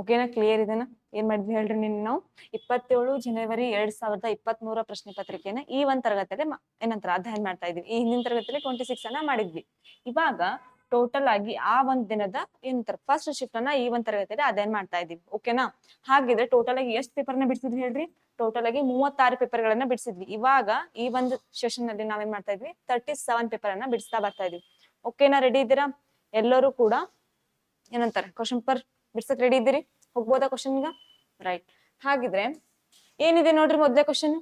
ಓಕೆನಾ? ಕ್ಲಿಯರ್ ಇದೆನಾ? ಏನ್ ಮಾಡಿದ್ವಿ ಹೇಳ್ರಿ ನಾವು 27 ಜನವರಿ 2023 ಪ್ರಶ್ನೆ ಪತ್ರಿಕೆನ ಈ ಒಂದ್ ತರಗತಿಯಲ್ಲಿ ಏನಂತಾರ ಅಧ್ಯಯನ ಮಾಡ್ತಾ ಇದ್ವಿ. ಈ ಹಿಂದಿನ ತರಗತಿಯಲ್ಲಿ 26 ಅನ್ನ ಮಾಡಿದ್ವಿ. ಇವಾಗ ಟೋಟಲ್ ಆಗಿ ಆ ಒಂದ್ ದಿನದ ಏನಂತಾರ ಫಸ್ಟ್ ಶಿಫ್ಟ್ ಅನ್ನ ಈ ಒಂದ್ ತರಗತಿಯಲ್ಲಿ ಅಧ್ಯಯನ ಮಾಡ್ತಾ ಇದೀವಿ. ಓಕೆನಾ? ಹಾಗಿದ್ರೆ ಟೋಟಲ್ ಆಗಿ ಎಷ್ಟು ಪೇಪರ್ ನ ಬಿಡಿಸಿದ್ವಿ ಹೇಳ್ರಿ? ಟೋಟಲ್ ಆಗಿ 36 ಪೇಪರ್ ಗಳನ್ನ ಬಿಡಿಸಿದ್ವಿ. ಇವಾಗ ಈ ಒಂದು ಸೆಷನ್ ನಲ್ಲಿ ನಾವೇನ್ ಮಾಡ್ತಾ ಇದ್ವಿ? 37 ಪೇಪರ್ ಅನ್ನ ಬಿಡಿಸ್ತಾ ಬರ್ತಾ ಇದ್ವಿ. ಓಕೆನಾ? ರೆಡಿ ಇದ್ದೀರಾ ಎಲ್ಲರೂ ಕೂಡ? ಏನಂತಾರೆ ಕ್ವಶನ್ ಪೇಪರ್ ಬಿಡ್ಸಕ್ ರೆಡಿ ಇದ್ದೀರಿ? ಹೋಗ್ಬೋದಾ ಕ್ವಶನ್ ಈಗ? ರೈಟ್. ಹಾಗಿದ್ರೆ ಏನಿದೆ ನೋಡ್ರಿ ಮೊದಲೇ question.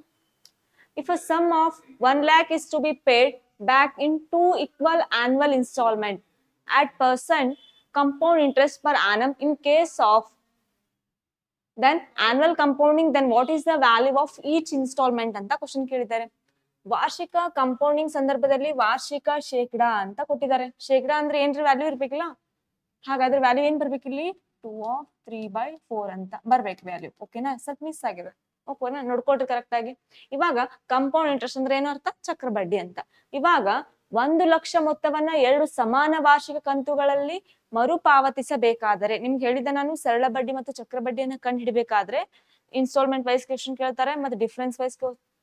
If a sum of 1 lakh is to be paid back in 2 equal annual installment at percent compound interest per annum in case of then annual compounding, then what is the value of each installment ಅಂತ question ಕೇಳಿದ್ದಾರೆ. ವಾರ್ಷಿಕ compounding ಸಂದರ್ಭದಲ್ಲಿ ವಾರ್ಷಿಕ ಶೇಕಡ ಅಂತ ಕೊಟ್ಟಿದ್ದಾರೆ. ಶೇಕಡ ಅಂದ್ರೆ ಏನ್ರಿ ವ್ಯಾಲ್ಯೂ ಇರ್ಬೇಕಿಲ್ಲ? ಹಾಗಾದ್ರೆ ವ್ಯಾಲ್ಯೂ ಏನ್ ಬರ್ಬೇಕು ಇಲ್ಲಿ? 2/3/4 ಅಂತ ಬರ್ಬೇಕು ವ್ಯಾಲ್ಯೂ. ಓಕೆನಾ? ಸ್ವಲ್ಪ ಮಿಸ್ ಆಗಿದೆ. ಓಕೆನಾ? ನೋಡ್ಕೊಳ್ರಿ ಕರೆಕ್ಟ್ ಆಗಿ. ಇವಾಗ ಕಂಪೌಂಡ್ ಇಂಟ್ರೆಸ್ಟ್ ಅಂದ್ರೆ ಏನು ಅರ್ಥ? ಚಕ್ರ ಬಡ್ಡಿ ಅಂತ. ಇವಾಗ 1 ಲಕ್ಷ ಮೊತ್ತವನ್ನ 2 ಸಮಾನ ವಾರ್ಷಿಕ ಕಂತುಗಳಲ್ಲಿ ಮರುಪಾವತಿಸಬೇಕಾದರೆ, ನಿಮ್ಗೆ ಹೇಳಿದ ನಾನು ಸರಳ ಬಡ್ಡಿ ಮತ್ತು ಚಕ್ರ ಬಡ್ಡಿಯನ್ನ ಕಂಡು ಹಿಡಿಬೇಕಾದ್ರೆ ಇನ್ಸ್ಟಾಲ್ಮೆಂಟ್ ವೈಸ್ ಕ್ವಶನ್ ಕೇಳ್ತಾರೆ, ಮತ್ತೆ ಡಿಫರೆನ್ಸ್ ವೈಸ್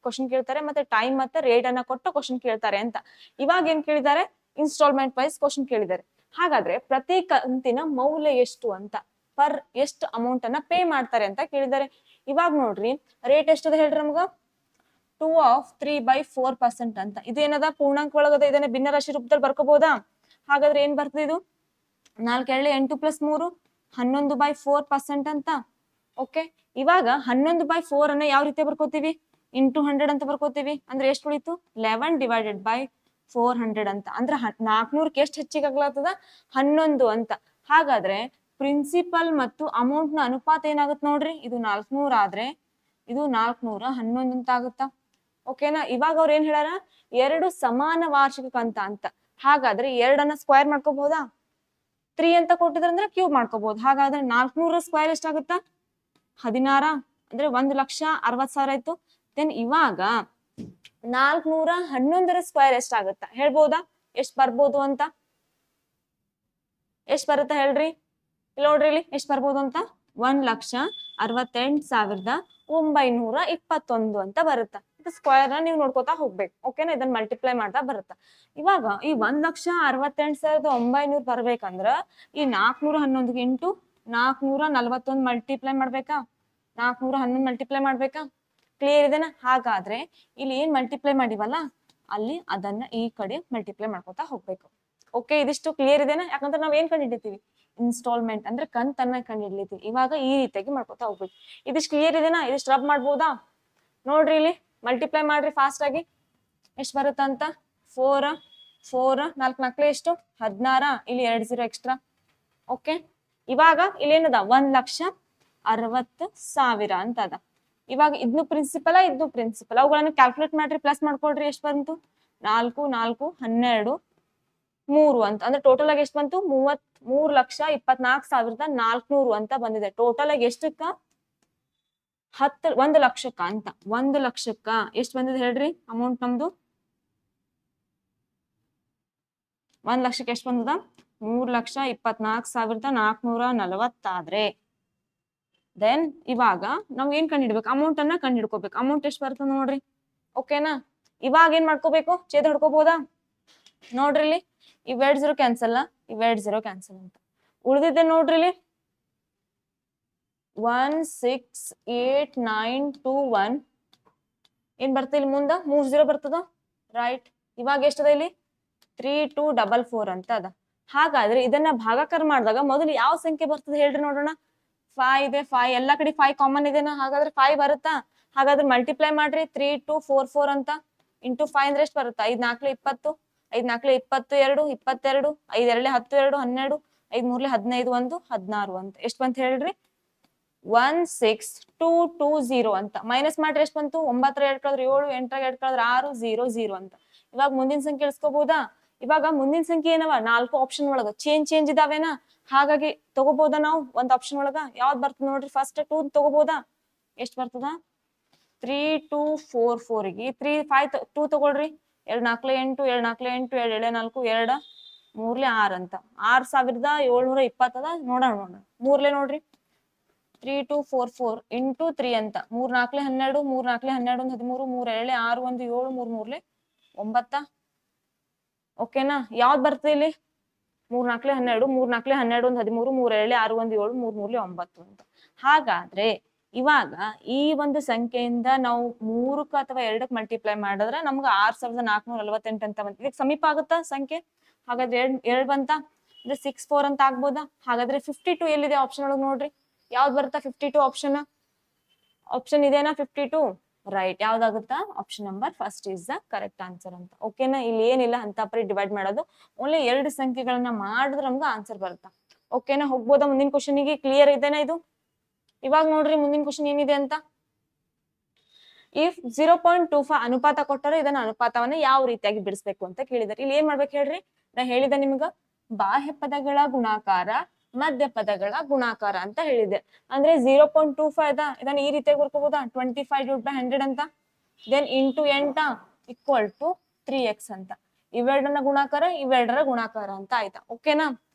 ಕ್ವಶನ್ ಕೇಳ್ತಾರೆ, ಮತ್ತೆ ಟೈಮ್ ಮತ್ತೆ ರೇಟ್ ಅನ್ನ ಕೊಟ್ಟು ಕ್ವಶನ್ ಕೇಳ್ತಾರೆ ಅಂತ. ಇವಾಗ ಏನ್ ಕೇಳಿದ್ದಾರೆ? ಇನ್ಸ್ಟಾಲ್ಮೆಂಟ್ ವೈಸ್ ಕ್ವಶನ್ ಕೇಳಿದ್ದಾರೆ. ಹಾಗಾದ್ರೆ ಪ್ರತಿ ಕಂತಿನ ಮೌಲ್ಯ ಎಷ್ಟು ಅಂತ, ಪರ್ ಎಷ್ಟು ಅಮೌಂಟ್ ಅನ್ನ ಪೇ ಮಾಡ್ತಾರೆ ಅಂತ ಕೇಳಿದ್ದಾರೆ. ಇವಾಗ ನೋಡ್ರಿ ರೇಟ್ ಎಷ್ಟದ ಹೇಳ್ರಿ ನಮ್ಗ? 2/3/4% ಅಂತ. ಇದೇನದ? ಪೂರ್ಣಾಂಕ ಒಳಗದ. ಇದನ್ನ ಭಿನ್ನ ರಾಶಿ ರೂಪದಲ್ಲಿ ಬರ್ಕೋಬಹುದಾ? ಹಾಗಾದ್ರೆ ಏನ್ ಬರ್ತದೆ ಇದು? 4 8 + 3 11/4% ಅಂತ. ಓಕೆ. ಇವಾಗ 11/4 ಅನ್ನ ಯಾವ ರೀತಿ ಬರ್ಕೋತೀವಿ? ಇಂಟು 100 ಅಂತ ಬರ್ಕೋತೀವಿ. ಅಂದ್ರೆ ಎಷ್ಟು ಉಳಿತು? 11/400 ಅಂತ. ಅಂದ್ರೆ 400ಕ್ಕೆ ಎಷ್ಟು ಹೆಚ್ಚಿಗೆ ಆಗ್ಲಾತದ? 11 ಅಂತ. ಹಾಗಾದ್ರೆ ಪ್ರಿನ್ಸಿಪಲ್ ಮತ್ತು ಅಮೌಂಟ್ ನ ಅನುಪಾತ ಏನಾಗುತ್ತೆ ನೋಡ್ರಿ. ಇದು 400 ಆದ್ರೆ ಇದು 411 ಅಂತ ಆಗುತ್ತಾ? ಓಕೆನಾ? ಇವಾಗ ಅವ್ರು ಏನ್ ಹೇಳ್ಯಾರ? 2 ಸಮಾನ ವಾರ್ಷಿಕ ಕಂತ ಅಂತ. ಹಾಗಾದ್ರೆ 2 ಸ್ಕ್ವೇರ್ ಮಾಡ್ಕೋಬಹುದಾ? 3 ಅಂತ ಕೊಟ್ಟಿದ್ರಂದ್ರೆ ಕ್ಯೂಬ್ ಮಾಡ್ಕೋಬಹುದು. ಹಾಗಾದ್ರೆ 400 ಸ್ಕ್ವೇರ್ ಎಷ್ಟಾಗುತ್ತಾ? 16. ಅಂದ್ರೆ 1,60,000 ಆಯ್ತು. ದೆನ್ ಇವಾಗ 411 ಸ್ಕ್ವೇರ್ ಎಷ್ಟಾಗುತ್ತಾ ಹೇಳ್ಬೋದಾ? ಎಷ್ಟ್ ಬರ್ಬೋದು ಅಂತ? ಎಷ್ಟ್ ಬರುತ್ತಾ ಹೇಳ್ರಿ? ಇಲ್ಲಿ ನೋಡ್ರಿ, ಇಲ್ಲಿ ಎಷ್ಟ್ ಬರ್ಬೋದು ಅಂತ? 1,68,921 ಅಂತ ಬರುತ್ತಾ. ಇದು ಸ್ಕ್ವೇರ್ ನ ನೀವು ನೋಡ್ಕೋತಾ ಹೋಗ್ಬೇಕು. ಓಕೆನಾ? ಇದನ್ನ ಮಲ್ಟಿಪ್ಲೈ ಮಾಡ್ತಾ ಬರುತ್ತಾ. ಇವಾಗ ಈ 1,68,900 ಬರ್ಬೇಕಂದ್ರ ಈ 411 ಇಂಟು 441 ಮಲ್ಟಿಪ್ಲೈ ಮಾಡ್ಬೇಕಾ? 411 ಮಲ್ಟಿಪ್ಲೈ ಮಾಡ್ಬೇಕಾ? ಕ್ಲಿಯರ್ ಇದೆನಾ? ಹಾಗಾದ್ರೆ ಇಲ್ಲಿ ಏನ್ ಮಲ್ಟಿಪ್ಲೈ ಮಾಡಿವಲ್ಲ ಅಲ್ಲಿ ಅದನ್ನ ಈ ಕಡೆ ಮಲ್ಟಿಪ್ಲೈ ಮಾಡ್ಕೋತಾ ಹೋಗ್ಬೇಕು. ಓಕೆ, ಇದಿಷ್ಟು ಕ್ಲಿಯರ್ ಇದೆನಾ? ಯಾಕಂದ್ರೆ ನಾವ್ ಏನ್ ಕಂಡಿಡ್ತೀವಿ? ಇನ್ಸ್ಟಾಲ್ಮೆಂಟ್ ಅಂದ್ರೆ ಕಂತನ್ನ ಕಂಡಿಡ್ಲಿತೀವಿ. ಇವಾಗ ಈ ರೀತಿಯಾಗಿ ಮಾಡ್ಕೋತಾ ಹೋಗ್ಬೇಕು. ಇದಿಷ್ಟು ಕ್ಲಿಯರ್ ಇದೆನಾ? ಇದಿಷ್ಟು ರಬ್ ಮಾಡ್ಬೋದಾ? ನೋಡ್ರಿ ಇಲ್ಲಿ ಮಲ್ಟಿಪ್ಲೈ ಮಾಡ್ರಿ ಫಾಸ್ಟ್ ಆಗಿ. ಎಷ್ಟು ಬರುತ್ತಂತ? 4 4 4 4 ಎಷ್ಟು? 16. ಇಲ್ಲಿ 2 0 ಎಕ್ಸ್ಟ್ರಾ. ಓಕೆ. ಇವಾಗ ಇಲ್ಲಿ ಏನದ? 1,60,000 ಅಂತ ಅದ. ಇವಾಗ ಇದನ್ನು ಪ್ರಿನ್ಸಿಪಲ್, ಇದನ್ನು ಪ್ರಿನ್ಸಿಪಲ್, ಅವುಗಳನ್ನು ಕ್ಯಾಲ್ಕುಲೇಟ್ ಮಾಡ್ರಿ, ಪ್ಲಸ್ ಮಾಡ್ಕೊಳ್ರಿ. ಎಷ್ಟು ಬಂತು? 4 4 12 3 ಅಂತ. ಅಂದ್ರೆ ಟೋಟಲ್ ಆಗಿ ಎಷ್ಟು ಬಂತು? 33,24,400 ಅಂತ ಬಂದಿದೆ. ಟೋಟಲ್ ಆಗಿ ಎಷ್ಟಕ್ಕ? 1 ಲಕ್ಷಕ್ಕ ಅಂತ. 1 ಲಕ್ಷಕ್ಕ ಎಷ್ಟು ಬಂದಿದೆ ಹೇಳ್ರಿ ಅಮೌಂಟ್ ನಮ್ದು? 1 ಲಕ್ಷಕ್ಕೆ ಎಷ್ಟು ಬಂದದ? 3,24,440 ಆದ್ರೆ ದೆನ್ ಇವಾಗ ನಾವ್ ಏನ್ ಕಂಡಿಡ್ಬೇಕು? ಅಮೌಂಟ್ ಅನ್ನ ಕಂಡಿಡ್ಕೋಬೇಕು. ಅಮೌಂಟ್ ಎಷ್ಟು ಬರ್ತದೆ ನೋಡ್ರಿ. ಓಕೆನಾ? ಇವಾಗ ಏನ್ ಮಾಡ್ಕೋಬೇಕು? ಛೇದ ಹಿಡ್ಕೋಬಹುದಾ? ನೋಡ್ರಿ ಇಲ್ಲಿ ಇವೆರಡು 0 ಕ್ಯಾನ್ಸಲ್, ಇವೆರಡು 0 ಕ್ಯಾನ್ಸಲ್ ಅಂತ ಉಳಿದಿದ್ದೆ ನೋಡ್ರಿ ಇಲ್ಲಿ 1,6,8,9,2,1 ಏನ್ ಬರ್ತದೆ ಇಲ್ಲಿ ಮುಂದ? 3 0 ಬರ್ತದ. ರೈಟ್. ಇವಾಗ ಎಷ್ಟದ ಇಲ್ಲಿ? 3,2,4,4 ಅಂತ ಅದ. ಹಾಗಾದ್ರೆ ಇದನ್ನ ಭಾಗಾಕಾರ ಮಾಡಿದಾಗ ಮೊದಲು ಯಾವ ಸಂಖ್ಯೆ ಬರ್ತದೆ ಹೇಳ್ರಿ ನೋಡೋಣ. 5 ಇದೆ, 5 ಎಲ್ಲಾ ಕಡೆ 5 ಕಾಮನ್ ಇದೆನಾ? ಹಾಗಾದ್ರೆ 5 ಬರುತ್ತಾ? ಹಾಗಾದ್ರೆ ಮಲ್ಟಿಪ್ಲೈ ಮಾಡ್ರಿ. 3,2,4,4 ಅಂತ ಇಂಟು 5 ಅಂದ್ರೆ ಎಷ್ಟು ಬರುತ್ತಾ? 5 4 20, 5 4 22, 22, 5 2 10 2 12, 5 3 15 1 16 ಅಂತ. ಎಷ್ಟು ಬಂತ ಹೇಳ್ರಿ? 1,6,2,2,0 ಅಂತ. ಮೈನಸ್ ಮಾಡ್ರಿ ಎಷ್ಟು ಬಂತು? 9 2 ಕಳೆದ್ರೆ 7, 8 2 ಕಳೆದ್ರೆ 6, 0 0 ಅಂತ. ಇವಾಗ ಮುಂದಿನ ಸಂಖ್ಯೆ ಇಳಿಸ್ಕೋಬಹುದಾ? ಇವಾಗ ಮುಂದಿನ ಸಂಖ್ಯೆ ಏನವ? 4 ಆಪ್ಷನ್ ಒಳಗ ಚೇಂಜ್ ಇದಾವೇನಾ? ಹಾಗಾಗಿ ತಗೋಬಹುದಾ ನಾವು ಒಂದ್ ಆಪ್ಷನ್ ಒಳಗ? ಯಾವ್ದು ಬರ್ತದ ನೋಡ್ರಿ? ಫಸ್ಟ್ 2 ತಗೋಬಹುದಾ? ಎಷ್ಟು ಬರ್ತದ? 3,2,4,4 3 5 2 ತಗೊಳ್ರಿ. 2 4 8, 2 4 8, 2 2 4, 2 3 6 ಅಂತ. 6,720 ಅದ. ನೋಡೋಣ 3 ನೋಡ್ರಿ. 3 2 4 4 ಇಂಟು 3 ಅಂತ 3 4 12 3 4 12 13 3 7 6 1 7 3 3 9 ಓಕೆನಾ ಯಾವ್ದು ಬರ್ತದೆ ಇಲ್ಲಿ 3 4 12 3 4 12 1 13 3 7 6 1 7 3 3 9 ಅಂತ ಹಾಗಾದ್ರೆ ಇವಾಗ ಈ ಒಂದು ಸಂಖ್ಯೆಯಿಂದ ನಾವು 3ಕ್ಕೆ ಅಥವಾ 2ಕ್ಕೆ ಮಲ್ಟಿಪ್ಲೈ ಮಾಡಿದ್ರೆ ನಮ್ಗೆ 6448 ಅಂತ ಬಂತು ಇದಕ್ಕೆ ಸಮೀಪ ಆಗುತ್ತಾ ಸಂಖ್ಯೆ ಹಾಗಾದ್ರೆ 2 ಬಂತ ಅಂದ್ರೆ 6 4 ಅಂತ ಆಗ್ಬೋದಾ ಹಾಗಾದ್ರೆ 52 ಎಲ್ಲಿದೆ ಆಪ್ಷನ್ ಒಳಗೆ ನೋಡ್ರಿ ಯಾವ್ದು ಬರುತ್ತಾ 52 ಆಪ್ಷನ್ ಇದೇನಾ 52 ರೈಟ್ ಯಾವ್ದಾಗುತ್ತಾ option number first is the correct answer ಅಂತ ಓಕೆನಾ ಇಲ್ಲಿ ಏನಿಲ್ಲ ಹಂತಾಪರಿ ಡಿವೈಡ್ ಮಾಡೋದು ಓನ್ಲಿ 2 ಸಂಖ್ಯೆಗಳನ್ನ ಮಾಡಿದ್ರೆ ನಮ್ಗೆ ಆನ್ಸರ್ ಬರುತ್ತಾ ಓಕೆನಾ ಹೋಗ್ಬೋದಾ ಮುಂದಿನ ಕ್ವಶನ್ಗೆ ಕ್ಲಿಯರ್ ಇದೆನಾ ಇದು ಇವಾಗ ನೋಡ್ರಿ ಮುಂದಿನ ಕ್ವಶನ್ ಏನಿದೆ ಅಂತ ಇಫ್ 0.25 ಅನುಪಾತ ಕೊಟ್ಟರೆ ಇದನ್ನ ಅನುಪಾತವನ್ನ ಯಾವ ರೀತಿಯಾಗಿ ಬಿಡಿಸ್ಬೇಕು ಅಂತ ಕೇಳಿದಾರೆ ಇಲ್ಲಿ ಏನ್ ಮಾಡ್ಬೇಕು ಹೇಳ್ರಿ ನಾ ಹೇಳಿದೆ ನಿಮ್ಗ ಬಾಹ್ಯ ಪದಗಳ ಗುಣಾಕಾರ ಮಧ್ಯ ಪದಗಳ ಗುಣಾಕಾರ ಅಂತ ಹೇಳಿದೆ ಅಂದ್ರೆ 0.25 ಇದನ್ನ ಈ ರೀತಿಯಾಗಿ ಬರ್ಕೋಬಹುದಾ 25/100 ಅಂತ then into 8 equal to 3x ಅಂತ ಇವೆರಡರ ಗುಣಾಕಾರ ಅಂತ ಆಯ್ತಾ ಓಕೆನಾ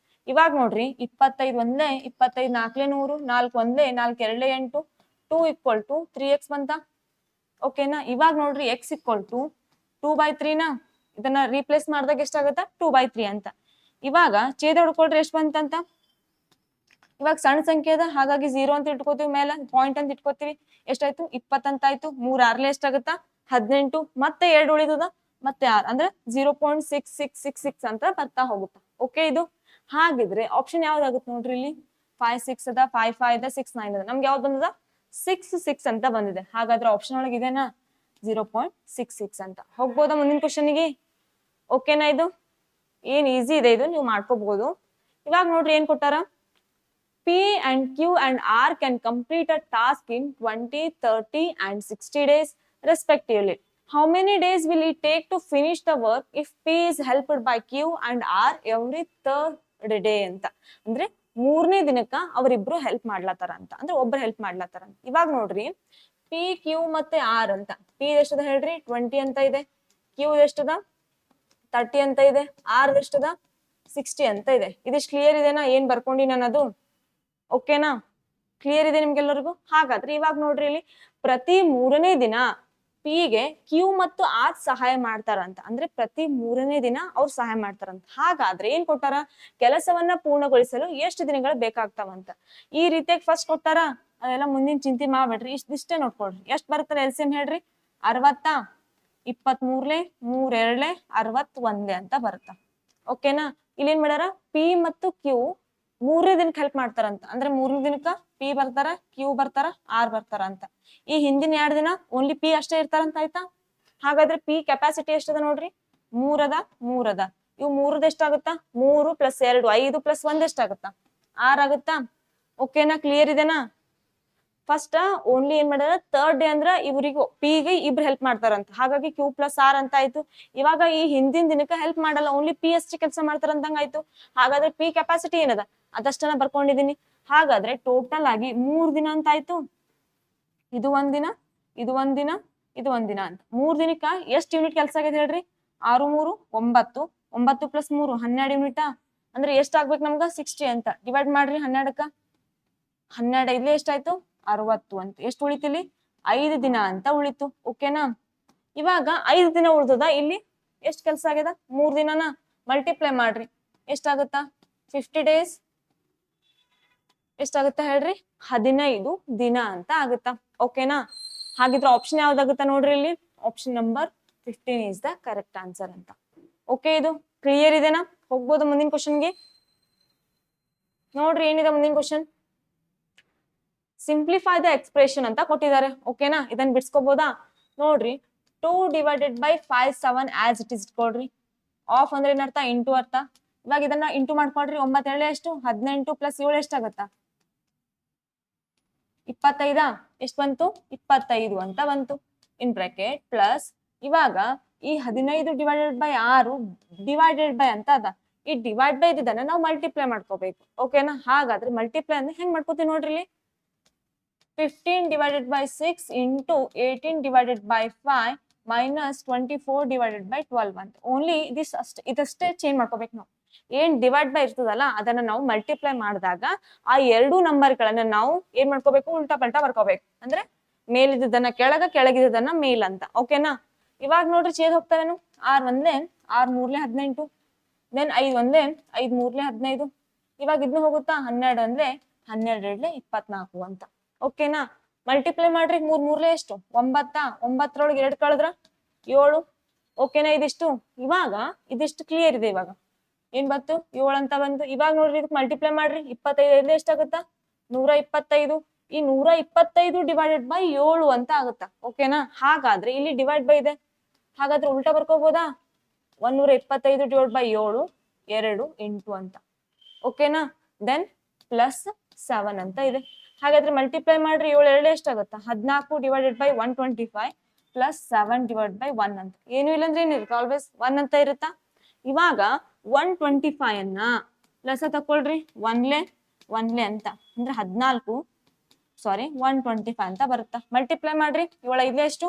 ಇವಾಗ ನೋಡ್ರಿ 25 ಒಂದೇ 25 4 100 4 ಒಂದೇ 4 2 8 2 ಈಕ್ವಲ್ ಟು 3x ಬಂತ ಓಕೆನಾ ಇವಾಗ ನೋಡ್ರಿ x ಈಕ್ವಲ್ ಟು 2/3 ನ ಇದನ್ನ ರೀಪ್ಲೇಸ್ ಮಾಡಿದಾಗ ಎಷ್ಟಾಗುತ್ತಾ 2/3 ಅಂತ ಇವಾಗ ಛೇದ ಹೊಡ್ಕೊಳ್ರಿ ಎಷ್ಟು ಬಂತಂತ ಇವಾಗ ಸಣ್ಣ ಸಂಖ್ಯೆ ಅದ ಹಾಗಾಗಿ 0 ಅಂತ ಇಟ್ಕೋತೀವಿ ಮೇಲೆ ಪಾಯಿಂಟ್ ಅಂತ ಇಟ್ಕೋತೀವಿ ಎಷ್ಟಾಯ್ತು 20 ಅಂತ ಆಯ್ತು 3 6 ಎಷ್ಟಾಗುತ್ತಾ 18 ಮತ್ತೆ 2 ಉಳಿದದ ಮತ್ತೆ 6 ಅಂದ್ರೆ 0.6666 ಅಂತ ಬರ್ತಾ ಹೋಗುತ್ತಾ ಓಕೆ ಇದು ಹಾಗಿದ್ರೆ ಆಪ್ಷನ್ ಯಾವ್ದಾಗುತ್ತೆ ನೋಡ್ರಿ ಇಲ್ಲಿ 5 6 ಅದ 5 5 ಅದ 6 9 ಅದ ನಮ್ಗೆ ಯಾವ್ದು ಬಂದದ 6 6 ಅಂತ ಬಂದಿದೆ ಹಾಗಾದ್ರೆ ಆಪ್ಷನ್ ಒಳಗೆ ಇದೆನಾ 0.66 ಅಂತ ಹೋಗ್ಬೋದಾ ಮುಂದಿನ ಕ್ವಶನ್ಗೆ ಓಕೆನಾ ಇದು ಏನ್ ಈಸಿ ಇದೆ ಇದು ನೀವು ಮಾಡ್ಕೋಬಹುದು ಇವಾಗ ನೋಡ್ರಿ ಏನ್ ಕೊಟ್ಟಾರ P and Q and R can complete a task in 20, 30 and 60 days respectively. How many days will it take to finish the work if P is helped by Q and R every third day ಅಂತ ಅಂದ್ರೆ 3ನೇ ದಿನಕ್ಕ ಅವರಿಬ್ರು help ಮಾಡ್ಲತ್ತಾರ ಅಂತ ಅಂದ್ರೆ ಒಬ್ರು help ಮಾಡ್ಲತ್ತಾರ ಅಂತ ಇವಾಗ ನೋಡ್ರಿ P Q ಮತ್ತೆ R ಅಂತ P ಎಷ್ಟದ ಹೇಳ್ರಿ 20 ಅಂತ ಇದೆ Q ಎಷ್ಟದ 30 ಅಂತ ಇದೆ R ಎಷ್ಟದ 60 ಅಂತ ಇದೆ ಇದಿಷ್ಟು ಕ್ಲಿಯರ್ ಇದೆನಾ ಏನ್ ಬರ್ಕೊಂಡಿ ನಾನು ಅದು ಓಕೆನಾ ಕ್ಲಿಯರ್ ಇದೆ ನಿಮ್ಗೆಲ್ಲರಿಗೂ ಹಾಗಾದ್ರೆ ಇವಾಗ ನೋಡ್ರಿ ಇಲ್ಲಿ ಪ್ರತಿ 3ನೇ ದಿನ ಪಿಗೆ ಕ್ಯೂ ಮತ್ತು ಆರ್ ಸಹಾಯ ಮಾಡ್ತಾರಂತ ಅಂದ್ರೆ ಪ್ರತಿ 3ನೇ ದಿನ ಅವ್ರು ಸಹಾಯ ಮಾಡ್ತಾರಂತ ಹಾಗಾದ್ರೆ ಏನ್ ಕೊಟ್ಟಾರ ಕೆಲಸವನ್ನ ಪೂರ್ಣಗೊಳಿಸಲು ಎಷ್ಟು ದಿನಗಳು ಬೇಕಾಗ್ತಾವಂತ ಈ ರೀತಿಯಾಗಿ ಫಸ್ಟ್ ಕೊಟ್ಟಾರ ಅದೆಲ್ಲ ಮುಂದಿನ ಚಿಂತೆ ಮಾಡ್ಬೇಡ್ರಿ ಇಷ್ಟೇ ನೋಡ್ಕೊಳ್ರಿ ಎಷ್ಟ್ ಬರ್ತಾರೆ ಎಲ್ಸಿಎಂ ಹೇಳ್ರಿ 60 23 3 2 61 ಅಂತ ಬರುತ್ತ ಓಕೆನಾ ಇಲ್ಲಿ ಏನ್ ಮಾಡ್ಯಾರ ಪಿ ಮತ್ತು ಕ್ಯೂ 3ನೇ ದಿನಕ್ಕೆ ಹೆಲ್ಪ್ ಮಾಡ್ತಾರಂತ ಅಂದ್ರೆ 3ನೇ ದಿನಕ್ಕ ಪಿ ಬರ್ತಾರ ಕ್ಯೂ ಬರ್ತಾರ ಆರ್ ಬರ್ತಾರ ಅಂತ ಈ ಹಿಂದಿನ 2 ದಿನ ಓನ್ಲಿ ಪಿ ಅಷ್ಟೇ ಇರ್ತಾರಂತ ಆಯ್ತಾ ಹಾಗಾದ್ರೆ ಪಿ ಕೆಪಾಸಿಟಿ ಎಷ್ಟದ ನೋಡ್ರಿ 3 ಅದ ಇವು 3 ಎಷ್ಟಾಗುತ್ತಾ 3 + 2 5 + 1 ಎಷ್ಟಾಗುತ್ತಾ 6 ಆಗುತ್ತಾ ಓಕೆನಾ ಕ್ಲಿಯರ್ ಇದೆನಾ ಫಸ್ಟ್ ಓನ್ಲಿ ಏನ್ ಮಾಡ್ಯಾರ ಥರ್ಡ್ ಡೇ ಅಂದ್ರ ಇವ್ರಿಗೂ ಪಿಗೆ ಇಬ್ರು ಹೆಲ್ಪ್ ಮಾಡ್ತಾರಂತ ಹಾಗಾಗಿ ಕ್ಯೂ + ಆರ್ ಅಂತ ಆಯ್ತು ಇವಾಗ ಈ ಹಿಂದಿನ ದಿನಕ್ಕೆ ಹೆಲ್ಪ್ ಮಾಡಲ್ಲ ಓನ್ಲಿ ಪಿ ಅಷ್ಟೇ ಕೆಲಸ ಮಾಡ್ತಾರಂತಂಗ ಆಯ್ತು ಹಾಗಾದ್ರೆ ಪಿ ಕೆಪಾಸಿಟಿ ಏನದ ಅದಷ್ಟನ್ನ ಬರ್ಕೊಂಡಿದೀನಿ ಹಾಗಾದ್ರೆ ಟೋಟಲ್ ಆಗಿ 3 ದಿನ ಅಂತ ಆಯ್ತು ಇದು ಒಂದಿನ ಇದು ಒಂದಿನ ಇದು ಒಂದಿನ ಅಂತ 3 ದಿನಕ್ಕ ಎಷ್ಟು ಯೂನಿಟ್ ಕೆಲಸ ಆಗಿದೆ ಹೇಳ್ರಿ 6 3 9 9 + 3 12 ಯೂನಿಟ್ ಅಂದ್ರೆ ಎಷ್ಟ್ ಆಗ್ಬೇಕು ನಮ್ಗ 60 ಅಂತ ಡಿವೈಡ್ ಮಾಡ್ರಿ 12ಕ್ಕ 12 ಇಲ್ಲಿ ಎಷ್ಟಾಯ್ತು 60 ಅಂತ ಎಷ್ಟು ಉಳಿತಿಲ್ಲಿ 5 ದಿನ ಅಂತ ಉಳಿತು ಓಕೆನಾ ಇವಾಗ 5 ದಿನ ಉಳ್ದದ ಇಲ್ಲಿ ಎಷ್ಟು ಕೆಲಸ ಆಗ್ಯದ 3 ದಿನನ ಮಲ್ಟಿಪ್ಲೈ ಮಾಡ್ರಿ ಎಷ್ಟಾಗುತ್ತಾ 50 ಡೇಸ್ ಎಷ್ಟಾಗುತ್ತಾ ಹೇಳ್ರಿ 15 ದಿನ ಅಂತ ಆಗುತ್ತಾ ಓಕೆನಾ ಹಾಗಿದ್ರೆ ಆಪ್ಷನ್ ಯಾವ್ದಾಗುತ್ತಾ ನೋಡ್ರಿ ಇಲ್ಲಿ option number 15 is the correct answer ಅಂತ ಓಕೆ ಇದು ಕ್ಲಿಯರ್ ಇದೆನಾ ಹೋಗ್ಬೋದು ಮುಂದಿನ ಕ್ವಶನ್ಗೆ ನೋಡ್ರಿ ಏನಿದೆ ಮುಂದಿನ ಕ್ವಶನ್ ಸಿಂಪ್ಲಿಫೈ ದ ಎಕ್ಸ್ಪ್ರೆಷನ್ ಅಂತ ಕೊಟ್ಟಿದ್ದಾರೆ ಓಕೆನಾ ಇದನ್ನ ಬಿಡ್ಸ್ಕೋಬಹುದಾ ನೋಡ್ರಿ 2 / 5 7 ಆಸ್ ಇಟ್ ಇಸ್ ಇಟ್ಕೊಳ್ರಿ ಆಫ್ ಅಂದ್ರೆ ಏನರ್ಥ ಇಂಟು ಅರ್ಥ ಇವಾಗ ಇದನ್ನ ಇಂಟು ಮಾಡ್ಕೊಳ್ರಿ 9 7 ಎಷ್ಟು 18 + 7 ಎಷ್ಟಾಗತ್ತಾ 25 ಎಷ್ಟು ಬಂತು 25 ಅಂತ ಬಂತು ಇನ್ ಬ್ರಾಕೆಟ್ ಪ್ಲಸ್ ಇವಾಗ ಈ 15 / 6 ಡಿವೈಡೆಡ್ ಬೈ ಅಂತ ಅದ ಈ ಡಿವೈಡ್ ಬೈ ಇದನ್ನ ನಾವು ಮಲ್ಟಿಪ್ಲೈ ಮಾಡ್ಕೋಬೇಕು ಓಕೆನಾ ಹಾಗಾದ್ರೆ ಮಲ್ಟಿಪ್ಲೈ ಅಂದ್ರೆ ಹೆಂಗ್ ಮಾಡ್ಕೋತೀವಿ ನೋಡ್ರಿ ಇಲ್ಲಿ 15 / 6 into 18 / 5 minus 24 / 12 ಅಂತ ಓನ್ಲಿ ಇದಷ್ಟೇ ಚೇಂಜ್ ಮಾಡ್ಕೋಬೇಕು ನಾವು ಏನ್ ಡಿವೈಡ್ ಬೈ ಇರ್ತದಲ್ಲ ಅದನ್ನ ನಾವು ಮಲ್ಟಿಪ್ಲೈ ಮಾಡಿದಾಗ ಆ ಎರಡು ನಂಬರ್ಗಳನ್ನ ನಾವು ಏನ್ ಮಾಡ್ಕೋಬೇಕು, ಉಲ್ಟಾ ಪಲ್ಟಾ ಬರ್ಕೋಬೇಕು. ಅಂದ್ರೆ ಮೇಲಿದ್ದನ್ನ ಕೆಳಗ, ಕೆಳಗಿದ್ದನ್ನ ಮೇಲ್ ಅಂತ. ಓಕೆನಾ? ಇವಾಗ ನೋಡ್ರಿ ಛೇದ್ ಹೋಗ್ತಾವೇನು? 6 ಒಂದ್ಲೆ 6 ಮೂರ್ಲೆ 18, ದೆನ್ 5 ಒಂದ್ಲೆ 5 ಮೂರ್ಲೆ 15. ಇವಾಗ ಇದನ್ನ ಹೋಗುತ್ತಾ 12 ಒಂದ್ಲೆ 12 ಎರಡ್ಲೆ 24 ಅಂತ. ಓಕೆನಾ? ಮಲ್ಟಿಪ್ಲೈ ಮಾಡ್ರಿ 3 ಮೂರ್ಲೆ ಎಷ್ಟು 9, 9ರೊಳಗೆ 2 ಕಳೆದ್ರ 7. ಓಕೆನಾ? ಇದಿಷ್ಟು ಇವಾಗ ಇದಿಷ್ಟು ಕ್ಲಿಯರ್ ಇದೆ. ಇವಾಗ ಏನ್ ಬಂತು 7 ಅಂತ ಬಂತು. ಇವಾಗ ನೋಡ್ರಿ ಇದಕ್ಕೆ ಮಲ್ಟಿಪ್ಲೈ ಮಾಡ್ರಿ 25 ಎಷ್ಟಾಗುತ್ತಾ 125. ಈ 125 ಡಿವೈಡೆಡ್ ಬೈ 7 ಅಂತ ಆಗುತ್ತಾ. ಓಕೆನಾ? ಹಾಗಾದ್ರೆ ಇಲ್ಲಿ ಡಿವೈಡ್ ಬೈ ಇದೆ, ಹಾಗಾದ್ರೆ ಉಲ್ಟಾ ಬರ್ಕೋಬಹುದಾ? 125 ಡಿವೈಡ್ ಬೈ 7 2 8 ಅಂತ. ಓಕೆನಾ? ದೆನ್ ಪ್ಲಸ್ 7 ಅಂತ ಇದೆ. ಹಾಗಾದ್ರೆ ಮಲ್ಟಿಪ್ಲೈ ಮಾಡ್ರಿ 7 2 ಎಷ್ಟಾಗುತ್ತಾ 14 divided by 125 plus 7 divide by 1 ಅಂತ. ಏನು ಇಲ್ಲ ಅಂದ್ರೆ ಏನಿರುತ್ತೆ, ಆಲ್ವೇಸ್ 1 ಅಂತ ಇರುತ್ತಾ. ಇವಾಗ 125 ಅನ್ನ ಪ್ಲಸ್ ತಕೊಳ್ರಿ 1ಲೆ ಅಂತ ಅಂದ್ರೆ 125 ಅಂತ ಬರುತ್ತಾ. ಮಲ್ಟಿಪ್ಲೈ ಮಾಡ್ರಿ 7 5 ಎಷ್ಟು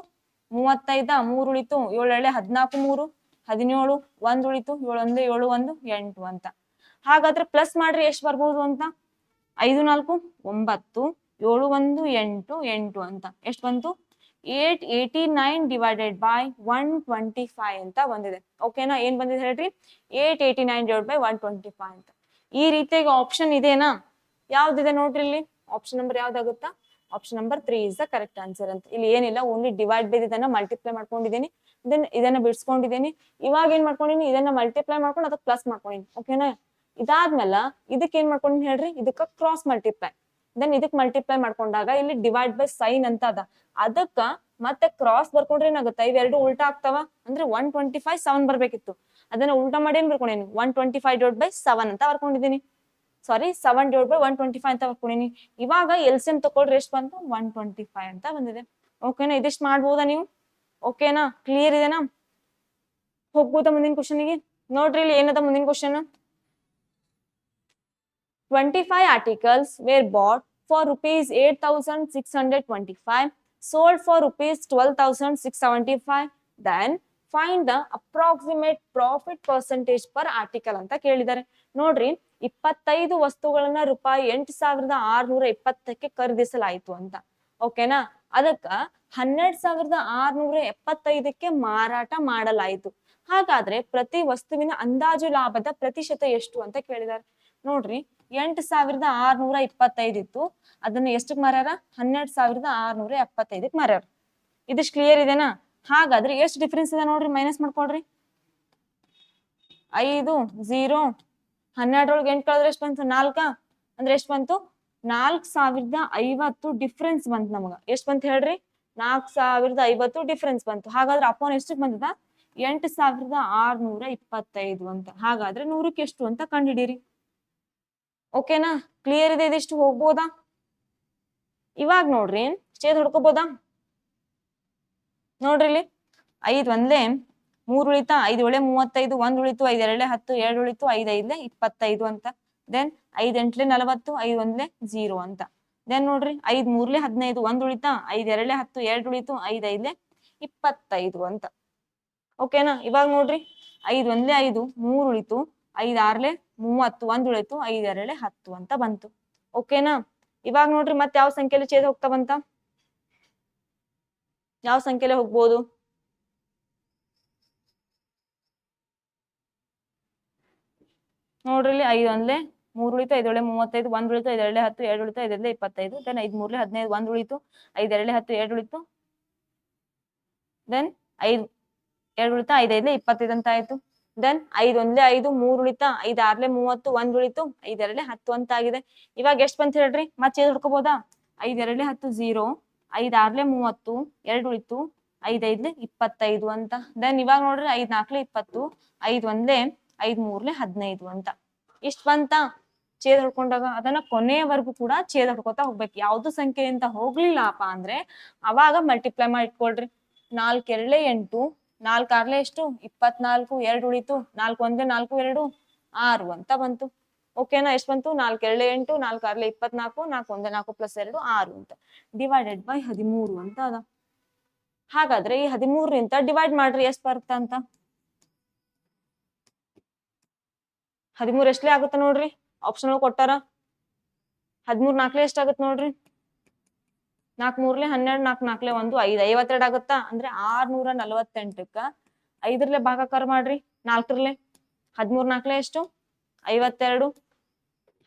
35, 3 ಉಳಿತು 7 2 14, 3 17, 1 ಉಳಿತು 7 1 7 1 8 ಅಂತ. ಹಾಗಾದ್ರೆ ಪ್ಲಸ್ ಮಾಡ್ರಿ ಎಷ್ಟು ಬರ್ಬೋದು ಅಂತ 5 4 9 7 1 8 8 ಅಂತ. ಎಷ್ಟು ಬಂತು 889 ಡಿವೈಡೆಡ್ ಬೈ 125 ಅಂತ ಬಂದಿದೆ. ಓಕೆನಾ? ಏನ್ ಬಂದಿದೆ ಹೇಳ್ರಿ 889 ಡಿವೈಡ್ ಬೈ 125 ಅಂತ. ಈ ರೀತಿಯಾಗಿ ಆಪ್ಷನ್ ಇದೆನಾ? ಯಾವ್ದಿದೆ ನೋಡ್ರಿ ಇಲ್ಲಿ ಆಪ್ಷನ್ ನಂಬರ್ ಯಾವ್ದಾಗುತ್ತಾ? Option number 3 is the correct answer ಅಂತ. ಇಲ್ಲಿ ಏನಿಲ್ಲ, ಓನ್ಲಿ ಡಿವೈಡ್ ಬೈ ಇದನ್ನ ಮಲ್ಟಿಪ್ಲೈ ಮಾಡ್ಕೊಂಡಿದ್ದೀನಿ, ದೆನ್ ಇದನ್ನ ಬಿಡ್ಸ್ಕೊಂಡಿದ್ದೀನಿ. ಇವಾಗ ಏನ್ ಮಾಡ್ಕೊಂಡಿನಿ, ಇದನ್ನ ಮಲ್ಟಿಪ್ಲೈ ಮಾಡ್ಕೊಂಡು ಅದಕ್ಕೆ ಪ್ಲಸ್ ಮಾಡ್ಕೊಂಡಿನಿ. ಓಕೆನಾ? ಇದಾದ್ಮೇಲೆ ಇದಕ್ಕೆ ಏನ್ ಮಾಡ್ಕೊಂಡಿನಿ ಹೇಳ್ರಿ, ಇದಕ್ಕ ಕ್ರಾಸ್ ಮಲ್ಟಿಪ್ಲೈ, ದೆನ್ ಇದಕ್ ಮಲ್ಟಿಪ್ಲೈ ಮಾಡ್ಕೊಂಡಾಗ ಇಲ್ಲಿ ಡಿವೈಡ್ ಬೈ ಸೈನ್ ಅಂತ ಅದ, ಅದಕ್ಕ ಮತ್ತೆ ಕ್ರಾಸ್ ಬರ್ಕೊಂಡ್ರೆ ಏನಾಗುತ್ತೆ, ಇವೆರಡು ಉಲ್ಟಾ ಆಗ್ತಾವ. ಅಂದ್ರೆ 125 7 ಬರ್ಬೇಕಿತ್ತು, ಅದನ್ನ ಉಲ್ಟಾ ಮಾಡಿ ಏನ್ ಬರ್ಕೊಂಡಿನಿ 125 ಡಿವೈಡ್ ಬೈ 7 ಅಂತ ಬರ್ಕೊಂಡಿದ್ದೀನಿ. ಸಾರಿ 7 ಡಿವೈಡ್ ಬೈ 125 ಅಂತ ಬರ್ಕೊಂಡಿನಿ. ಇವಾಗ ಎಲ್ಸಿಎಂ ತಗೊಳ್ರಿ ಎಷ್ಟು ಬಂತು 125 ಅಂತ ಬಂದಿದೆ. ಓಕೆನಾ? ಇದಿಷ್ಟು ಮಾಡ್ಬೋದಾ ನೀವು? ಓಕೆನಾ? ಕ್ಲಿಯರ್ ಇದೆನಾ? ಹೋಗ್ಬೋದಾ ಮುಂದಿನ ಕ್ವಶನ್ಗೆ? ನೋಡ್ರಿ ಇಲ್ಲಿ ಏನದ ಮುಂದಿನ question. 25 articles were bought for rupees 8,625, sold for rupees 12,675. Then find the approximate profit percentage per article ಅಂತ ಕೇಳಿದ್ದಾರೆ. ನೋಡ್ರಿ 25 ವಸ್ತುಗಳನ್ನ ರೂಪಾಯಿ 8,620ಕ್ಕೆ ಖರೀದಿಸಲಾಯಿತು ಅಂತ. ಓಕೆನಾ? ಅದಕ್ಕ 12,675ಕ್ಕೆ ಮಾರಾಟ ಮಾಡಲಾಯಿತು. ಹಾಗಾದ್ರೆ ಪ್ರತಿ ವಸ್ತುವಿನ ಅಂದಾಜು ಲಾಭದ ಪ್ರತಿಶತ ಎಷ್ಟು ಅಂತ ಕೇಳಿದ್ದಾರೆ. ನೋಡ್ರಿ 8,625 ಇತ್ತು, ಅದನ್ನ ಎಷ್ಟಕ್ ಮಾರ್ಯಾರ 12,675ಕ್ಕೆ ಮಾರ್ಯಾರ. ಇದಿಷ್ಟು ಕ್ಲಿಯರ್ ಇದೆನಾ? ಹಾಗಾದ್ರೆ ಎಷ್ಟು ಡಿಫ್ರೆನ್ಸ್ ಇದೆ ನೋಡ್ರಿ, ಮೈನಸ್ ಮಾಡ್ಕೊಳ್ರಿ. 5 0 12ರೊಳಗೆ 8 ಕಳೆದ್ರೆ ಎಷ್ಟು ಬಂತು 4, ಅಂದ್ರೆ ಎಷ್ಟು ಬಂತು 4,050 ಡಿಫ್ರೆನ್ಸ್ ಬಂತು ನಮಗ. ಎಷ್ಟು ಬಂತು ಹೇಳ್ರಿ 4,050 ಡಿಫ್ರೆನ್ಸ್ ಬಂತು. ಹಾಗಾದ್ರೆ ಅಪೋನ್ ಎಷ್ಟಕ್ಕೆ ಬಂದದ 8,625 ಅಂತ. ಹಾಗಾದ್ರೆ 100ಕ್ಕೆ ಎಷ್ಟು ಅಂತ ಕಂಡುಹಿಡೀರಿ. ಓಕೆನಾ? ಕ್ಲಿಯರ್ ಇದೆ? ಇದಿಷ್ಟು ಹೋಗ್ಬೋದಾ? ಇವಾಗ ನೋಡ್ರಿ ಛೇದ್ ಹೊಡ್ಕೋಬೋದಾ? ನೋಡ್ರಿ ಇಲ್ಲಿ 5 ಒಂದ್ಲೆ 3 ಉಳಿತಾ 5 ಒಳೆ 35, 1 ಉಳಿತು 5 2 10, 2 ಉಳಿತು 5 5 25 ಅಂತ. ದೆನ್ 5 8 40, 5 1 0 ಅಂತ. ದೆನ್ ನೋಡ್ರಿ 5 3 15, 1 ಉಳಿತಾ 5 2 10, 2 ಉಳಿತು 5 5 25 ಅಂತ. ಓಕೆನಾ? ಇವಾಗ ನೋಡ್ರಿ 5 1 5, 3 ಉಳಿತು 5 6 30, 1 ಉಳಿತು 5 2 10 ಅಂತ ಬಂತು. ಓಕೆನಾ? ಇವಾಗ ನೋಡ್ರಿ ಮತ್ತೆ ಯಾವ ಸಂಖ್ಯೆಯಲ್ಲಿ ಛೇದ ಹೋಗ್ತಾ ಬಂತ, ಯಾವ ಸಂಖ್ಯೆಯಲ್ಲಿ ಹೋಗ್ಬೋದು? ನೋಡ್ರಿ ಇಲ್ಲಿ 5 1 3 ಉಳಿತು 5 1 35, 1 ಉಳಿತು 5 2 10, 2 ಉಳಿತು 5 2 25. ದೆನ್ 5 3 15, 1 ಉಳಿತು 5 2 10, 2 ಉಳಿತು, ದೆನ್ 5 2 ಉಳಿತಾ 5 5 25 ಅಂತ ಆಯ್ತು. ದೆನ್ 5 1 5, 3 ಉಳಿತಾ 5 6 30, 1 ಉಳಿತು 5 2 10 ಅಂತ ಆಗಿದೆ. ಇವಾಗ ಎಷ್ಟು ಬಂತ ಹೇಳ್ರಿ, ಮತ್ತೆ ಛೇದ ಹುಡ್ಕೋಬಹುದಾ? 5 2 10 0, 5 6 30, 2 ಉಳಿತು 5 5 25 ಅಂತ. ದೆನ್ ಇವಾಗ ನೋಡ್ರಿ 5 4 20, 5 1 5 3 15 ಅಂತ. ಇಷ್ಟ ಬಂತ ಛೇದ ಹೊಡ್ಕೊಂಡಾಗ ಅದನ್ನ ಕೊನೆಯವರೆಗೂ ಕೂಡ ಛೇದ ಹೊಡ್ಕೋತಾ ಹೋಗ್ಬೇಕು. ಯಾವ್ದು ಸಂಖ್ಯೆ ಅಂತ ಹೋಗ್ಲಿಲ್ಲಪ್ಪ ಅಂದ್ರೆ ಅವಾಗ ಮಲ್ಟಿಪ್ಲೈ ಮಾಡಿ ಇಟ್ಕೊಳ್ರಿ. 4 2 8, 4 6 ಎಷ್ಟು 24, 2 ಉಳಿತು 4 1 4 2 6 ಅಂತ ಬಂತು. ಓಕೆನಾ? ಎಷ್ಟು ಬಂತು 4 2 8, 4 6 24, 4 1 4 ಪ್ಲಸ್ 2 6 ಅಂತ. ಡಿವೈಡೆಡ್ ಬೈ 13 ಅಂತ ಅದ. ಹಾಗಾದ್ರೆ ಈ 13ರಿಂದ ಡಿವೈಡ್ ಮಾಡ್ರಿ ಎಷ್ಟು ಬರುತ್ತೆ ಅಂತ. 13 ಎಷ್ಟಲೇ ಆಗುತ್ತ ನೋಡ್ರಿ, ಆಪ್ಷನ್ ಒಳಗೆ ಕೊಟ್ಟಾರ. 13 4 ಎಷ್ಟಾಗತ್ತೆ ನೋಡ್ರಿ, 4 3 12, 4 4 1 5 52 ಆಗುತ್ತಾ. ಅಂದ್ರೆ 648ಕ್ಕ 5 ಭಾಗಾಕಾರ ಮಾಡ್ರಿ, 4 13 4 ಎಷ್ಟು 52,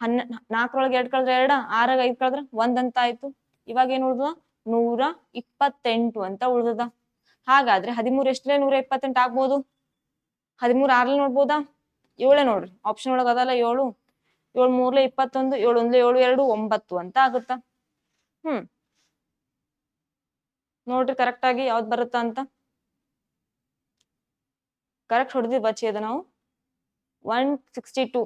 4 2 ಕಳೆದ್ರೆ 2, 6 5 ಕಳೆದ್ರೆ 1 ಅಂತ ಆಯ್ತು. ಇವಾಗ ಏನ್ ಉಳ್ದ 128 ಅಂತ ಉಳ್ದದ. ಹಾಗಾದ್ರೆ 13 ಎಷ್ಟಲೇ 128 ಆಗ್ಬೋದು, 13 6 ನೋಡ್ಬೋದಾ, 7 ನೋಡ್ರಿ ಆಪ್ಷನ್ ಒಳಗ ಅದಲ್ಲ 7, 7 3 21, 7 1 7 2 9 ಅಂತ ಆಗುತ್ತ. ನೋಡ್ರಿ ಕರೆಕ್ಟ್ ಆಗಿ ಯಾವ್ದು ಬರುತ್ತಾ ಅಂತ. ಕರೆಕ್ಟ್ ಹೊಡೆದಿ ಬಚ್ಚಿ ಅದ ನಾವು 162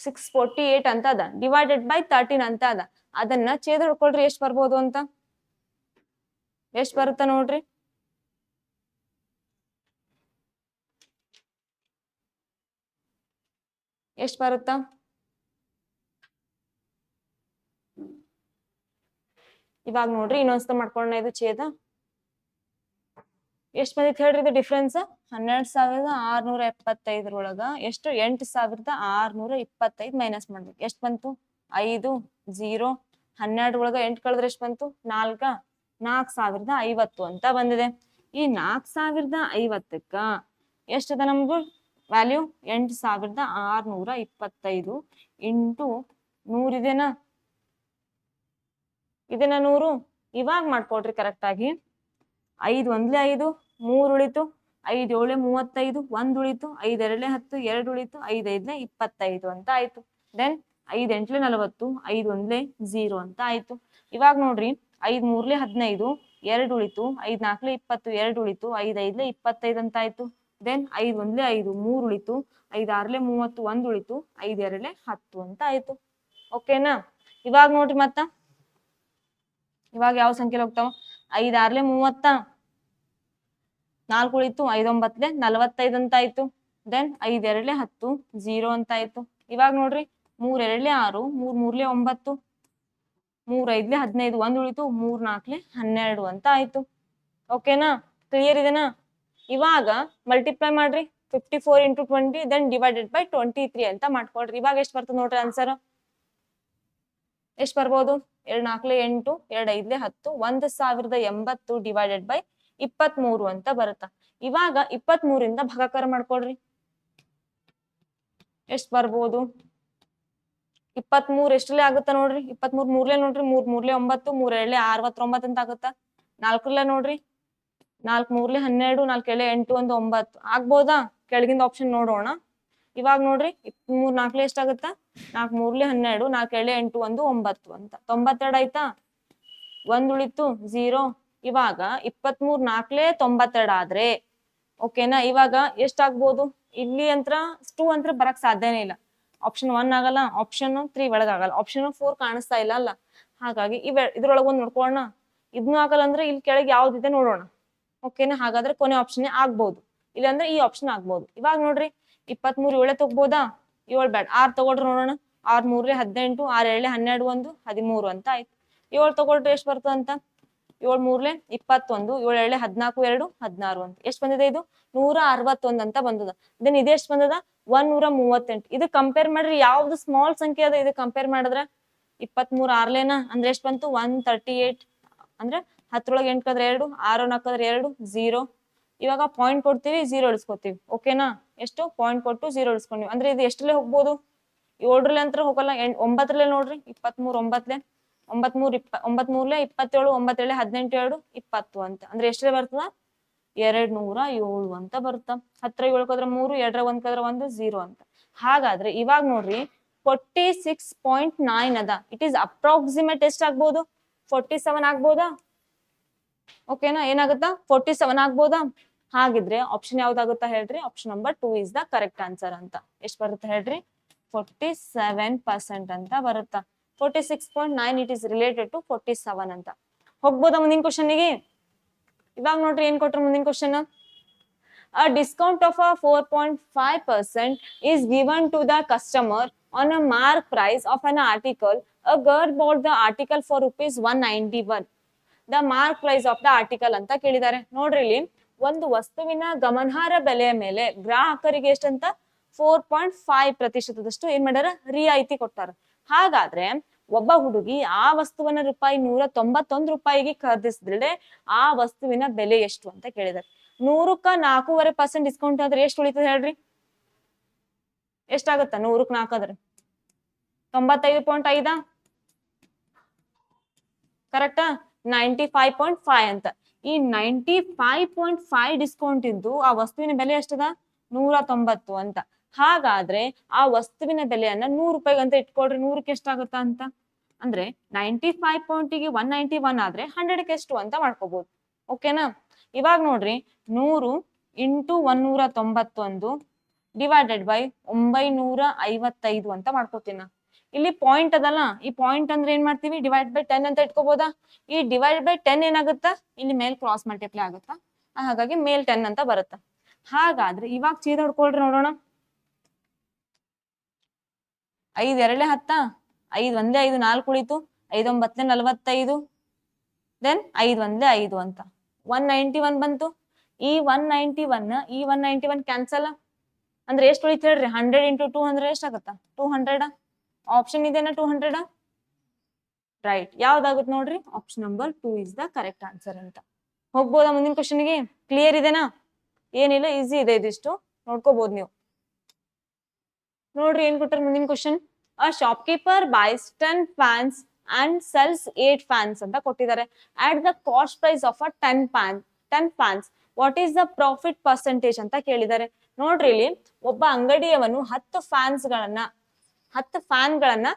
648 ಅಂತ ಅದ, ಡಿವೈಡೆಡ್ ಬೈ 13 ಅಂತ ಅದ. ಅದನ್ನ ಛೇದ ಹಿಡ್ಕೊಳ್ರಿ ಎಷ್ಟ್ ಬರ್ಬೋದು ಅಂತ. ಎಷ್ಟ್ ಬರುತ್ತ ನೋಡ್ರಿ, ಎಷ್ಟ್ ಬರುತ್ತ, ಇವಾಗ ನೋಡ್ರಿ ಇನ್ನೊಂದ್ಸಲ ಮಾಡ್ಕೊಂಡ ಇದು ಛೇದ ಎಷ್ಟ್ ಬಂದಿತ್ತು ಹೇಳ್ರಿ ಇದು ಡಿಫ್ರೆನ್ಸ್. 12,675 ಎಷ್ಟು 8,625 ಮೈನಸ್ ಮಾಡ್ಬೇಕು. ಎಷ್ಟ್ ಬಂತು 5 0, 12 8 ಕಳೆದ್ರೆ ಎಷ್ಟ್ ಬಂತು 4, 4,050 ಅಂತ ಬಂದಿದೆ. ಈ 4,050ಕ್ಕ ಎಷ್ಟದ ನಮ್ದು ವ್ಯಾಲ್ಯೂ 8,625 ಇಂಟು 100 ಇದೆನಾ, ಇದನ್ನ 100. ಇವಾಗ ಮಾಡ್ಕೊಡ್ರಿ ಕರೆಕ್ಟ್ ಆಗಿ. 5 1 5, 3 ಉಳಿತು, 5 7 35, 1 ಉಳಿತು, 5 2 10, 2 ಉಳಿತು, 5 5 25 ಅಂತ ಆಯ್ತು. ದೆನ್ 5 8 40, 5 1 0 ಅಂತ ಆಯ್ತು. ಇವಾಗ ನೋಡ್ರಿ 5 3 15, 2 ಉಳಿತು, 5 4 20, 2 ಉಳಿತು, 5 5 25 ಅಂತ ಆಯ್ತು. ದೆನ್ 5 1 5, 3 ಉಳಿತು, 5 6 30, 1 ಉಳಿತು, 5 2 10 ಅಂತ ಆಯ್ತು. ಓಕೆನಾ. ಇವಾಗ ನೋಡ್ರಿ ಮತ್ತ ಇವಾಗ ಯಾವ ಸಂಖ್ಯೆ ಹೋಗ್ತಾವ, 5 6 30, 4 ಉಳಿತು, 5 9 45 ಅಂತ ಆಯ್ತು. ದೆನ್ 5 2 10, 0 ಅಂತ ಆಯ್ತು. ಇವಾಗ ನೋಡ್ರಿ 3 2 6, 3 3 9, 3 5 15, 1 ಉಳಿತು, 3 4 12 ಅಂತ ಆಯ್ತು. ಓಕೆನಾ, ಕ್ಲಿಯರ್ ಇದೆನಾ. ಇವಾಗ ಮಲ್ಟಿಪ್ಲೈ ಮಾಡ್ರಿ 54 ಇಂಟು 20, ದೆನ್ ಡಿವೈಡೆಡ್ ಬೈ 23 ಅಂತ ಮಾಡ್ಕೊಳ್ರಿ. ಇವಾಗ ಎಷ್ಟು ಬರ್ತದೆ ನೋಡ್ರಿ ಆನ್ಸರ್, ಎಷ್ಟು ಬರ್ಬೋದು 2 4 8, 2 5 10, 1080 ಡಿವೈಡೆಡ್ ಬೈ 23 ಅಂತ ಬರುತ್ತ. ಇವಾಗ 23 ಭಾಗಾಕಾರ ಮಾಡ್ಕೊಳ್ರಿ, ಎಷ್ಟ್ ಬರ್ಬೋದು 23 ಎಷ್ಟಲ್ಲೇ ಆಗುತ್ತ ನೋಡ್ರಿ, 23 ಮೂರ್ಲೆ ನೋಡ್ರಿ, 3 3 9, 3 2 69 ಅಂತ ಆಗುತ್ತ. 4 ನೋಡ್ರಿ, 4 3 12, 4 7 8 1 9 ಆಗ್ಬೋದಾ. ಕೆಳಗಿಂದ ಆಪ್ಷನ್ ನೋಡೋಣ. ಇವಾಗ ನೋಡ್ರಿ 3 4 ಎಷ್ಟಾಗುತ್ತ, 4 3 12, 4 7 8 1 9 ಅಂತ 92 ಆಯ್ತಾ. 1 ಉಳಿತು 0. ಇವಾಗ 23 4 92 ಆದ್ರೆ ಓಕೆನಾ. ಇವಾಗ ಎಷ್ಟಾಗ್ಬೋದು, ಇಲ್ಲಿ ಅಂತ 2 ಅಂತ ಬರಕ್ ಸಾಧ್ಯನೇ ಇಲ್ಲ. ಆಪ್ಷನ್ 1 ಆಗಲ್ಲ, ಆಪ್ಷನ್ 3 ಒಳಗಾಗಲ್ಲ, ಆಪ್ಷನ್ 4 ಕಾಣಿಸ್ತಾ ಇಲ್ಲ ಅಲ್ಲ. ಹಾಗಾಗಿ ಇದ್ರೊಳಗ ಒಂದ್ ನೋಡ್ಕೊಳ್ಳೋಣ. ಇದನ್ನು ಆಗಲ್ಲ ಅಂದ್ರೆ ಇಲ್ಲಿ ಕೆಳಗೆ ಯಾವ್ದಿದೆ ನೋಡೋಣ. ಓಕೆನಾ, ಹಾಗಾದ್ರೆ ಕೊನೆ ಆಪ್ಷನ್ ಆಗ್ಬೋದು, ಇಲ್ಲಾಂದ್ರೆ ಈ ಆಪ್ಷನ್ ಆಗ್ಬೋದು. ಇವಾಗ ನೋಡ್ರಿ 23 7 ತಗೋಬೋದಾ, 7 ಬೇಡ 6 ತಗೊಳ್ರಿ ನೋಡೋಣ. 6 3 18, 6 7 12 1 13 ಅಂತ ಆಯ್ತು. 7 ತಗೊಳ್ರಿ ಎಷ್ಟು ಬರ್ತದಂತ, 7 3 21, 7 7 14 2 16 ಅಂತ ಎಷ್ಟು ಬಂದಿದೆ, ಇದು 161 ಅಂತ ಬಂದದ. ದೆನ್ ಇದು ಎಷ್ಟು ಬಂದದ 138. ಇದು ಕಂಪೇರ್ ಮಾಡ್ರಿ ಯಾವ್ದು ಸ್ಮಾಲ್ ಸಂಖ್ಯೆ ಅದ, ಇದು ಕಂಪೇರ್ ಮಾಡಿದ್ರೆ 23 6ಲೇನಾ ಅಂದ್ರೆ ಎಷ್ಟು ಬಂತು 138. ಅಂದ್ರೆ 10 8 ಕದ್ರೆ 2, 6 4 2 0. ಇವಾಗ ಪಾಯಿಂಟ್ ಕೊಡ್ತೀವಿ, 0 ಇಳಿಸ್ಕೊತೀವಿ. ಓಕೆನಾ, ಎಷ್ಟು ಪಾಯಿಂಟ್ ಕೊಟ್ಟು 0 ಇಳಿಸ್ಕೊಂಡಿವಿ ಅಂದ್ರೆ ಇದು ಎಷ್ಟಲ್ಲೇ ಹೋಗ್ಬೋದು, 7ರಲ್ಲಿ ಅಂತ ಹೋಗಲ್ಲ, 9ರಲ್ಲೇ ನೋಡ್ರಿ 23 9 93 9 3 27, 9 7 18 2 20 ಅಂತ ಅಂದ್ರೆ ಎಷ್ಟೇ ಬರ್ತದ 207 ಅಂತ ಬರುತ್ತ. 10 7 ಕದ್ರ 3, 2 1 ಕದ್ರ 1 0 ಅಂತ. ಹಾಗಾದ್ರೆ ಇವಾಗ ನೋಡ್ರಿ 46.9 ಅದ. ಇಟ್ ಈಸ್ ಅಪ್ರಾಕ್ಸಿಮೇಟ್ ಎಷ್ಟ್ ಆಗ್ಬೋದು 47 ಆಗ್ಬೋದಾ. ಓಕೆನಾ, ಏನಾಗುತ್ತಾ 47 ಆಗ್ಬೋದಾ. ಹಾಗಿದ್ರೆ ಆಪ್ಷನ್ ಯಾವ್ದಾಗುತ್ತಾ ಹೇಳ್ರಿ, option number 2 is the correct answer ಅಂತ. ಎಷ್ಟ್ ಬರುತ್ತೆ ಹೇಳ್ರಿ 47% ಅಂತ ಬರುತ್ತಾ. 46.9 ಇಟ್ ಇಸ್ ರಿಲೇಟೆಡ್ ಟು 47 ಅಂತ. ಹೋಗ್ಬೋದಾ ಮುಂದಿನ ಕ್ವಶನ್ಗೆ. ಇವಾಗ ನೋಡ್ರಿ ಏನ್ ಕೊಟ್ರು ಮುಂದಿನ question. A discount of a 4.5% is given to the customer on a mark price of an article. A girl bought the article for rupees 191. The mark price of the article ಅಂತ ಕೇಳಿದ್ದಾರೆ. ನೋಡ್ರಿ ಇಲ್ಲಿ ಒಂದು ವಸ್ತುವಿನ ಗಮನಾರ್ಹ ಬೆಲೆಯ ಮೇಲೆ ಗ್ರಾಹಕರಿಗೆ ಎಷ್ಟಂತ 4.5% ಏನ್ ಮಾಡ್ಯಾರ ರಿಯಾಯಿತಿ ಕೊಟ್ಟಾರ. ಹಾಗಾದ್ರೆ ಒಬ್ಬ ಹುಡುಗಿ ಆ ವಸ್ತುವನ್ನ ರೂಪಾಯಿ 191 ಖರೀದಿಸಿದ್ರೆ ಆ ವಸ್ತುವಿನ ಬೆಲೆ ಎಷ್ಟು ಅಂತ ಕೇಳಿದಾರೆ. 100ಕ್ಕ 4.5% ಡಿಸ್ಕೌಂಟ್ ಆದ್ರೆ ಎಷ್ಟು ಉಳಿತದೆ ಹೇಳ್ರಿ? ಎಷ್ಟಾಗತ್ತ 100ಕ್ಕೆ 4 ಆದ್ರೆ 95.5 ಕರೆಕ್ಟಾ? 95.5 ಅಂತ. ಈ 95.5 ಡಿಸ್ಕೌಂಟ್ ಇದ್ದು ಆ ವಸ್ತುವಿನ ಬೆಲೆ ಎಷ್ಟದ 190 ಅಂತ. ಹಾಗಾದ್ರೆ ಆ ವಸ್ತುವಿನ ಬೆಲೆಯನ್ನ 100 ರೂಪಾಯಿಗೆ ಅಂತ ಇಟ್ಕೊಳ್ರಿ, 100ಕ್ಕೆ ಎಷ್ಟಾಗುತ್ತ ಅಂತ ಅಂದ್ರೆ 95.ಗೆ 191 ಆದ್ರೆ 100ಕ್ಕೆ ಎಷ್ಟು ಅಂತ ಮಾಡ್ಕೋಬಹುದು. ಓಕೆನಾ? ಇವಾಗ ನೋಡ್ರಿ 100 ಇಂಟು 191 ಡಿವೈಡೆಡ್ ಬೈ 955 ಅಂತ ಮಾಡ್ಕೋತೀನಿ. ಇಲ್ಲಿ ಪಾಯಿಂಟ್ ಅದಲ್ಲ, ಈ ಪಾಯಿಂಟ್ ಅಂದ್ರೆ ಏನ್ ಮಾಡ್ತೀವಿ ಡಿವೈಡ್ ಬೈ 10 ಅಂತ ಇಟ್ಕೋಬಹುದಾ? ಈ ಡಿವೈಡ್ ಬೈ 10 ಏನಾಗುತ್ತಾ ಇಲ್ಲಿ ಮೇಲ್ ಕ್ರಾಸ್ ಮಲ್ಟಿಪ್ಲೈ ಆಗುತ್ತಾ, ಹಾಗಾಗಿ ಮೇಲ್ 10 ಅಂತ ಬರುತ್ತಾ. ಹಾಗಾದ್ರೆ ಇವಾಗ ಛೇದ ಹೊಡ್ಕೊಳ್ರಿ ನೋಡೋಣ. 5 2 10, 5 1 5 4 ಉಳಿತು, 5 9 45, ದೆನ್ 5 1 5 ಅಂತ 191 ಬಂತು. ಈ 191 ಕ್ಯಾನ್ಸಲ್ ಅಂದ್ರೆ ಎಷ್ಟು ಉಳಿತು ಹೇಳ್ರಿ? 100 ಇಂಟು 2 ಅಂದ್ರೆ ಎಷ್ಟಾಗತ್ತ 200. ಆಪ್ಷನ್ ಇದೆನಾ 200? ರೈಟ್. ಯಾವ್ದಾಗುತ್ತೆ ನೋಡ್ರಿ? Option number 2 is the correct answer ಅಂತ. ಹೋಗ್ಬೋದಾ ಮುಂದಿನ ಕ್ವಶನ್ಗೆ? ಕ್ಲಿಯರ್ ಇದೆನಾ? ಏನಿಲ್ಲ, ಈಸಿ ಇದೆ ಇದಿಷ್ಟು, ನೋಡ್ಕೋಬಹುದು ನೀವು. ನೋಡ್ರಿ ಏನ್ ಕೊಟ್ಟಾರ ಮುಂದಿನ question. A shopkeeper buys 10 fans and sells 8 fans ಅಂತ ಕೊಟ್ಟಿದ್ದಾರೆ. At the cost price of a 10 fans what is the profit percentage ಅಂತ ಕೇಳಿದ್ದಾರೆ. ನೋಡ್ರಿ ಇಲ್ಲಿ ಒಬ್ಬ ಅಂಗಡಿಯವನು 10 ಫ್ಯಾನ್ಗಳನ್ನ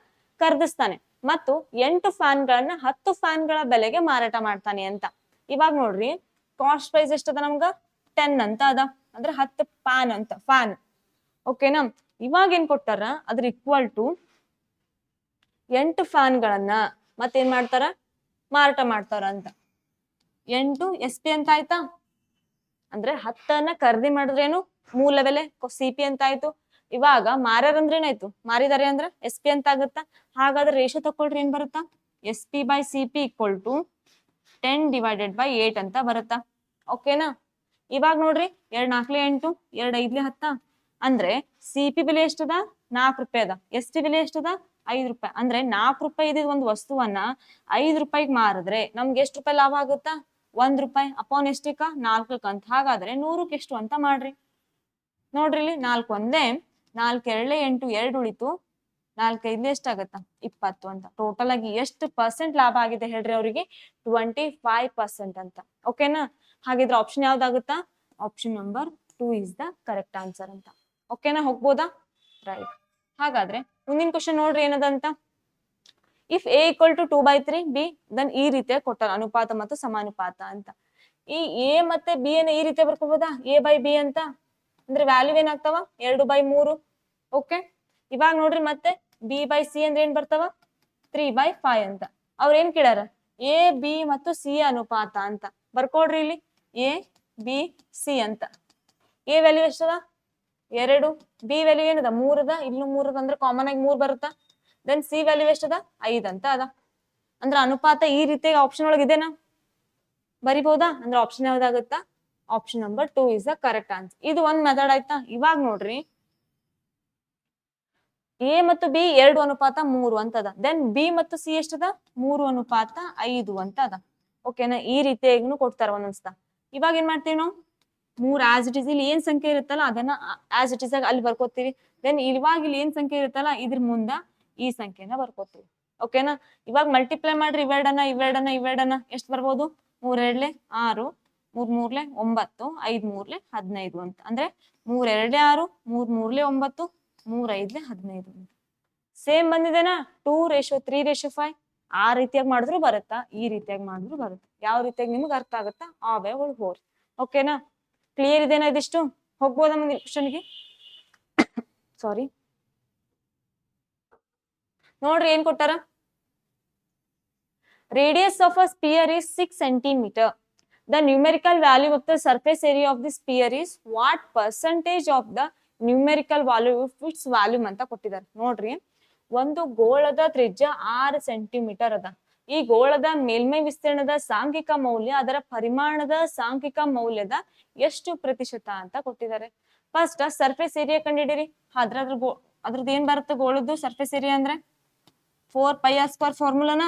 ಖರೀದಿಸ್ತಾನೆ ಮತ್ತು 8 ಫ್ಯಾನ್ಗಳನ್ನ 10 ಫ್ಯಾನ್ಗಳ ಬೆಲೆಗೆ ಮಾರಾಟ ಮಾಡ್ತಾನೆ ಅಂತ. ಇವಾಗ ನೋಡ್ರಿ ಕಾಸ್ಟ್ ಪ್ರೈಸ್ ಎಷ್ಟದ ನಮ್ಗ 10 ಅಂತ ಅದ, ಅಂದ್ರೆ 10 ಫ್ಯಾನ್ ಅಂತ ಫ್ಯಾನ್. ಓಕೆನಾ? ಇವಾಗ ಏನ್ ಕೊಟ್ಟಾರ ಅದ್ರ ಈಕ್ವಲ್ ಟು 8 ಫ್ಯಾನ್ಗಳನ್ನ ಮತ್ತೇನ್ ಮಾಡ್ತಾರ ಮಾರಾಟ ಮಾಡ್ತಾರ ಅಂತ. 8 SP ಅಂತ ಆಯ್ತಾ? ಅಂದ್ರೆ 10ನ್ನ ಖರೀದಿ ಮಾಡಿದ್ರೇನು ಮೂಲ ಬೆಲೆ CP ಅಂತ ಆಯ್ತು. ಇವಾಗ ಮಾರ್ಯಾರ ಅಂದ್ರೆ ಏನಾಯ್ತು? ಮಾರಿದಾರೆ ಅಂದ್ರೆ SP ಅಂತ ಆಗುತ್ತಾ. ಹಾಗಾದ್ರೆ ರೇಷೋ ತಕೊಳ್ರಿ, ಏನ್ ಬರುತ್ತಾ? SP by CP equal to 10 divided by 8 ಅಂತ ಬರುತ್ತಾ. ಓಕೆನಾ? ಇವಾಗ ನೋಡ್ರಿ 2 4 8, 2 5 10 ಅಂದ್ರೆ CP ಬೆಲೆ ಎಷ್ಟದ 4 ರೂಪಾಯಿ ಅದ, SP ಬೆಲೆ ಎಷ್ಟದ 5 ರೂಪಾಯಿ. ಅಂದ್ರೆ 4 ರೂಪಾಯಿ ಇದ್ದ ಒಂದು ವಸ್ತುವನ್ನ 5 ರೂಪಾಯಿಗೆ ಮಾರಿದ್ರೆ ನಮ್ಗೆ ಎಷ್ಟು ರೂಪಾಯಿ ಲಾಭ ಆಗುತ್ತಾ? 1 ರೂಪಾಯಿ ಅಪಾನ್ ಎಷ್ಟಕ್ಕ 4 ಅಂತ. ಹಾಗಾದ್ರೆ 100ಕ್ಕೆ ಎಷ್ಟು ಅಂತ ಮಾಡ್ರಿ. ನೋಡ್ರಿ ಇಲ್ಲಿ 4 1 4 2 8 2 ಉಳಿತು, 4 5 ಎಷ್ಟಾಗತ್ತ 20 ಅಂತ. ಟೋಟಲ್ ಆಗಿ ಎಷ್ಟು ಪರ್ಸೆಂಟ್ ಲಾಭ ಆಗಿದೆ ಹೇಳ್ರಿ ಅವರಿಗೆ? 25% ಅಂತ. ಓಕೆನಾ? ಹಾಗಿದ್ರೆ ಆಪ್ಷನ್ ಯಾವ್ದಾಗುತ್ತಾ? Option number 2 is the correct answer ಅಂತ. ಓಕೆನಾ? ಹೋಗ್ಬೋದಾ? ರೈಟ್. ಹಾಗಾದ್ರೆ ಮುಂದಿನ ಕ್ವಶನ್ ನೋಡ್ರಿ ಏನದಂತ. If A equal to 2/3 B then ಈ ರೀತಿಯ ಕೊಟ್ಟಾರ ಅನುಪಾತ ಮತ್ತು ಸಮಾನುಪಾತ ಅಂತ. ಈ A ಮತ್ತೆ B ಅನ್ನ ಈ ರೀತಿಯ ಬರ್ಕೋಬಹುದಾ? A/B ಅಂತ ಅಂದ್ರೆ ವ್ಯಾಲ್ಯೂ ಏನಾಗ್ತಾವ 2/3. ಓಕೆ. ಇವಾಗ ನೋಡ್ರಿ ಮತ್ತೆ B/C ಅಂದ್ರೆ ಏನ್ ಬರ್ತಾವ 3/5 ಅಂತ. ಅವ್ರ ಏನ್ ಕೇಳ್ಯಾರ? A B ಮತ್ತು C ಅನುಪಾತ ಅಂತ ಬರ್ಕೊಡ್ರಿ ಇಲ್ಲಿ. A B C ಅಂತ. A ವ್ಯಾಲ್ಯೂ ಎಷ್ಟದ 2, B ವ್ಯಾಲ್ಯೂ ಏನದ 3 ಅದ, ಇಲ್ಲೂ 3 ಅದ ಅಂದ್ರೆ ಕಾಮನ್ ಆಗಿ 3 ಬರುತ್ತಾ. ದೆನ್ C ವ್ಯಾಲ್ಯೂ ಎಷ್ಟದ 5 ಅಂತ ಅದ. ಅಂದ್ರೆ ಅನುಪಾತ ಈ ರೀತಿಯಾಗಿ ಆಪ್ಷನ್ ಒಳಗೆ ಇದೆನಾ ಬರಿಬಹುದಾ? ಅಂದ್ರೆ ಆಪ್ಷನ್ ಯಾವ್ದಾಗುತ್ತಾ? Option number 2 is the correct answer. ಇದು ಒಂದ್ ಮೆಥಡ್ ಆಯ್ತಾ. ಇವಾಗ ನೋಡ್ರಿ A ಮತ್ತು B 2:3 ಅಂತ ಅದ. ದೆನ್ B ಮತ್ತು C ಎಷ್ಟದ 3:5 ಅಂತ ಅದ. ಓಕೆನಾ? ಈ ರೀತಿಯಾಗಿ ಕೊಡ್ತಾರ ಒಂದೊಂದ್ಸತ. ಇವಾಗ ಏನ್ ಮಾಡ್ತೀವಿ ನಾವು 3 ಆಸ್ ಇಟ್ ಇಸ್ ಇಲ್ಲಿ ಏನ್ ಸಂಖ್ಯೆ ಇರುತ್ತಲ್ಲ ಅದನ್ನ ಆಸ್ ಇಟ್ ಇಸ್ ಆಗಿ ಅಲ್ಲಿ ಬರ್ಕೋತೀವಿ. ದೆನ್ ಇವಾಗ ಇಲ್ಲಿ ಏನ್ ಸಂಖ್ಯೆ ಇರುತ್ತಲ್ಲ ಇದ್ರ ಮುಂದ ಈ ಸಂಖ್ಯೆನ ಬರ್ಕೋತೀವಿ. ಓಕೆನಾ? ಇವಾಗ ಮಲ್ಟಿಪ್ಲೈ ಮಾಡ್ರಿ ಇವೆರಡನ್ನ ಎಷ್ಟು ಬರ್ಬೋದು? 3 2 6, 3 3 9, 5 3 15 ಅಂತ. ಅಂದ್ರೆ 3 2 6, 3 3 9, 3 5 15 ಅಂತ. ಸೇಮ್ ಬಂದಿದೆನಾ? 2:3:5. ಆ ರೀತಿಯಾಗಿ ಮಾಡಿದ್ರು ಬರುತ್ತಾ, ಈ ರೀತಿಯಾಗಿ ಮಾಡಿದ್ರು ಬರುತ್ತೆ. ಯಾವ ರೀತಿಯಾಗಿ ನಿಮ್ಗೆ ಅರ್ಥ ಆಗುತ್ತಾ ಆ ವೇ ಒಳಗೆ ಹೋರಿ. ಓಕೆನಾ? ಕ್ಲಿಯರ್ ಇದೆನಾ ಇದಿಷ್ಟು? ಹೋಗ್ಬೋದಾ ಮುಂದಿನ ಕ್ವಶನ್ಗೆ? ಸಾರಿ. ನೋಡ್ರಿ ಏನ್ ಕೊಟ್ಟಾರ. Radius of a sphere is 6 centimeter. The numerical value of the surface area of the sphere is what percentage of the numerical value of its volume ಅಂತ ಕೊಟ್ಟಿದ್ದಾರೆ. ನೋಡ್ರಿ ಒಂದು ಗೋಳದ ತ್ರಿಜ್ಯ 6 ಸೆಂಟಿಮೀಟರ್ ಅದ. ಈ ಗೋಳದ ಮೇಲ್ಮೈ ವಿಸ್ತೀರ್ಣದ ಸಾಂಖ್ಯಿಕ ಮೌಲ್ಯ ಅದರ ಪರಿಮಾಣದ ಸಾಂಖ್ಯಿಕ ಮೌಲ್ಯದ ಎಷ್ಟು ಪ್ರತಿಶತ ಅಂತ ಕೊಟ್ಟಿದ್ದಾರೆ. ಫಸ್ಟ್ ಸರ್ಫೇಸ್ ಏರಿಯಾ ಕಂಡಿಡಿರಿ. ಅದ್ರದ್ದು ಏನ್ ಬರುತ್ತೆ ಗೋಳದ್ದು ಸರ್ಫೇಸ್ ಏರಿಯಾ ಅಂದ್ರೆ 4πr² ಫಾರ್ಮುಲಾನ.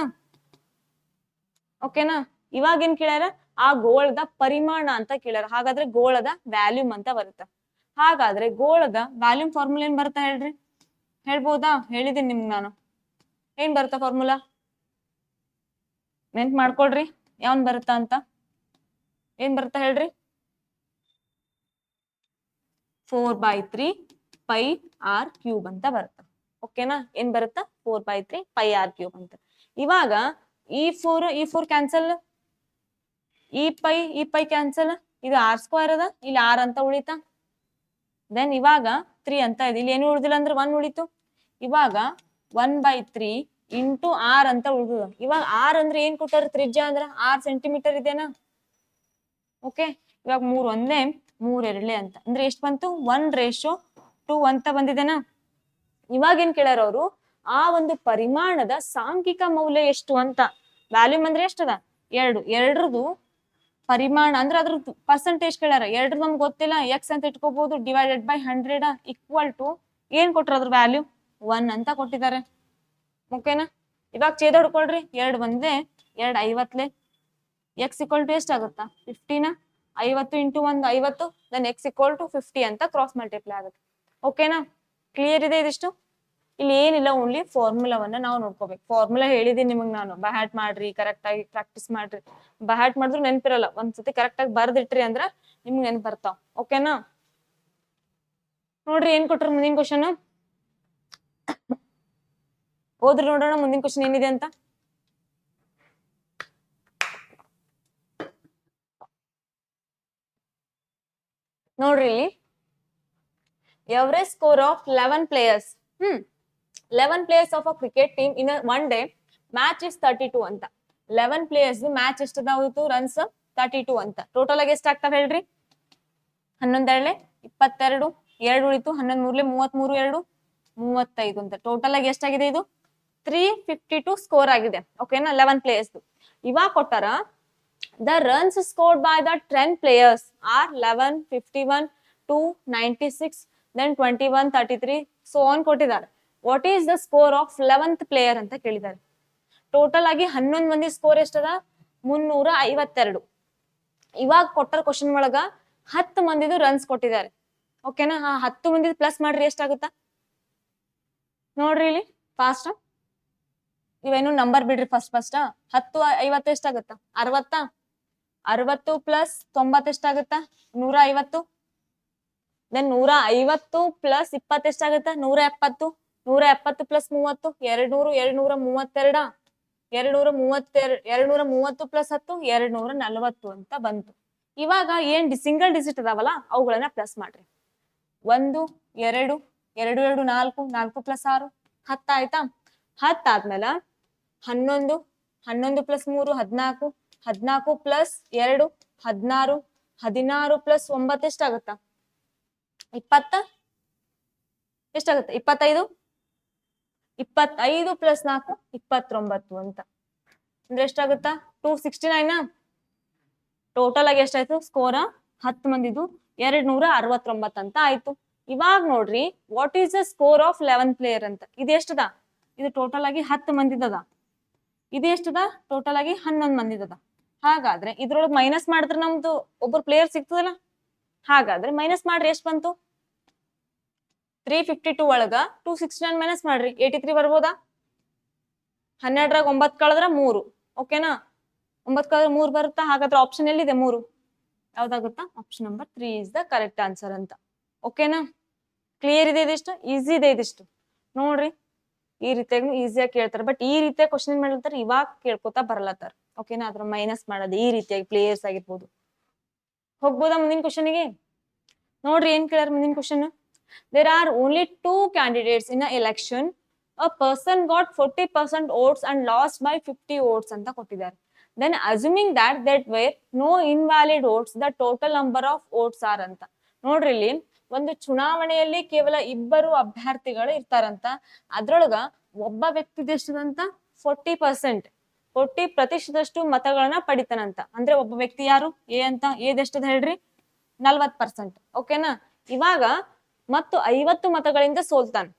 ಓಕೆನಾ? ಇವಾಗ ಏನ್ ಕೇಳ್ಯಾರ, ಆ ಗೋಳದ ಪರಿಮಾಣ ಅಂತ ಕೇಳ್ಯಾರ. ಹಾಗಾದ್ರೆ ಗೋಳದ ವ್ಯಾಲ್ಯೂಮ್ ಅಂತ ಬರುತ್ತೆ. ಹಾಗಾದ್ರೆ ಗೋಳದ ವ್ಯಾಲ್ಯೂಮ್ ಫಾರ್ಮುಲಾ ಏನ್ ಬರುತ್ತಾ ಹೇಳ್ರಿ? ಹೇಳ್ಬೋದಾ? ಹೇಳಿದೀನಿ ನಿಮ್ಗೆ ನಾನು. ಏನ್ ಬರುತ್ತಾ ಫಾರ್ಮುಲಾ? ನೆನ್ಪ್ ಮಾಡ್ಕೊಳ್ರಿ ಯಾವನ್ ಬರುತ್ತಾ ಅಂತ. ಏನ್ ಬರುತ್ತಾ ಹೇಳ್ರಿ? 4/3πr³ ಅಂತ ಬರುತ್ತೆ. ಓಕೆನಾ? ಏನ್ ಬರುತ್ತಾ? 4/3πr³ ಅಂತ. ಇವಾಗ ಈ 4 ಕ್ಯಾನ್ಸಲ್, ಈ ಪೈ ಕ್ಯಾನ್ಸಲ್, ಇದು r² ಅದ, ಇಲ್ಲಿ r ಅಂತ ಉಳಿತಾ. ದೆನ್ ಇವಾಗ 3 ಅಂತ ಇದೆ, ಇಲ್ಲಿ ಏನು ಉಳಿದಿಲ್ಲ ಅಂದ್ರೆ 1 ಉಳಿತು. ಇವಾಗ 1/3 ಇಂಟು r ಅಂತ ಉಳಿದ. ಇವಾಗ r ಅಂದ್ರೆ ಏನ್ ಕೊಟ್ಟಾರ? ತ್ರಿಜ್ಯ ಅಂದ್ರ 6 ಸೆಂಟಿಮೀಟರ್ ಇದೆನಾ? ಓಕೆ, ಇವಾಗ 3 ಒಂದೇ 3 ಎರಡೇ ಅಂತ ಅಂದ್ರೆ ಎಷ್ಟು ಬಂತು? 1:2 ಅಂತ ಬಂದಿದೆನಾ? ಇವಾಗ ಏನ್ ಕೇಳ್ಯಾರ ಅವರು, ಆ ಒಂದು ಪರಿಮಾಣದ ಸಾಂಖ್ಯಿಕ ಮೌಲ್ಯ ಎಷ್ಟು ಅಂತ. ವ್ಯಾಲ್ಯೂಮ್ ಅಂದ್ರೆ ಎಷ್ಟದ? 2. ಎರಡ್ರದ್ದು ಪರಿಮಾಣ ಅಂದ್ರೆ ಅದ್ರದ್ದು ಪರ್ಸೆಂಟೇಜ್ ಕೇಳ್ಯಾರ. ಎರಡ್ರದ್ದು ನಮ್ಗೆ ಗೊತ್ತಿಲ್ಲ, ಎಕ್ಸ್ ಅಂತ ಇಟ್ಕೋಬಹುದು, /100 ಈಕ್ವಲ್ ಟು ಏನ್ ಕೊಟ್ರ ಅದ್ರ ವ್ಯಾಲ್ಯೂ 1 ಅಂತ ಕೊಟ್ಟಿದ್ದಾರೆ. ಓಕೆನಾ? ಇವಾಗ ಛೇದ ಹೊಡ್ಕೊಳ್ರಿ. 2 ಒಂದೇ 2 50. ಎಕ್ಸ್ ಈಕ್ವಲ್ ಟು ಎಷ್ಟಾಗುತ್ತಾ? 15. 50 into 1 50. Then x equal to 50 ಅಂತ ಕ್ರಾಸ್ ಮಲ್ಟಿಪ್ಲೈ ಆಗುತ್ತೆ. ಓಕೆನಾ? ಕ್ಲಿಯರ್ ಇದೆ ಇದಿಷ್ಟು? ಇಲ್ಲಿ ಏನಿಲ್ಲ, ಓನ್ಲಿ ಫಾರ್ಮುಲಾವನ್ನ ನಾವು ನೋಡ್ಕೋಬೇಕು. ಫಾರ್ಮುಲಾ ಹೇಳಿದೀನಿ ನಿಮಗ್ ನಾನು, ಬಹ್ಯಾಟ್ ಮಾಡ್ರಿ, ಕರೆಕ್ಟ್ ಆಗಿ ಪ್ರಾಕ್ಟೀಸ್ ಮಾಡ್ರಿ. ಬಹ್ಯಾಟ್ ಮಾಡಿದ್ರು ನೆನ್ಪಿರಲ್ಲ, ಒಂದ್ಸತಿ ಕರೆಕ್ಟ್ ಆಗಿ ಬರ್ದಿಟ್ರಿ ಅಂದ್ರ ನಿಮ್ಗೆ ನೆನ್ಪ್ ಬರ್ತಾವ. ಓಕೆನಾ? ನೋಡ್ರಿ ಏನ್ ಕೊಟ್ರು ಮುಂದಿನ ಕ್ವಶನ್. ಓದ್ರಿ ನೋಡೋಣ ಮುಂದಿನ ಕ್ವಶನ್ ಏನಿದೆ ಅಂತ. ನೋಡ್ರಿ ಇಲ್ಲಿ average score of 11 players 11 players of a cricket team in a one day match is 32 ಅಂತ. 11 players ಮ್ಯಾಚ್ ಎಷ್ಟದಾವಿತ್ತು? ರನ್ಸ್ 32 ಅಂತ. ಟೋಟಲ್ ಆಗಿ ಎಷ್ಟು ಆಗ್ತಾವ ಹೇಳ್ರಿ? 11 22, 2 ಉಳಿತು, 11 3 33, 2 35 ಅಂತ. ಟೋಟಲ್ ಆಗಿ ಎಷ್ಟಾಗಿದೆ? ಇದು 352 ಸ್ಕೋರ್ ಆಗಿದೆ. ಓಕೆನಾ? 11 ಪ್ಲೇಯರ್ಸ್. ಇವಾಗ ಕೊಟ್ಟಾರ the runs scored by the 10 players are 11, 51, 2, 96, then 21, 33 so on ಕೊಟ್ಟಿದ್ದಾರೆ. What is the score of 11th player ಅಂತ ಕೇಳಿದ್ದಾರೆ. ಟೋಟಲ್ ಆಗಿ 11 ಮಂದಿ ಸ್ಕೋರ್ ಎಷ್ಟದ? 352. ಇವಾಗ ಕೊಟ್ಟರ ಕ್ವಶನ್ ಒಳಗ 10 ಮಂದಿದು ರನ್ಸ್ ಕೊಟ್ಟಿದ್ದಾರೆ. ಓಕೆನಾ? 10 ಮಂದಿದು ಪ್ಲಸ್ ಮಾಡ್ರಿ, ಎಷ್ಟಾಗುತ್ತಾ ನೋಡ್ರಿ ಇಲ್ಲಿ ಫಾಸ್ಟ್. ಇವೇನು ನಂಬರ್ ಬಿಡ್ರಿ ಫಸ್ಟ್ 10 50 ಎಷ್ಟಾಗುತ್ತಾ? 60. 60 ಪ್ಲಸ್ 90 ಎಷ್ಟಾಗುತ್ತಾ? 150. ದೆನ್ 150 ಪ್ಲಸ್ 20 ಎಷ್ಟಾಗುತ್ತಾ? 170. 170 ಪ್ಲಸ್ 30 200. 232. 230 ಪ್ಲಸ್ 10 240 ಅಂತ ಬಂತು. ಇವಾಗ ಏನ್ ಸಿಂಗಲ್ ಡಿಜಿಟ್ ಅದಾವಲ್ಲ ಅವುಗಳನ್ನ ಪ್ಲಸ್ ಮಾಡ್ರಿ. 1 2 2 2 4 4 ಪ್ಲಸ್ 6 10 ಆಯ್ತಾ? 10 ಆದ್ಮೇಲೆ 11 11 ಪ್ಲಸ್ 3 14 14 ಪ್ಲಸ್ 2 16 16 ಪ್ಲಸ್ 9 ಎಷ್ಟಾಗುತ್ತಾ? 20 ಎಷ್ಟಾಗುತ್ತೆ? 25 25 ಪ್ಲಸ್ 4 29 ಅಂತ ಅಂದ್ರೆ ಎಷ್ಟಾಗುತ್ತಾ? 269. ಟೋಟಲ್ ಆಗಿ ಎಷ್ಟಾಯ್ತು ಸ್ಕೋರ? 10 ಮಂದಿದು 269 ಅಂತ ಆಯ್ತು. ಇವಾಗ ನೋಡ್ರಿ what is the score of 11 player ಅಂತ. ಇದು ಎಷ್ಟದ? ಇದು ಟೋಟಲ್ ಆಗಿ 10 ಮಂದಿದದ. ಇದು ಎಷ್ಟದ? ಟೋಟಲ್ ಆಗಿ 11 ಮಂದಿದದ. ಹಾಗಾದ್ರೆ ಇದ್ರೊಳಗೆ ಮೈನಸ್ ಮಾಡಿದ್ರೆ ನಮ್ದು ಒಬ್ಬರು ಪ್ಲೇಯರ್ ಸಿಗ್ತದಲ್ಲ. ಹಾಗಾದ್ರೆ ಮೈನಸ್ ಮಾಡ್ರಿ, ಎಷ್ಟು ಬಂತು? 352 ಒಳಗ 269 ಮೈನಸ್ ಮಾಡ್ರಿ, 83 ಬರ್ಬೋದಾ? 12ರಾಗ 9 ಕಳೆದ್ರ 3. ಓಕೆನಾ? 9 ಕಳೆದ್ರೆ 3 ಬರುತ್ತಾ? ಹಾಗಾದ್ರೆ ಆಪ್ಷನ್ ಎಲ್ಲಿದೆ? 3 ಯಾವ್ದಾಗುತ್ತಾ? Option number 3 is the correct answer ಅಂತ. ಓಕೆನಾ? ಕ್ಲಿಯರ್ ಇದೆ ಇದಿಷ್ಟು? ಈಸಿ ಇದೆ ಇದಿಷ್ಟು. ನೋಡ್ರಿ ಈ ರೀತಿಯಾಗಿ ಈಸಿಯಾಗಿ ಕೇಳ್ತಾರೆ. ಬಟ್ ಈ ರೀತಿಯಾಗಿ ಕ್ವಶನ್ ಏನ್ ಮಾಡ್ಲತ್ತಾರ, ಇವಾಗ ಕೇಳ್ಕೊತಾ ಬರ್ಲತ್ತಾರ. ಓಕೆನಾ? ಅದ್ರ ಮೈನಸ್ ಮಾಡೋದು ಈ ರೀತಿಯಾಗಿ ಪ್ಲೇಯರ್ಸ್ ಆಗಿರ್ಬೋದು. ಹೋಗ್ಬೋದಾ ಮುಂದಿನ ಕ್ವಶನ್ಗೆ? ನೋಡ್ರಿ ಏನ್ ಕೇಳ್ಯಾರ ಮುಂದಿನ question. there are only 2 candidates in an election. A person got 40% votes and lost by 50 votes ಅಂತ ಕೊಟ್ಟಿದ್ದಾರೆ. then assuming that were no invalid votes, the total number of votes are ಅಂತ. ನೋಡ್ರಿ ಇಲ್ಲಿ ಒಂದು ಚುನಾವಣೆಯಲ್ಲಿ ಕೇವಲ 2 ಅಭ್ಯರ್ಥಿಗಳು ಇರ್ತಾರಂತ. ಅದ್ರೊಳಗ ಒಬ್ಬ ವ್ಯಕ್ತಿ ಎಷ್ಟದಂತ? 40% ಮತಗಳನ್ನ ಪಡಿತಾನಂತ. ಅಂದ್ರೆ ಒಬ್ಬ ವ್ಯಕ್ತಿ ಯಾರು? ಎ ಅಂತ. ಎದೆಷ್ಟದ ಹೇಳ್ರಿ? 40%. ಓಕೆನಾ? ಇವಾಗ ಮತ್ತು 50 ಮತಗಳಿಂದ ಸೋಲ್ತಾನೆ.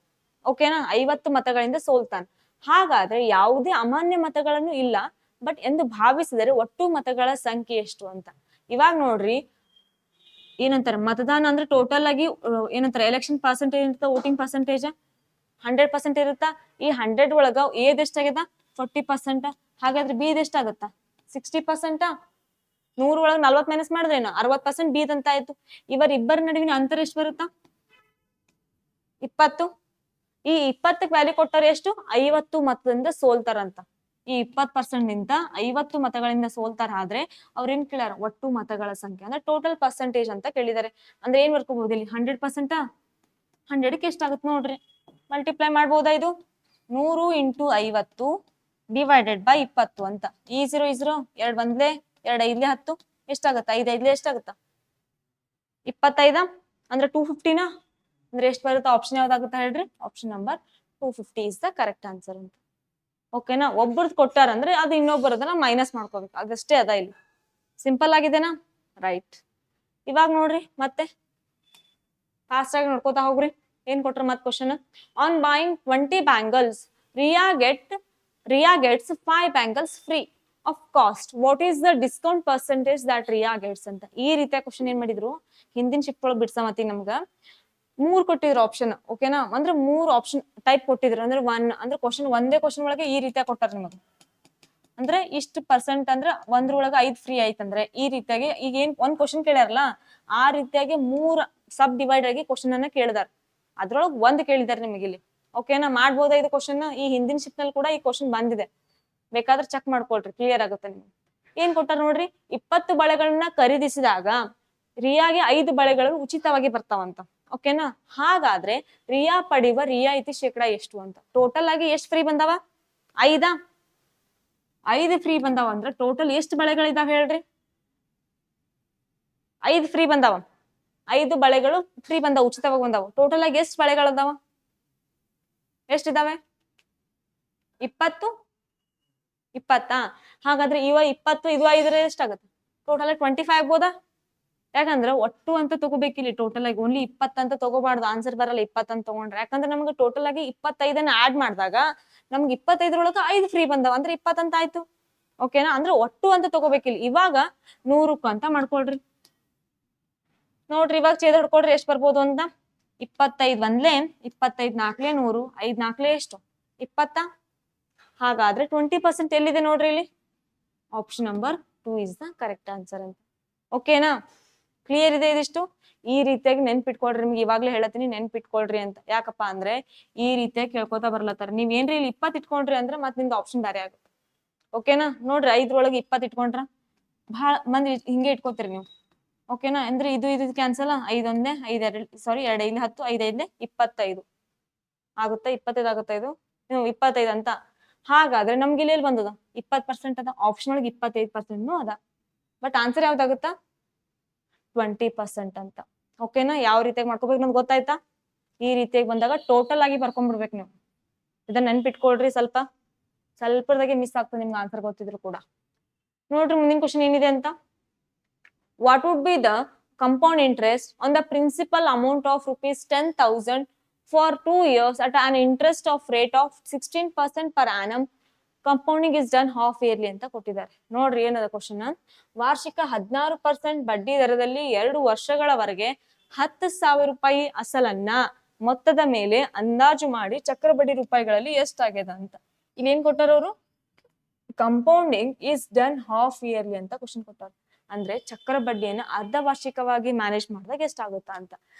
ಓಕೆನಾ, 50 ಮತಗಳಿಂದ ಸೋಲ್ತಾನೆ. ಹಾಗಾದ್ರೆ ಯಾವುದೇ ಅಮಾನ್ಯ ಮತಗಳನ್ನು ಇಲ್ಲ, ಬಟ್ ಎಂದು ಭಾವಿಸಿದರೆ ಒಟ್ಟು ಮತಗಳ ಸಂಖ್ಯೆ ಎಷ್ಟು ಅಂತ. ಇವಾಗ ನೋಡ್ರಿ, ಏನಂತಾರೆ, ಮತದಾನ ಅಂದ್ರೆ ಟೋಟಲ್ ಆಗಿ ಏನಂತಾರೆ, ಎಲೆಕ್ಷನ್ ಪರ್ಸೆಂಟೇಜ್ ಇರುತ್ತಾ, ವೋಟಿಂಗ್ ಪರ್ಸೆಂಟೇಜ್ 100% ಇರುತ್ತಾ. ಈ 100 ಒಳಗ ಏದ್ ಎಷ್ಟಾಗ್ಯದ, 40%. ಹಾಗಾದ್ರೆ ಬಿ ಎಷ್ಟಾಗತ್ತಾ, 60%. 100 ಒಳಗ 40 ಮೈನಸ್ ಮಾಡಿದ್ರೇನು 60% ಬೀದ್ ಅಂತ ಆಯ್ತು. ಇಬ್ಬರ ನಡುವಿನ ಅಂತರ ಎಷ್ಟು ಬರುತ್ತಾ, 20. ಈ 20ಕ್ಕೆ ವ್ಯಾಲ್ಯೂ ಕೊಟ್ಟರೆ ಎಷ್ಟು, 50 ಮತದಿಂದ ಸೋಲ್ತಾರಂತ. ಈ 20% ನಿಂದ 50 ಮತಗಳಿಂದ ಸೋಲ್ತಾರ. ಆದ್ರೆ ಅವ್ರ ಏನ್ ಕೇಳ್ಯಾರ, ಒಟ್ಟು ಮತಗಳ ಸಂಖ್ಯೆ ಅಂದ್ರೆ ಟೋಟಲ್ ಪರ್ಸೆಂಟೇಜ್ ಅಂತ ಕೇಳಿದಾರೆ. ಅಂದ್ರೆ ಏನ್ ಬರ್ಕೋಬಹುದು ಇಲ್ಲಿ, 100%. 100ಕ್ಕೆ ಎಷ್ಟಾಗುತ್ತೆ ನೋಡ್ರಿ, ಮಲ್ಟಿಪ್ಲೈ ಮಾಡ್ಬೋದಾ ಇದು, 100 × 50 ಡಿವೈಡೆಡ್ ಬೈ 20 ಅಂತ. ಈ 0 0 2 1 2 5 10 ಎಷ್ಟಾಗತ್ತ, 5 5 ಎಷ್ಟಾಗತ್ತ, 25. ಅಂದ್ರೆ 250 ಅಂದ್ರೆ ಎಷ್ಟು ಬರುತ್ತೆ, ಆಪ್ಷನ್ ಯಾವ್ದಾಗುತ್ತಾ ಹೇಳ್ರಿ, option number 250 is the correct answer ಅಂತ. ಓಕೆನಾ, ಒಬ್ಬರದ್ ಕೊಟ್ಟಾರಂದ್ರೆ ಅದು ಇನ್ನೊಬ್ಬರದನ್ನ ಮೈನಸ್ ಮಾಡ್ಕೋಬೇಕು, ಅದಷ್ಟೇ ಅದ ಇಲ್ಲಿ. ಸಿಂಪಲ್ ಆಗಿದೆನಾ, ರೈಟ್. ಇವಾಗ ನೋಡ್ರಿ ಮತ್ತೆ ಫಾಸ್ಟ್ ಆಗಿ ನೋಡ್ಕೋತಾ ಹೋಗ್ರಿ. ಏನ್ ಕೊಟ್ರ ಮತ್ question, on buying 20 bangles Riya gets 5 bangles free of cost. What is the discount percentage that Riya gets ಅಂತ. ಈ ರೀತಿಯ ಕ್ವಶನ್ ಏನ್ ಮಾಡಿದ್ರು, ಹಿಂದಿನ ಶಿಫ್ಟ್ ಒಳಗೆ ಬಿಡ್ಸಮತಿ ನಮ್ಗ 3 ಕೊಟ್ಟಿದ್ರು ಆಪ್ಷನ್. ಓಕೆನಾ, ಅಂದ್ರೆ 3 ಆಪ್ಷನ್ ಟೈಪ್ ಕೊಟ್ಟಿದ್ರು. ಅಂದ್ರೆ ಅಂದ್ರೆ ಒಂದೇ ಕ್ವಶನ್ ಒಳಗೆ ಈ ರೀತಿಯ ಕೊಟ್ಟಾರ ನಿಮಗೆ. ಅಂದ್ರೆ ಇಷ್ಟು ಪರ್ಸೆಂಟ್ ಅಂದ್ರೆ ಒಂದ್ರೊಳಗೆ 5 ಫ್ರೀ ಆಯ್ತಂದ್ರೆ ಈ ರೀತಿಯಾಗಿ, ಈಗ ಏನ್ ಒಂದ್ ಕ್ವಶನ್ ಕೇಳ್ಯಾರಲ್ಲ, ಆ ರೀತಿಯಾಗಿ 3 ಸಬ್ ಡಿವೈಡ್ ಆಗಿ ಕ್ವಶನ್ ಅನ್ನ ಕೇಳಿದಾರೆ. ಅದ್ರೊಳಗೆ ಒಂದ್ ಕೇಳಿದಾರೆ ನಿಮಗೆ ಇಲ್ಲಿ. ಓಕೆನಾ, ಮಾಡ್ಬೋದಾ ಇದು ಕ್ವಶನ್. ಈ ಹಿಂದಿನ ಶಿಫ್ಟ್ ನಲ್ಲಿ ಕೂಡ ಈ ಕ್ವಶನ್ ಬಂದಿದೆ, ಬೇಕಾದ್ರೆ ಚೆಕ್ ಮಾಡ್ಕೊಳ್ರಿ, ಕ್ಲಿಯರ್ ಆಗುತ್ತೆ ನಿಮ್ಗೆ. ಏನ್ ಕೊಟ್ಟಾರ ನೋಡ್ರಿ, 20 ಬಳೆಗಳನ್ನ ಖರೀದಿಸಿದಾಗ ರಿಯಾಗೆ 5 ಬಳೆಗಳು ಉಚಿತವಾಗಿ ಬರ್ತಾವಂತ. ಓಕೆನಾ, ಹಾಗಾದ್ರೆ ರಿಯಾ ಪಡೆಯುವ ರಿಯಾಯಿತಿ ಶೇಕಡ ಎಷ್ಟು ಅಂತ. ಟೋಟಲ್ ಆಗಿ ಎಷ್ಟು ಫ್ರೀ ಬಂದಾವ, 5 ಫ್ರೀ ಬಂದಾವ. ಅಂದ್ರೆ ಟೋಟಲ್ ಎಷ್ಟು ಬಳೆಗಳಿದಾವ ಹೇಳ್ರಿ, 5 ಫ್ರೀ ಬಂದಾವ. 5 ಬಳೆಗಳು ಫ್ರೀ ಬಂದಾವ, ಉಚಿತವಾಗಿ ಬಂದಾವ. ಟೋಟಲ್ ಆಗಿ ಎಷ್ಟು ಬಳೆಗಳದಾವ, ಎಷ್ಟಿದಾವೆ, 20. ಹಾಗಾದ್ರೆ ಇವ 20 ಇದು 5 ಎಷ್ಟಾಗುತ್ತೆ, ಟೋಟಲ್ 25 ಆಗ್ಬೋದಾ. ಯಾಕಂದ್ರೆ ಒಟ್ಟು ಅಂತ ತಗೋಬೇಕಿಲ್ಲಿ, ಟೋಟಲ್ ಆಗಿ ಓನ್ಲಿ 20 ಅಂತ ತಗೋಬಾರ್ದು, ಆನ್ಸರ್ ಬರಲ್ಲ 20 ಅಂತ ತಗೊಂಡ್ರೆ. ಯಾಕಂದ್ರೆ ನಮ್ಗೆ ಟೋಟಲ್ ಆಗಿ 25 ಆಡ್ ಮಾಡಿದಾಗ ನಮ್ಗೆ 25 5 ಫ್ರೀ ಬಂದಾವ, ಅಂದ್ರೆ 20 ಅಂತ ಆಯ್ತು. ಓಕೆನಾ, ಅಂದ್ರೆ ಒಟ್ಟು ಅಂತ ತಗೋಬೇಕಿಲ್ಲಿ. ಇವಾಗ 100 ಅಂತ ಮಾಡ್ಕೊಳ್ರಿ. ನೋಡ್ರಿ, ಇವಾಗ ಛೇದ ಹಿಡ್ಕೊಳ್ರಿ ಎಷ್ಟು ಬರ್ಬೋದು ಅಂತ. 25 1 25 4 100 5 4 ಎಷ್ಟು, 20. ಹಾಗಾದ್ರೆ 20% ಎಲ್ಲಿದೆ ನೋಡ್ರಿ ಇಲ್ಲಿ, option number 2 is the correct answer ಅಂತ. ಓಕೆನಾ, ಕ್ಲಿಯರ್ ಇದೆ ಇದಿಷ್ಟು. ಈ ರೀತಿಯಾಗಿ ನೆನ್ಪಿಟ್ಕೊಳ್ರಿ, ನಿಮ್ಗೆ ಇವಾಗ್ಲೇ ಹೇಳತ್ತೀನಿ ನೆನ್ಪಿಟ್ಕೊಳ್ರಿ ಅಂತ. ಯಾಕಪ್ಪ ಅಂದ್ರೆ ಈ ರೀತಿಯಾಗಿ ಕೇಳ್ಕೊತಾ ಬರ್ಲತ್ತಾರ. ನೀವ್ ಏನ್ರಿ ಇಲ್ಲಿ 20 ಇಟ್ಕೊಂಡ್ರಿ ಅಂದ್ರೆ ಮತ್ ನಿಮ್ದು ಆಪ್ಷನ್ ಬೇರೆ ಆಗುತ್ತೆ. ಓಕೆನಾ, ನೋಡ್ರಿ 5 20 ಇಟ್ಕೊಂಡ್ರ ಬಹಳ ಮಂದಿ ಹಿಂಗೆ ಇಟ್ಕೋತೀರಿ ನೀವು. ಓಕೆನಾ, ಅಂದ್ರೆ ಇದು ಕ್ಯಾನ್ಸಲ್, 5 1 5 2 ಸಾರಿ 2 5 10 5 5 25 ಆಗುತ್ತಾ, 25 ಆಗುತ್ತಾ ಇದು, 25 ಅಂತ. ಹಾಗಾದ್ರೆ ನಮ್ಗೆ ಇಲ್ಲಿ ಬಂದದ 20% ಅದ, ಆಪ್ಷನ್ ಒಳಗೆ 25% ಅದ, ಬಟ್ ಆನ್ಸರ್ ಯಾವ್ದಾಗುತ್ತಾ, 20% ಅಂತ. ಓಕೆನಾ, ಯಾವ ರೀತಿಯಾಗಿ ಮಾಡ್ಕೋಬೇಕು ನಮ್ಗೆ ಗೊತ್ತಾಯ್ತಾ. ಈ ರೀತಿಯಾಗಿ ಬಂದಾಗ ಟೋಟಲ್ ಆಗಿ ಬರ್ಕೊಂಡ್ಬಿಡ್ಬೇಕು ನೀವು. ಇದನ್ನ ನೆನ್ಪಿಟ್ಕೊಳ್ರಿ, ಸ್ವಲ್ಪದಾಗೆ ಮಿಸ್ ಆಗ್ತದೆ ನಿಮ್ಗೆ ಆನ್ಸರ್ ಗೊತ್ತಿದ್ರು ಕೂಡ. ನೋಡ್ರಿ ಮುಂದಿನ ಕ್ವಶನ್ ಏನಿದೆ ಅಂತ. What would be the compound interest on the principal amount of rupees 10,000 for 2 years at an interest of rate of 16% per annum. Compounding is done half yearly ಅಂತ ಕೊಟ್ಟಿದ್ದಾರೆ. ನೋಡ್ರಿ ಏನದ ಕ್ವಶನ್, ವಾರ್ಷಿಕ 16% ಬಡ್ಡಿ ದರದಲ್ಲಿ 2 ವರ್ಷಗಳವರೆಗೆ 10,000 ರೂಪಾಯಿ ಅಸಲನ್ನ ಮೊತ್ತದ ಮೇಲೆ ಅಂದಾಜು ಮಾಡಿ ಚಕ್ರಬಡ್ಡಿ ರೂಪಾಯಿಗಳಲ್ಲಿ ಎಷ್ಟಾಗ್ಯದ ಅಂತ. ಇಲ್ಲಿ ಏನ್ ಕೊಟ್ಟಾರ ಅವರು, compounding is done half yearly ಅಂತ ಕ್ವಶನ್ ಕೊಟ್ಟಾರ. ಅಂದ್ರೆ ಚಕ್ರ ಬಡ್ಡಿಯನ್ನು ಅರ್ಧ ವಾರ್ಷಿಕವಾಗಿ ಮ್ಯಾನೇಜ್ ಮಾಡಿದಾಗ ಎಷ್ಟಾಗುತ್ತಾ ಅಂತ.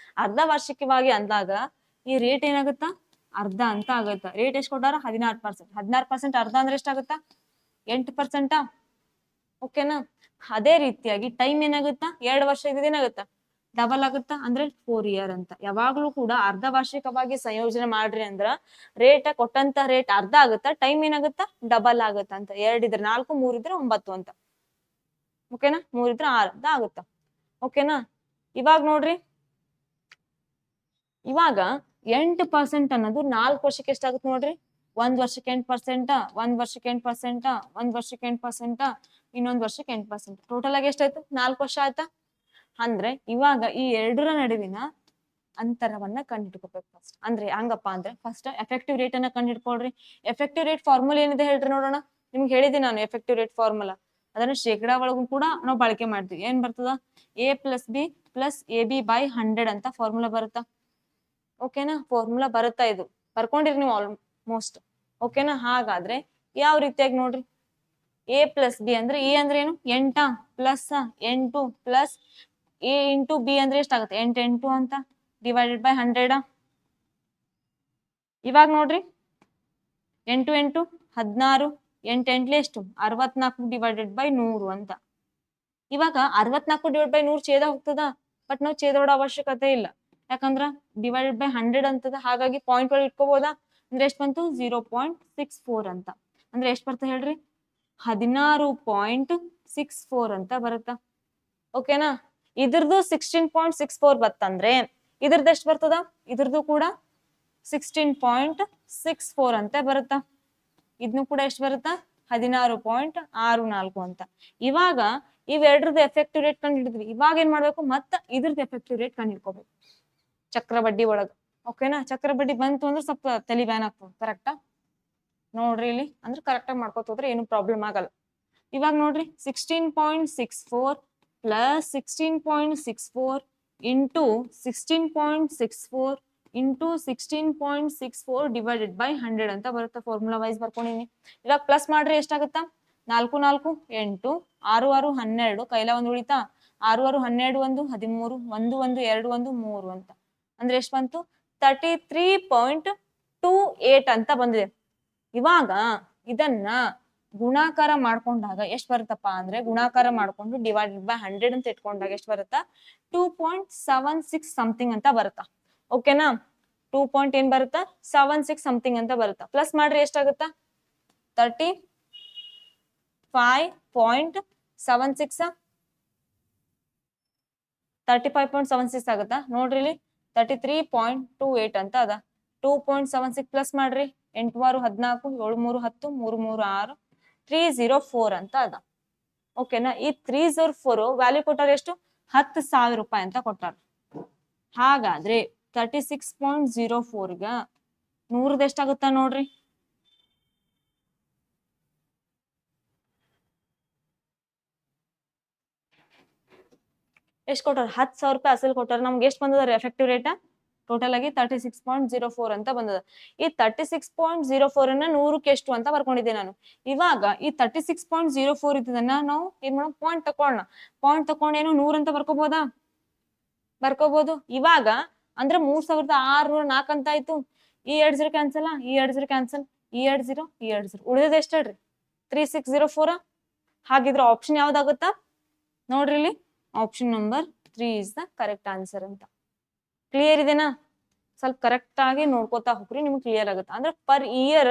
ಅರ್ಧ ವಾರ್ಷಿಕವಾಗಿ ಅಂದಾಗ ಈ ರೇಟ್ ಏನಾಗುತ್ತಾ, ಅರ್ಧ ಅಂತ ಆಗುತ್ತಾ. ರೇಟ್ ಎಷ್ಟು ಕೊಟ್ಟಾರ, 16%. 16% ಅರ್ಧ ಅಂದ್ರೆ ಎಷ್ಟಾಗುತ್ತಾ, 8%. ಓಕೆನಾ, ಅದೇ ರೀತಿಯಾಗಿ ಟೈಮ್ ಏನಾಗುತ್ತಾ, 2 ವರ್ಷ ಇದೇನಾಗುತ್ತಾ, ಡಬಲ್ ಆಗುತ್ತಾ, ಅಂದ್ರೆ 4 ಇಯರ್ ಅಂತ. ಯಾವಾಗ್ಲೂ ಕೂಡ ಅರ್ಧ ವಾರ್ಷಿಕವಾಗಿ ಸಂಯೋಜನೆ ಮಾಡ್ರಿ ಅಂದ್ರ ರೇಟ್ ಕೊಟ್ಟಂತ ರೇಟ್ ಅರ್ಧ ಆಗುತ್ತಾ, ಟೈಮ್ ಏನಾಗುತ್ತಾ, ಡಬಲ್ ಆಗುತ್ತಾ ಅಂತ. 2 ಇದ್ರೆ 4, 3 ಇದ್ರೆ 9 ಅಂತ. ಓಕೆನಾ, 3 ಇದ್ರೆ 6 ಆಗುತ್ತಾ. ಓಕೆನಾ, ಇವಾಗ ನೋಡ್ರಿ, ಇವಾಗ 8% ಅನ್ನೋದು 4 ವರ್ಷಕ್ಕೆ ಎಷ್ಟಾಗುತ್ತೆ ನೋಡ್ರಿ, 1 ವರ್ಷಕ್ಕೆ 8%, 1 ವರ್ಷಕ್ಕೆ 8%, 1 ವರ್ಷಕ್ಕೆ 8%, ಇನ್ನೊಂದು ವರ್ಷಕ್ಕೆ 8%. ಟೋಟಲ್ ಆಗಿ ಎಷ್ಟಾಯ್ತು, 4 ವರ್ಷ ಆಯ್ತಾ. ಅಂದ್ರೆ ಇವಾಗ ಈ ಎರಡರ ನಡುವಿನ ಅಂತರವನ್ನ ಕಂಡುಹಿಡ್ಕೋಬೇಕು ಫಸ್ಟ್. ಅಂದ್ರೆ ಹಂಗಪ್ಪ ಅಂದ್ರೆ ಫಸ್ಟ್ ಎಫೆಕ್ಟಿವ್ ರೇಟ್ ಅನ್ನ ಕಂಡುಹಿಡ್ಕೊಳ್ರಿ. ಎಫೆಕ್ಟಿವ್ ರೇಟ್ ಫಾರ್ಮುಲಾ ಏನಿದೆ ಹೇಳ್ರಿ ನೋಡೋಣ. ನಿಮ್ಗೆ ಹೇಳಿದ್ದೀನಿ ನಾನು ಎಫೆಕ್ಟಿವ್ ರೇಟ್ ಫಾರ್ಮುಲಾ. ಅದನ್ನ ಶೇಕಡಾ ಒಳಗೂ ಕೂಡ ನಾವು ಬಳಕೆ ಮಾಡ್ತೀವಿ. ಏನ್ ಬರ್ತದ? a plus B plus A B by 100 ಅಂತ ಫಾರ್ಮುಲಾ ಬರುತ್ತಾ? ಓಕೆನಾ? ಫಾರ್ಮುಲಾ ಬರುತ್ತಾ? ಇದು ಬರ್ಕೊಂಡಿರಿ ನೀವು ಆಲ್ಮೋಸ್ಟ್. ಓಕೆನಾ? ಹಾಗಾದ್ರೆ ಯಾವ ರೀತಿಯಾಗಿ ನೋಡ್ರಿ, ಎ ಪ್ಲಸ್ ಬಿ ಅಂದ್ರೆ ಎ ಅಂದ್ರೆ ಏನು? 8 plus 8 plus A into B ಅಂದ್ರೆ ಎಷ್ಟಾಗುತ್ತೆ? 8 8 ಅಂತ ಡಿವೈಡೆಡ್ ಬೈ 100. ಇವಾಗ ನೋಡ್ರಿ 8 8 16, 8 8 ಎಷ್ಟು? 64 ಡಿವೈಡೆಡ್ ಬೈ 100 ಅಂತ. ಇವಾಗ 64 ಡಿವೈಡ್ ಬೈ 100 ಛೇದ ಹೋಗ್ತದ, ಬಟ್ ನಾವು ಛೇದ ಹೊಡೋ ಅವಶ್ಯಕತೆ ಇಲ್ಲ. ಯಾಕಂದ್ರ ಡಿವೈಡೆಡ್ ಬೈ 100 ಅಂತದ, ಹಾಗಾಗಿ ಪಾಯಿಂಟ್ ಒಳಗೆ ಇಟ್ಕೋಬಹುದಾ? ಅಂದ್ರೆ ಎಷ್ಟು ಬಂತು? 0.64 ಅಂತ. ಅಂದ್ರೆ ಎಷ್ಟು ಬರ್ತದೆ ಹೇಳ್ರಿ? 16.64 ಅಂತ ಬರುತ್ತಾ? ಓಕೆನಾ? ಇದ್ರದ್ದು 16.64 ಬರ್ತಂದ್ರೆ ಇದ್ರದ್ದು ಎಷ್ಟು ಬರ್ತದ? ಇದ್ರದ್ದು ಕೂಡ 16.64 ಅಂತ ಬರುತ್ತಾ? ಇದನ್ನು ಕೂಡ ಎಷ್ಟು ಬರುತ್ತಾ? 16.64 ಅಂತ. ಇವಾಗ ಇವೆರಡ್ರದ್ದು ಎಫೆಕ್ಟಿವ್ ರೇಟ್ ಕಂಡು ಹಿಡಿದ್ವಿ. ಇವಾಗ ಏನ್ ಮಾಡ್ಬೇಕು? ಮತ್ತ ಇದ್ರದ್ದು ಎಫೆಕ್ಟಿವ್ ರೇಟ್ ಕಂಡು ಹಿಡ್ಕೋಬೇಕು ಚಕ್ರಬಡ್ಡಿ ಒಳಗ. ಓಕೆನಾ? ಚಕ್ರಬಡ್ಡಿ ಬಂತು ಅಂದ್ರೆ ಸ್ವಲ್ಪ ತಲೆ ಬ್ಯಾನ್ ಆಗ್ತದೆ. ಕರೆಕ್ಟಾ? ನೋಡ್ರಿ ಇಲ್ಲಿ ಅಂದ್ರೆ ಕರೆಕ್ಟ್ ಆಗಿ ಮಾಡ್ಕೋತ ಹೋದ್ರೆ ಏನು ಪ್ರಾಬ್ಲಮ್ ಆಗಲ್ಲ. ಇವಾಗ ನೋಡ್ರಿ 16.64 plus 16.64 into 16.64 into 16.64 divided by 100 ಅಂತ ಬರುತ್ತೆ. ಫಾರ್ಮುಲಾ ವೈಸ್ ಬರ್ಕೊಂಡಿನಿ. ಇವಾಗ ಪ್ಲಸ್ ಮಾಡ್ರಿ ಎಷ್ಟಾಗುತ್ತಾ? 4 4 8 6 6 12 ಕೈಲ ಒಂದು ಉಳಿತಾ? 6 6 12 1 13 1 1 2 1 3 ಅಂತ. ಅಂದ್ರೆ ಎಷ್ಟು ಬಂತು? 33.28 ಅಂತ ಬಂದಿದೆ. ಇವಾಗ ಇದನ್ನ ಗುಣಾಕಾರ ಮಾಡ್ಕೊಂಡಾಗ ಎಷ್ಟು ಬರುತ್ತಪ್ಪ ಅಂದ್ರೆ, ಗುಣಾಕಾರ ಮಾಡ್ಕೊಂಡು ಡಿವೈಡೆಡ್ ಬೈ 100 ಅಂತ ಇಟ್ಕೊಂಡಾಗ ಎಷ್ಟು ಬರುತ್ತಾ? 2.76 ಸಮಥಿಂಗ್ ಅಂತ ಬರುತ್ತಾ? ಓಕೆನಾ? 2 ಏನ್ ಬರುತ್ತಾ? 76 ಸಮಥಿಂಗ್ ಅಂತ ಬರುತ್ತಾ? ಪ್ಲಸ್ ಮಾಡ್ರಿ ಎಷ್ಟಾಗುತ್ತಾ? 35.76 35.76 ಆಗುತ್ತಾ? ನೋಡ್ರಿ ಇಲ್ಲಿ 33.28 ಅಂತ ಅದ. 2.76 ಪ್ಲಸ್ ಮಾಡ್ರಿ 8 6 14 7 3 10 3 3 6 304 ಅಂತ ಅದ. ಓಕೆನಾ? ಈ 304 ವ್ಯಾಲ್ಯೂ ಕೊಟ್ಟಾರ ಎಷ್ಟು? 10,000 ರೂಪಾಯಿ ಅಂತ ಕೊಟ್ಟಾರ. ಹಾಗಾದ್ರೆ 36.04 ಗ 100 ಎಷ್ಟಾಗುತ್ತಾ ನೋಡ್ರಿ? ಎಷ್ಟು ಕೊಟ್ಟಾರ? 10,000 ರೂಪಾಯಿ ಅಸಲ್ ಕೊಟ್ಟಾರ. ನಮ್ಗೆ ಎಷ್ಟು ಬಂದದ ಎಫೆಕ್ಟಿವ್ ರೇಟ್? ಟೋಟಲ್ ಆಗಿ 36.04 ಅಂತ ಬಂದದ. ಈ 36.04 ಅನ್ನ 100ಕ್ಕೆ ಎಷ್ಟು ಅಂತ ಬರ್ಕೊಂಡಿದ್ದೆ ನಾನು. ಇವಾಗ ಈ 36.04 ಇದ್ದದನ್ನ ನಾವು ಏನ್ ಮಾಡೋಣ? ಪಾಯಿಂಟ್ ತಕೊಳ್ಳೋಣ. ಪಾಯಿಂಟ್ ತಕೊಂಡೇನು 100 ಅಂತ ಬರ್ಕೋಬಹುದಾ? ಬರ್ಕೋಬಹುದು. ಇವಾಗ ಅಂದ್ರೆ 3604 ಅಂತ ಆಯ್ತು. ಈ 2 0 ಕ್ಯಾನ್ಸಲ್, ಈ 2 0 ಕ್ಯಾನ್ಸಲ್, ಈ 2 0 ಈ 2 0 ಉಳಿದ ಎಷ್ಟು ಹೇಳ್ರಿ? 3604. ಹಾಗಿದ್ರೆ ಆಪ್ಷನ್ ಯಾವ್ದಾಗುತ್ತಾ ನೋಡ್ರಿ ಇಲ್ಲಿ? Option number 3 is the correct answer ಅಂತ. ಕ್ಲಿಯರ್ ಇದೆನಾ? ಸ್ವಲ್ಪ ಕರೆಕ್ಟ್ ಆಗಿ ನೋಡ್ಕೋತಾ ಹೋಗ್ರಿ, ನಿಮ್ಗೆ ಕ್ಲಿಯರ್ ಆಗುತ್ತೆ. ಅಂದ್ರೆ ಪರ್ ಇಯರ್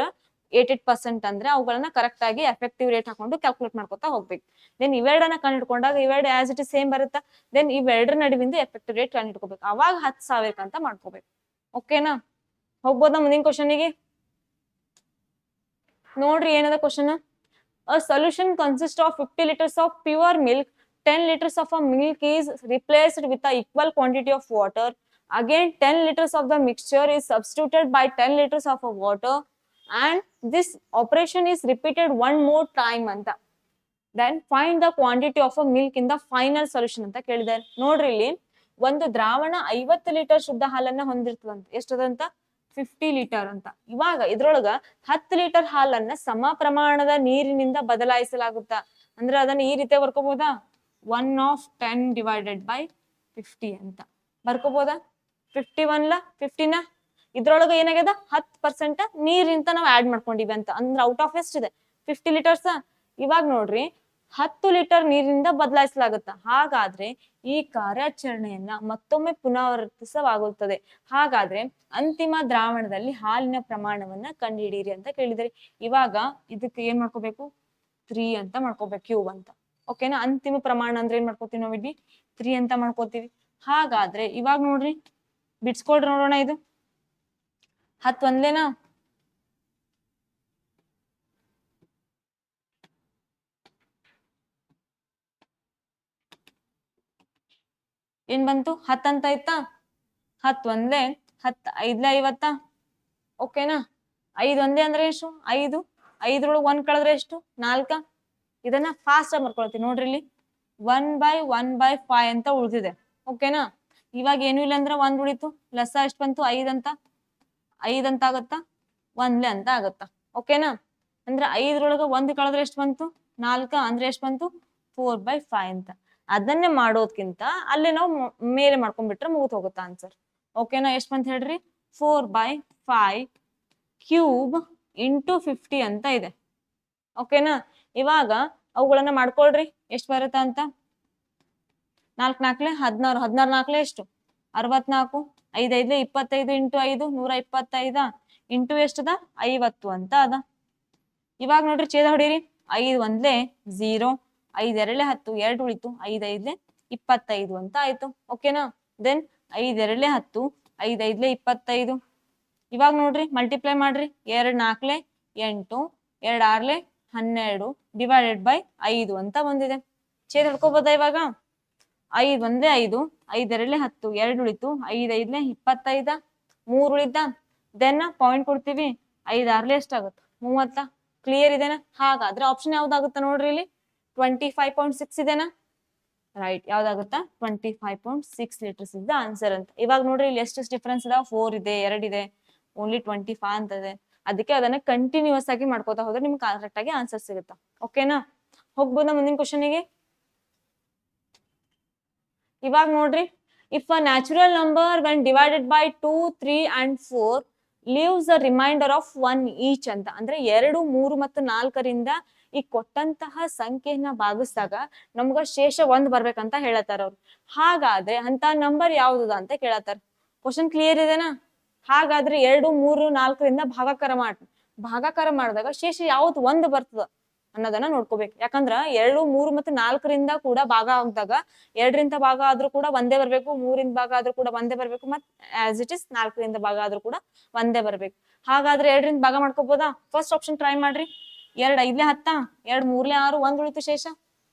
88% ಅಂದ್ರೆ ಅವುಗಳನ್ನ ಕರೆಕ್ಟ್ ಆಗಿ ಎಫೆಕ್ಟಿವ್ ರೇಟ್ ಹಾಕೊಂಡು ಕ್ಯಾಲ್ಕುಲೇಟ್ ಮಾಡ್ಕೋತಾ ಹೋಗ್ಬೇಕು. ದೆನ್ ಇವೆರಡನ್ನ ಕಂಡಿಡ್ಕೊಂಡಾಗ ಇವೆರಡು ಆಸ್ ಇಟ್ ಇಸ್ ಸೇಮ್ ಬರುತ್ತಾ? ದೆನ್ ಇವೆರಡರ ನಡುವಿಂದ ಎಫೆಕ್ಟಿವ್ ರೇಟ್ ಕಂಡಿಡ್ಕೋಬೇಕು. ಅವಾಗ 10,000 ಅಂತ ಮಾಡ್ಕೋಬೇಕು. ಓಕೆನಾ? ಹೋಗ್ಬೋದಾ ಮುಂದಿನ ಕ್ವಶನ್ಗೆ? ನೋಡ್ರಿ ಏನದ question. A solution consists of 50 liters of pure milk. 10 liters of a milk is replaced with the equal quantity of water. Again 10 liters of the mixture is substituted by 10 liters of water, and this operation is repeated one more time ಅಂತ. Then find the quantity of a milk in the final solution ಅಂತ ಕೇಳಿದ್ದಾರೆ. ನೋಡ್ರಿ ಇಲ್ಲಿ ಒಂದು ದ್ರಾವಣ 50 litre ಶುದ್ಧ ಹಾಲನ್ನ ಹೊಂದಿರ್ತದಂತ. ಎಷ್ಟದಂತ? 50 litre ಅಂತ. ಇವಾಗ ಇದ್ರೊಳಗ 10 ಲೀಟರ್ ಹಾಲನ್ನ ಸಮ ಪ್ರಮಾಣದ ನೀರಿನಿಂದ ಬದಲಾಯಿಸಲಾಗುತ್ತಾ? ಅಂದ್ರೆ ಅದನ್ನ ಈ ರೀತಿ ಬರ್ಕೋಬಹುದಾ? 1/10 ಡಿವೈಡೆಡ್ ಬೈ 50 ಅಂತ ಬರ್ಕೋಬಹುದಾ? 51 15 ಇದ್ರೊಳಗ ಏನಾಗ್ಯದ? 10% ನೀರಿಂತ ನಾವು ಆಡ್ ಮಾಡ್ಕೊಂಡಿವಿ ಅಂತ. ಅಂದ್ರೆ ಔಟ್ ಆಫ್ ಎಷ್ಟಿದೆ? 50 ಲೀಟರ್ಸ್. ಇವಾಗ ನೋಡ್ರಿ 10 ಲೀಟರ್ ನೀರಿನಿಂದ ಬದಲಾಯಿಸಲಾಗುತ್ತ. ಹಾಗಾದ್ರೆ ಈ ಕಾರ್ಯಾಚರಣೆಯನ್ನ ಮತ್ತೊಮ್ಮೆ ಪುನರಾವರ್ತಿಸಲಾಗುತ್ತದೆ. ಹಾಗಾದ್ರೆ ಅಂತಿಮ ದ್ರಾವಣದಲ್ಲಿ ಹಾಲಿನ ಪ್ರಮಾಣವನ್ನ ಕಂಡುಹಿಡಿಯಿರಿ ಅಂತ ಕೇಳಿದರೆ, ಇವಾಗ ಇದಕ್ಕೆ ಏನ್ ಮಾಡ್ಕೋಬೇಕು? 3 ಅಂತ ಮಾಡ್ಕೋಬೇಕು, ಕ್ಯೂಬ್ ಅಂತ. ಓಕೆನಾ? ಅಂತಿಮ ಪ್ರಮಾಣ ಅಂದ್ರೆ ಏನ್ ಮಾಡ್ಕೋತೀವಿ ನಾವು ಇಲ್ಲಿ? 3 ಅಂತ ಮಾಡ್ಕೋತೀವಿ. ಹಾಗಾದ್ರೆ ಇವಾಗ ನೋಡ್ರಿ ಬಿಡ್ಸ್ಕೊಳ್ರಿ ನೋಡೋಣ. ಇದು 10 ಒಂದ್ಲೇನಾ? ಏನ್ ಬಂತು? 10 ಅಂತ ಆಯ್ತಾ? 10 ಒಂದ್ಲೆ 10 5 50. ಓಕೆನಾ? 5 ಒಂದೇ ಅಂದ್ರೆ ಎಷ್ಟು? 5. 5 1 ಕಳೆದ್ರೆ ಎಷ್ಟು? 4. ಇದನ್ನ ಫಾಸ್ಟ್ ಆಗಿ ಮಾಡ್ಕೊಳ್ತೀವಿ ನೋಡ್ರಿ ಇಲ್ಲಿ 1/1/5 ಅಂತ ಉಳಿದಿದೆ. ಓಕೆನಾ? ಇವಾಗ ಏನು ಇಲ್ಲ ಅಂದ್ರೆ 1 ಉಳಿತು, ಲಸ ಎಷ್ಟು ಬಂತು? 5 ಅಂತ. 5 ಅಂತ ಆಗತ್ತಾ? 1 ಅಂತ ಆಗತ್ತಾ? ಓಕೆನಾ? ಅಂದ್ರೆ 5 1 ಕಳೆದ್ರೆ ಎಷ್ಟು ಬಂತು? 4. ಅಂದ್ರೆ ಎಷ್ಟು ಬಂತು? 4/5 ಅಂತ. ಅದನ್ನೇ ಮಾಡೋದ್ಕಿಂತ ಅಲ್ಲೇ ನಾವು ಮೇಲೆ ಮಾಡ್ಕೊಂಡ್ಬಿಟ್ರೆ ಮುಗಿದು ಹೋಗುತ್ತಾ ಆನ್ಸರ್. ಓಕೆನಾ? ಎಷ್ಟು ಬಂತ ಹೇಳ್ರಿ? 4/5 ಕ್ಯೂಬ್ ಇಂಟು 50 ಅಂತ ಇದೆ. ಓಕೆನಾ? ಇವಾಗ ಅವುಗಳನ್ನ ಮಾಡ್ಕೊಳ್ರಿ ಎಷ್ಟು ಬರುತ್ತಾ ಅಂತ. 4 4 16 16 4 ಎಷ್ಟು? 64. 5 5 25 ಇಂಟು 5 125 ಇಂಟು ಎಷ್ಟದ? 50 ಅಂತ ಅದ. ಇವಾಗ ನೋಡ್ರಿ ಛೇದ ಹೊಡೀರಿ. 5 ಒಂದ್ಲೆ 0, 5 2 10, 2 ಉಳಿತು, 5 5 25 ಅಂತ ಆಯ್ತು. ಓಕೆನಾ? ದೆನ್ 5 2 10, 5 5 25. ಇವಾಗ ನೋಡ್ರಿ ಮಲ್ಟಿಪ್ಲೈ ಮಾಡ್ರಿ. 2 4 8, 2 6 12 ಡಿವೈಡೆಡ್ ಬೈ 5 ಅಂತ ಬಂದಿದೆ. ಛೇದ ಹಿಡ್ಕೋಬೋದಾ ಇವಾಗ? 5 ಒಂದೇ 5, 5 2 10, 2 ಉಳಿತು, 5 5 25, 3 ಉಳಿತ. ದೆನ್ ಪಾಯಿಂಟ್ ಕೊಡ್ತೀವಿ. 5 6 ಎಷ್ಟಾಗುತ್ತೆ? 30. ಕ್ಲಿಯರ್ ಇದೆನಾ? ಹಾಗಾದ್ರೆ ಆಪ್ಷನ್ ಯಾವ್ದಾಗುತ್ತಾ ನೋಡ್ರಿ ಇಲ್ಲಿ 25.6 ಇದೆನಾ? ರೈಟ್. ಯಾವ್ದಾಗುತ್ತಾ? 25.6 ಲೀಟರ್ಸ್ ಇಸ್ ದ ಆನ್ಸರ್ ಅಂತ. ಇವಾಗ ನೋಡ್ರಿ ಇಲ್ಲಿ ಎಷ್ಟು ಡಿಫ್ರೆನ್ಸ್ ಇದಾವ? 4 ಇದೆ, 2 ಇದೆ, ಓನ್ಲಿ 25 ಅಂತ ಇದೆ. ಅದಕ್ಕೆ ಅದನ್ನ ಕಂಟಿನ್ಯೂಸ್ ಆಗಿ ಮಾಡ್ಕೋತಾ ಹೋದ್ರೆ ನಿಮ್ಗೆ ಕರೆಕ್ಟ್ ಆಗಿ ಆನ್ಸರ್ ಸಿಗುತ್ತಾ. ಓಕೆನಾ? ಹೋಗ್ಬೋದಾ ಮುಂದಿನ ಕ್ವಶನಿಗೆ? ಇವಾಗ ನೋಡ್ರಿ, if a natural number when divided by 2, 3 and 4 leaves a remainder of 1 each ಅಂತ. ಅಂದ್ರೆ 2, 3 ಮತ್ತು 4ರಿಂದ ಈ ಕೊಟ್ಟಂತಹ ಸಂಖ್ಯೆಯನ್ನ ಭಾಗಿಸಿದಾಗ ನಮ್ಗ ಶೇಷ 1 ಬರ್ಬೇಕಂತ ಹೇಳತ್ತಾರ ಅವ್ರು. ಹಾಗಾದ್ರೆ ಅಂತ ನಂಬರ್ ಯಾವ್ದು ಅಂತ ಕೇಳತ್ತಾರ. ಕ್ವಶನ್ ಕ್ಲಿಯರ್ ಇದೆನಾ? ಹಾಗಾದ್ರೆ 2, 3, 4ರಿಂದ ಭಾಗಾಕಾರ ಮಾಡಿದಾಗ ಶೇಷ ಯಾವ್ದು 1 ಬರ್ತದ ಅನ್ನೋದನ್ನ ನೋಡ್ಕೋಬೇಕು. ಯಾಕಂದ್ರ 2, 3 ಮತ್ತು 4ರಿಂದ ಕೂಡ ಭಾಗ ಆಗಿದಾಗ 2ರಿಂದ ಭಾಗ ಆದ್ರೂ ಕೂಡ ಒಂದೇ ಬರ್ಬೇಕು, 3ರಿಂದ ಭಾಗ ಆದ್ರೂ ಕೂಡ ಒಂದೇ ಬರ್ಬೇಕು, ಮತ್ ಆಸ್ ಇಟ್ ಇಸ್ 4ರಿಂದ ಭಾಗ ಆದ್ರೂ ಕೂಡ ಒಂದೇ ಬರ್ಬೇಕು. ಹಾಗಾದ್ರೆ 2ರಿಂದ ಭಾಗ ಮಾಡ್ಕೋಬೋದಾ? ಫಸ್ಟ್ ಆಪ್ಷನ್ ಟ್ರೈ ಮಾಡ್ರಿ. 2 5 10, 2 3 6, 1 ಉಳಿತು ಶೇಷ.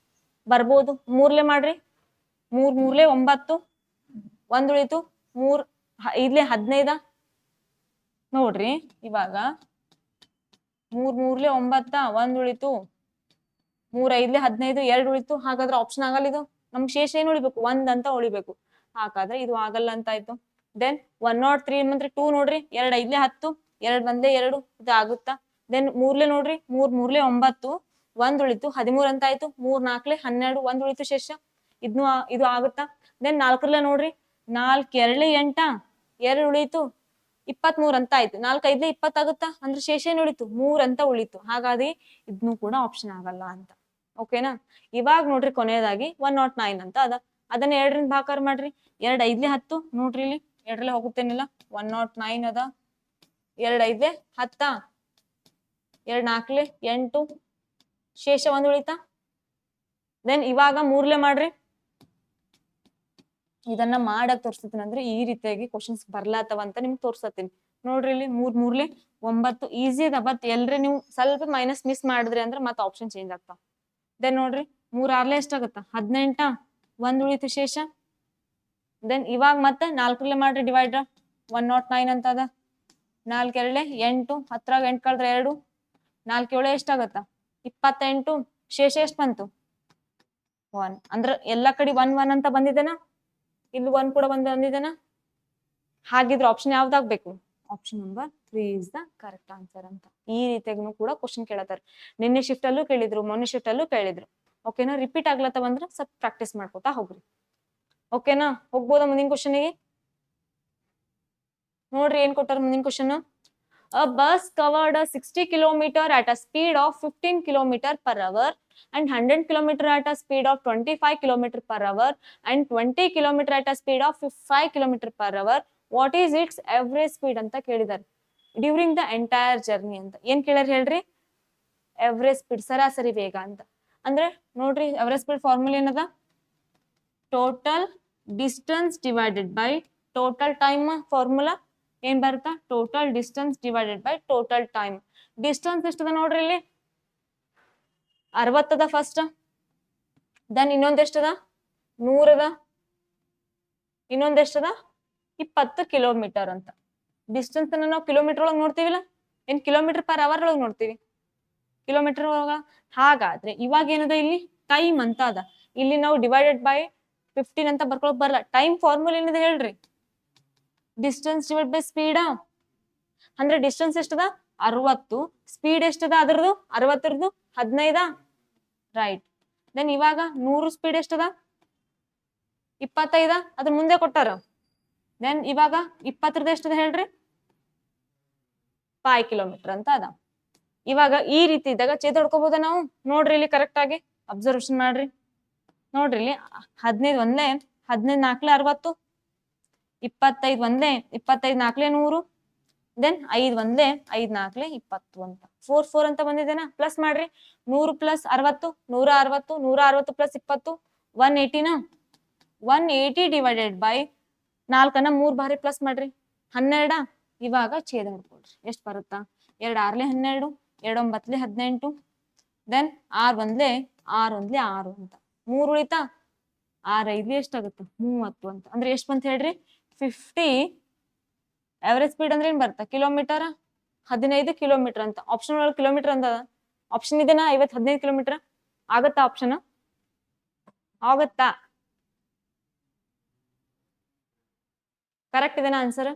ಬರ್ಬೋದು. 3 ಮಾಡ್ರಿ. 3 3 9, 1 ಉಳಿತು, 3 5 15. ನೋಡ್ರಿ ಇವಾಗ 3 3 9, 1 ಉಳಿತು, 3 5 15, 2 ಉಳಿತು. ಹಾಗಾದ್ರೆ ಆಪ್ಷನ್ ಆಗಲ್ಲ ಇದು. ನಮ್ಗೆ ಶೇಷ ಏನ್ ಉಳಿಬೇಕು? 1 ಅಂತ ಉಳಿಬೇಕು. ಹಾಗಾದ್ರೆ ಇದು ಆಗಲ್ಲ ಅಂತ ಆಯ್ತು. ದೆನ್ 103 ಅಂದ್ರೆ 2 ನೋಡ್ರಿ. 2 5 10, 2 1 2 ಇದು ಆಗುತ್ತಾ? ದೆನ್ 3 ನೋಡ್ರಿ. 3 3 9, 1 ಉಳಿತು, 13 ಅಂತ ಆಯ್ತು. 3 4 12, 1 ಉಳಿತು ಶೇಷ. ಇದು ಆಗುತ್ತಾ? ದೆನ್ 4 ನೋಡ್ರಿ. 4 2 8, 2 ಉಳಿತು, 23 ಅಂತ ಆಯ್ತು. 4 5 20 ಆಗುತ್ತಾ? ಅಂದ್ರೆ ಶೇಷ ಏನ್ ಉಳಿತು? 3 ಅಂತ ಉಳಿತು. ಹಾಗಾಗಿ ಇದನ್ನು ಕೂಡ ಆಪ್ಷನ್ ಆಗಲ್ಲ ಅಂತ. ಓಕೆನಾ? ಇವಾಗ ನೋಡ್ರಿ ಕೊನೆಯದಾಗಿ 109 ಅಂತ ಅದ. ಅದನ್ನ 2ರಿಂದ ಭಾಗಾಕಾರ ಮಾಡ್ರಿ. 2 5 10 ನೋಡ್ರಿ ಇಲ್ಲಿ 2ರಲ್ಲಿ ಹೋಗುತ್ತೇನಿಲ್ಲ. 109 ಅದ. 2 5 10, 2 4 8, ಶೇಷ 1 ಉಳಿತಾ? ದೆನ್ ಇವಾಗ 3 ಮಾಡ್ರಿ. ಇದನ್ನ ಮಾಡಕ್ ತೋರ್ಸತೀನಿ ಅಂದ್ರೆ ಈ ರೀತಿಯಾಗಿ ಕ್ವಶನ್ಸ್ ಬರ್ಲಾತವ ಅಂತ ನಿಮ್ಗೆ ತೋರ್ಸತ್ತೀನಿ. ನೋಡ್ರಿ ಇಲ್ಲಿ 3 3 9 ಈಸಿ ಅದ. ಬಟ್ ಎಲ್ರಿ ನೀವು ಸ್ವಲ್ಪ ಮೈನಸ್ ಮಿಸ್ ಮಾಡಿದ್ರಿ ಅಂದ್ರೆ ಮತ್ತೆ ಆಪ್ಷನ್ ಚೇಂಜ್ ಆಗ್ತಾವ. ದೆನ್ ನೋಡ್ರಿ 3 6 ಎಷ್ಟಾಗತ್ತ? 18, 1 ಉಳಿತು ಶೇಷ. ದೆನ್ ಇವಾಗ ಮತ್ತೆ 4 ಮಾಡ್ರಿ ಡಿವೈಡ್. 109 ಅಂತ ಅದ. 4 2 8, 10 8 ಕಳೆದ್ರೆ 2, 4 7 ಎಷ್ಟಾಗತ್ತ? 28, ಶೇಷ ಎಷ್ಟು ಬಂತು? 1. ಅಂದ್ರೆ ಎಲ್ಲಾ ಕಡೆ 1 1 ಅಂತ ಬಂದಿದೆನಾ? ಇಲ್ಲಿ 1 ಕೂಡ ಬಂದಿದೆನಾ? ಹಾಗಿದ್ರೆ ಆಪ್ಷನ್ ಯಾವ್ದಾಗ್ಬೇಕು? Option number 3 is the correct answer ಅಂತ. ಈ ರೀತಿಯಾಗಿ ಕೂಡ ಕ್ವಶನ್ ಕೇಳತ್ತಾರ. ನಿನ್ನೆ ಶಿಫ್ಟ್ ಅಲ್ಲೂ ಕೇಳಿದ್ರು, ಮೊನ್ನೆ ಶಿಫ್ಟ್ ಅಲ್ಲೂ ಕೇಳಿದ್ರು. ಓಕೆನಾ? ರಿಪೀಟ್ ಆಗ್ಲತ್ತವ ಅಂದ್ರೆ ಸ್ವಲ್ಪ ಪ್ರಾಕ್ಟೀಸ್ ಮಾಡ್ಕೋತಾ ಹೋಗ್ರಿ. ಓಕೆನಾ? ಹೋಗ್ಬೋದಾ ಮುಂದಿನ ಕ್ವಶನಿಗೆ? ನೋಡ್ರಿ ಏನ್ ಕೊಟ್ಟಾರ ಮುಂದಿನ question. A bus covered a 60 km at a speed of 15 km per hour and 100 km at a speed of 25 km per hour and 20 km at a speed of 5 km per hour. What is its average speed ಅಂತ ಕೇಳಿದಾರೆ during the entire journey ಅಂತ. ಏನ್ ಕೇಳ್ಯಾರ ಹೇಳ್ರಿ? Average speed, ಸರಾಸರಿ ವೇಗ ಅಂತ. ಅಂದ್ರೆ ನೋಡ್ರಿ average speed formula ಏನದ? Total distance divided by total time. Formula ಏನ್ ಬರ್ತಾ? Total distance divided by total time. Distance ಎಷ್ಟದ ನೋಡ್ರಿ ಇಲ್ಲಿ? 60 ಅದ ಫಸ್ಟ್. ದೆನ್ ಇನ್ನೊಂದ್ ಎಷ್ಟದ? 100 ಅದ. ಇನ್ನೊಂದ್ ಎಷ್ಟದ? 20 ಕಿಲೋಮೀಟರ್ ಅಂತ. ಡಿಸ್ಟೆನ್ಸ್ ಅನ್ನ ನಾವು ಕಿಲೋಮೀಟರ್ ಒಳಗೆ ನೋಡ್ತೀವಿಲ್ಲ, ಏನ್ ಕಿಲೋಮೀಟರ್ ಪರ್ ಅವರ್ ಒಳಗೆ ನೋಡ್ತೀವಿ, ಕಿಲೋಮೀಟರ್ ಒಳಗ. ಹಾಗಾದ್ರೆ ಇವಾಗ ಏನದ ಇಲ್ಲಿ ಟೈಮ್ ಅಂತ ಅದ, ಇಲ್ಲಿ ನಾವು ಡಿವೈಡೆಡ್ ಬೈ 15 ಅಂತ ಬರ್ಕೊಳಕ್ ಬರಲ್ಲ. ಟೈಮ್ ಫಾರ್ಮುಲಾ ಏನಿದೆ ಹೇಳ್ರಿ, ಡಿಸ್ಟೆನ್ಸ್ ಡಿವೈಡ್ ಬೈ ಸ್ಪೀಡ್. ಅಂದ್ರೆ ಡಿಸ್ಟೆನ್ಸ್ ಎಷ್ಟದ 60, ಸ್ಪೀಡ್ ಎಷ್ಟದ ಅದ್ರದ್ದು 60ರದ್ದು 15. ರೈಟ್. ದೆನ್ ಇವಾಗ 100 ಸ್ಪೀಡ್ ಎಷ್ಟದ 25, ಅದ್ರ ಮುಂದೆ ಕೊಟ್ಟಾರ. ದೆನ್ ಇವಾಗ 20ರದ್ದು ಎಷ್ಟದ ಹೇಳ್ರಿ 5 ಕಿಲೋಮೀಟರ್ ಅಂತ ಅದ. ಇವಾಗ ಈ ರೀತಿ ಇದ್ದಾಗ ಛೇದ ಹೊಡ್ಕೋಬಹುದ ನಾವು? ನೋಡ್ರಿ ಇಲ್ಲಿ ಕರೆಕ್ಟ್ ಆಗಿ ಅಬ್ಸರ್ವೇಷನ್ ಮಾಡ್ರಿ. ನೋಡ್ರಿ ಇಲ್ಲಿ 15 ಒಂದೇ 15 4 60, 25 ಒಂದೇ 25 4 100, ದೆನ್ 5 ಒಂದೇ 5 4 20 ಅಂತ 4 4 ಅಂತ ಬಂದಿದ್ದೇನಾ? ಪ್ಲಸ್ ಮಾಡ್ರಿ. 100 ಪ್ಲಸ್ 60 160, 160 ಪ್ಲಸ್ 20 180ನ. 180 ಡಿವೈಡೆಡ್ ಬೈ 4 3 ಬಾರಿ ಪ್ಲಸ್ ಮಾಡ್ರಿ 12. ಇವಾಗ ಛೇದ ಹೊಡ್ಕೊಳ್ರಿ. ಎಷ್ಟು ಬರುತ್ತಾ? 2 6 12, 2 9 18, ದೆನ್ 6 1 6 1 6 ಅಂತ 3 ಉಳಿತಾ? 6 5 ಎಷ್ಟಾಗುತ್ತೆ 30 ಅಂತ. ಅಂದ್ರೆ ಎಷ್ಟು ಬಂತ ಹೇಳ್ರಿ 50. ಅವರೇಜ್ ಸ್ಪೀಡ್ ಅಂದ್ರೆ ಏನ್ ಬರ್ತಾ? ಕಿಲೋಮೀಟರ್ 15 ಕಿಲೋಮೀಟರ್ ಅಂತ. ಆಪ್ಷನ್ ಒಳಗೆ ಕಿಲೋಮೀಟರ್ ಅಂತ ಆಪ್ಷನ್ ಇದೆನಾ? 15 ಕಿಲೋಮೀಟರ್ ಆಗತ್ತಾ? ಆಪ್ಷನ್ ಆಗತ್ತಾ? ಕರೆಕ್ಟ್ ಇದೆನಾ ಆನ್ಸರ್?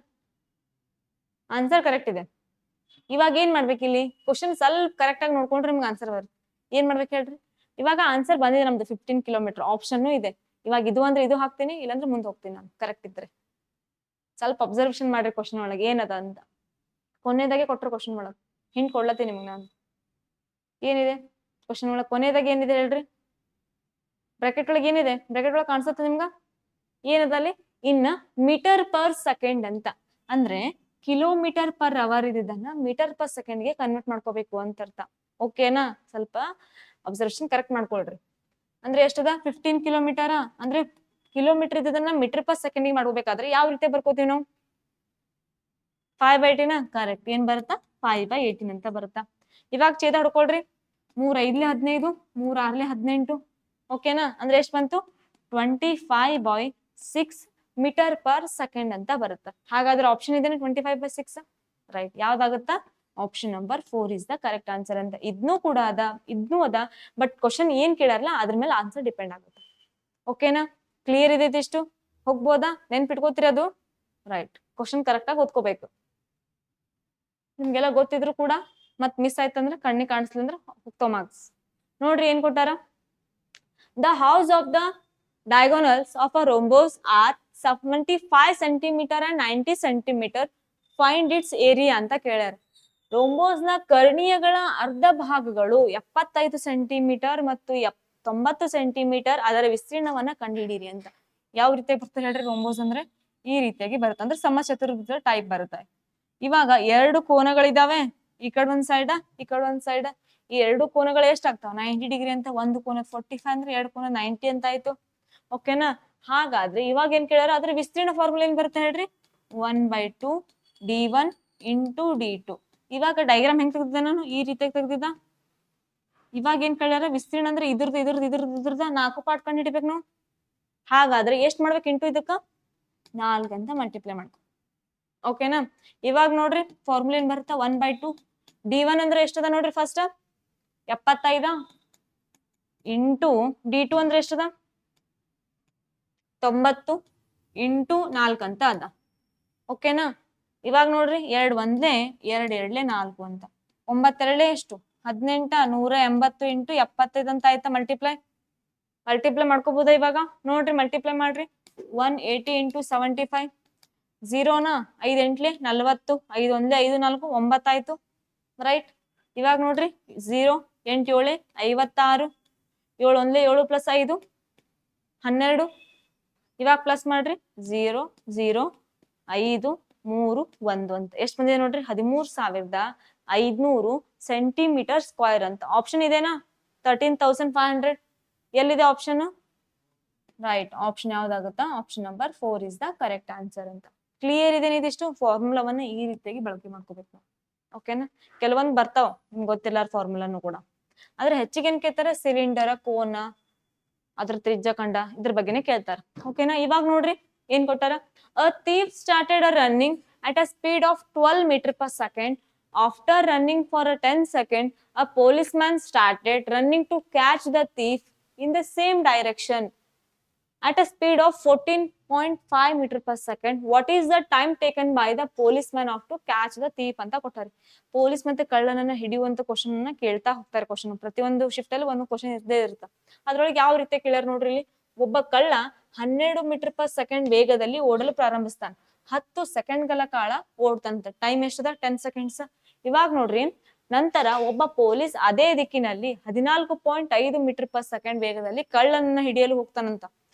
ಆನ್ಸರ್ ಕರೆಕ್ಟ್ ಇದೆ. ಇವಾಗ ಏನ್ ಮಾಡ್ಬೇಕು ಇಲ್ಲಿ? ಕ್ವಶನ್ ಸ್ವಲ್ಪ ಕರೆಕ್ಟ್ ಆಗಿ ನೋಡ್ಕೊಂಡ್ರೆ ನಿಮ್ಗೆ ಆನ್ಸರ್ ಬರುತ್ತೆ. ಏನ್ ಮಾಡ್ಬೇಕು ಹೇಳ್ರಿ? ಇವಾಗ ಆನ್ಸರ್ ಬಂದಿದೆ ನಮ್ದು 15 ಕಿಲೋಮೀಟರ್, ಆಪ್ಷನ್ ಇದೆ. ಇವಾಗ ಇದು ಅಂದ್ರೆ ಇದು ಹಾಕ್ತೀನಿ, ಇಲ್ಲಾಂದ್ರೆ ಮುಂದೆ ಹೋಗ್ತೀನಿ ನಾನು ಕರೆಕ್ಟ್ ಇದ್ರೆ. ಸ್ವಲ್ಪ ಅಬ್ಸರ್ವೇಷನ್ ಮಾಡ್ರಿ ಕ್ವಶನ್ ಒಳಗೆ ಏನದ ಅಂತ. ಕೊನೆದಾಗೆ ಕೊಟ್ಟರು ಕ್ವಶನ್ ಒಳಗೆ, ಹಿಂಟ್ ಕೊಡ್ಲತ್ತೀನಿ ನಿಮ್ಗೆ ನಾನು. ಏನಿದೆ ಕ್ವಶನ್ ಒಳಗೆ? ಕೊನೆದಾಗ ಏನಿದೆ ಹೇಳ್ರಿ? ಬ್ರಾಕೆಟ್ ಒಳಗೆ ಏನಿದೆ? ಬ್ರಾಕೆಟ್ ಒಳಗೆ ಕಾಣಿಸುತ್ತೆ ನಿಮ್ಗ? ಏನದ ಅಲ್ಲಿ? ಇನ್ನ ಮೀಟರ್ ಪರ್ ಸೆಕೆಂಡ್ ಅಂತ. ಅಂದ್ರೆ ಕಿಲೋಮೀಟರ್ ಪರ್ ಅವರ್ ಇದ್ದನ್ನ ಮೀಟರ್ ಪರ್ ಸೆಕೆಂಡ್ಗೆ ಕನ್ವರ್ಟ್ ಮಾಡ್ಕೋಬೇಕು ಅಂತ ಅರ್ಥ. ಓಕೆನಾ? ಸ್ವಲ್ಪ ಅಬ್ಸರ್ವೇಷನ್ ಕರೆಕ್ಟ್ ಮಾಡ್ಕೊಳ್ರಿ. ಅಂದ್ರೆ ಎಷ್ಟದ 15 ಕಿಲೋಮೀಟರ್ ಅಂದ್ರೆ ಕಿಲೋಮೀಟರ್ ಇದ್ದದನ್ನ ಮೀಟರ್ ಪರ್ ಸೆಕೆಂಡ್ಗೆ ಮಾಡ್ಕೋಬೇಕಾದ್ರೆ ಯಾವ ರೀತಿ ಬರ್ಕೋತೀವಿ ನಾವು? 5/18 ಕರೆಕ್ಟ್. ಏನ್ ಬರುತ್ತಾ? 5/18 ಅಂತ ಬರುತ್ತಾ. ಇವಾಗ ಛೇದ ಹೊಡ್ಕೊಳ್ರಿ. 3 5 15, 3 6 18. ಓಕೆನಾ? ಅಂದ್ರೆ ಎಷ್ಟು ಬಂತು? 25/6 ಮೀಟರ್ ಪರ್ ಸೆಕೆಂಡ್ ಅಂತ ಬರುತ್ತೆ. ಹಾಗಾದ್ರೆ ಆಪ್ಷನ್ ಇದೆ 25/6. ರೈಟ್. ಯಾವ್ದಾಗುತ್ತಾ? Option number 4 is the correct answer ಅಂತ. ಇದ್ನೂ ಕೂಡ ಅದ, ಇದ್ನೂ ಅದ, ಬಟ್ ಕ್ವಶನ್ ಏನ್ ಕೇಳಾರಲ್ಲ ಅದ್ರ ಮೇಲೆ ಆನ್ಸರ್ ಡಿಪೆಂಡ್ ಆಗುತ್ತೆ. ಓಕೆನಾ? ಕ್ಲಿಯರ್ ಇದೆ ಇಷ್ಟು? ಹೋಗ್ಬೋದಾ? ನೆನ್ಪಿಟ್ಕೋತಿರೋದು? ರೈಟ್. ಕ್ವಶನ್ ಕರೆಕ್ಟ್ ಆಗಿ ಓದ್ಕೋಬೇಕು. ನಿಮ್ಗೆಲ್ಲ ಗೊತ್ತಿದ್ರು ಕೂಡ ಮತ್ ಮಿಸ್ ಆಯ್ತಂದ್ರೆ ಕಣ್ಣಿಗೆ ಕಾಣಿಸ್ಲಿ ಅಂದ್ರೆ ಹೋಗ್ತೋ ಮಾರ್ಕ್ಸ್. ನೋಡ್ರಿ ಏನ್ ಕೊಟ್ಟಾರ? The house of the diagonals of a rhombus are 75 centimeter and 90 centimeter. Find its area ಅಂತ ಕೇಳ್ಯಾರ. ರೋಂಬೋಸ್ ನ ಕರ್ಣೀಯಗಳ ಅರ್ಧ ಭಾಗಗಳು 75 ಸೆಂಟಿಮೀಟರ್ ಮತ್ತು 90 ಸೆಂಟಿಮೀಟರ್ ಅದರ ವಿಸ್ತೀರ್ಣವನ್ನ ಕಂಡುಹಿಡೀರಿ ಅಂತ. ಯಾವ ರೀತಿಯಾಗಿ ಬರ್ತದೆ ಹೇಳ್ರಿ ರೋಂಬೋಸ್ ಅಂದ್ರೆ? ಈ ರೀತಿಯಾಗಿ ಬರುತ್ತೆ. ಅಂದ್ರೆ ಸಮಚತುರ್ಭುಜ ಟೈಪ್ ಬರುತ್ತೆ. ಇವಾಗ 2 ಕೋನಗಳಿದಾವೆ, ಈ ಕಡೆ ಒಂದ್ ಸೈಡ್ ಈ ಕಡೆ ಒಂದ್ ಸೈಡ್. ಈ 2 ಕೋನಗಳು ಎಷ್ಟಾಗ್ತಾವ? 90 ಡಿಗ್ರಿ ಅಂತ. ಒಂದು ಕೋನ 45 ಅಂದ್ರೆ 2 ಕೋನ 90 ಅಂತ ಆಯ್ತು. ಓಕೆನಾ? ಹಾಗಾದ್ರೆ ಇವಾಗ ಏನ್ ಕೇಳಾರ? ಅದ್ರ ವಿಸ್ತೀರ್ಣ ಫಾರ್ಮುಲಾ ಏನ್ ಬರುತ್ತೆ ಹೇಳ್ರಿ? 1/2 d1 into d2. ಇವಾಗ ಡೈಗ್ರಾಮ್ ಹೆಂಗ್ ತೆಗ್ದಿದ್ದ ನಾನು? ಈ ರೀತಿಯಾಗಿ ತೆಗ್ದಿದ್ದ. ಇವಾಗ ಏನ್ ಕೇಳ್ಯಾರ? ವಿಸ್ತೀರ್ಣ ಅಂದ್ರೆ ಇದ್ರದ್ದು 4 ಪಾರ್ಟ್ ಕಂಡು ಹಿಡಿಬೇಕು ನಾವು. ಹಾಗಾದ್ರೆ ಎಷ್ಟ್ ಮಾಡ್ಬೇಕು? ಇಂಟು ಇದಕ್ಕ 4 ಅಂತ ಮಲ್ಟಿಪ್ಲೈ ಮಾಡ್ಕೊ. ಓಕೆನಾ? ಇವಾಗ ನೋಡ್ರಿ ಫಾರ್ಮುಲಾ ಏನ್ ಬರುತ್ತಾ? 1/2 d1 ಅಂದ್ರೆ ಎಷ್ಟದ ನೋಡ್ರಿ? ಫಸ್ಟ್ 75 ಇಂಟು d2 ಅಂದ್ರೆ ಎಷ್ಟದ? 90 ಇಂಟು 4 ಅಂತ ಅದ. ಓಕೆನಾ? ಇವಾಗ ನೋಡ್ರಿ 2 1 2 2 4 ಅಂತ. 9 2 ಎಷ್ಟು? 18 180 ಇಂಟು 75 ಅಂತ ಆಯ್ತಾ? ಮಲ್ಟಿಪ್ಲೈ ಮಾಡ್ಕೋಬಹುದಾ? ಇವಾಗ ನೋಡ್ರಿ ಮಲ್ಟಿಪ್ಲೈ ಮಾಡ್ರಿ. 180 ಇಂಟು 75 0ನ 5 8 40, 5 1 5 4 9 ಆಯ್ತು. ರೈಟ್. ಇವಾಗ ನೋಡ್ರಿ 0 8 7 56, 7 1 7 ಪ್ಲಸ್ 5 12. ಇವಾಗ ಪ್ಲಸ್ ಮಾಡ್ರಿ 0 0 5 3 1 ಅಂತ. ಎಷ್ಟು ಬಂದಿದೆ ನೋಡ್ರಿ? 13,500 ಸೆಂಟಿಮೀಟರ್ ಸ್ಕ್ವೇರ್ ಅಂತ. ಆಪ್ಷನ್ ಇದೆನಾ? 13,500. ಎಲ್ಲಿದೆ ಆಪ್ಷನ್? ರೈಟ್. ಆಪ್ಷನ್ ಯಾವ್ದಾಗುತ್ತಾ? Option number 4 is the correct answer ಅಂತ. ಕ್ಲಿಯರ್ ಇದೆ ಇದಿಷ್ಟು? ಫಾರ್ಮುಲಾವನ್ನ ಈ ರೀತಿಯಾಗಿ ಬಳಕೆ ಮಾಡ್ಕೋಬೇಕು ನಾವು. ಓಕೆನಾ? ಕೆಲವೊಂದು ಬರ್ತಾವ ನಿಮ್ಗೆ ಗೊತ್ತಿಲ್ಲ ಫಾರ್ಮುಲಾನು ಕೂಡ. ಆದ್ರೆ ಹೆಚ್ಚಿಗೆ ಏನ್ ಕೇಳ್ತಾರೆ? ಸಿಲಿಂಡರ್, ಕೋನ, ಅದ್ರ ತ್ರಿಜ್ಯ ಕಂಡ, ಇದ್ರ ಬಗ್ಗೆನೇ ಕೇಳ್ತಾರೆ. ಓಕೆನಾ? ಇವಾಗ ನೋಡ್ರಿ ಏನ್ ಕೊಟ್ಟಾರ? A thief started a running at a speed of 12 meter per second. After running for a 10 second, a policeman started running to catch the thief in the same direction at a speed of 14.5 meter per second. What is the time taken by the policeman of to catch the thief ಅಂತ ಕೊಟ್ಟಾರೆ. Police ಮತ್ತೆ ಕಳ್ಳನನ್ನ ಹಿಡಿಯುವಂತ question ಅನ್ನ ಕೇಳ್ತಾ ಹೋಗ್ತಾರೆ. Question ಪ್ರತಿಯೊಂದು shift ಅಲ್ಲಿ ಒಂದು question ಇದ್ದೇ ಇರುತ್ತೆ. ಅದ್ರೊಳಗೆ ಯಾವ ರೀತಿ ಕೇಳ್ಯಾರ ನೋಡ್ರಿ ಇಲ್ಲಿ. ಒಬ್ಬ ಕಳ್ಳ 12 ಮೀಟರ್ ಪರ್ ಸೆಕೆಂಡ್ ವೇಗದಲ್ಲಿ ಓಡಲು ಪ್ರಾರಂಭಿಸ್ತಾನೆ. 10 ಸೆಕೆಂಡ್ಗಳ ಕಾಲ ಓಡ್ತಂತ. ಟೈಮ್ ಎಷ್ಟದ? 10 ಸೆಕೆಂಡ್ಸ್. ಇವಾಗ ನೋಡ್ರಿ, ನಂತರ ಒಬ್ಬ ಪೊಲೀಸ್ ಅದೇ ದಿಕ್ಕಿನಲ್ಲಿ 14.5 ಮೀಟರ್ ಪರ್ ಸೆಕೆಂಡ್ ವೇಗದಲ್ಲಿ ಕಳ್ಳನನ್ನ ಹಿಡಿಯಲು ಹೋಗ್ತಾನಂತ.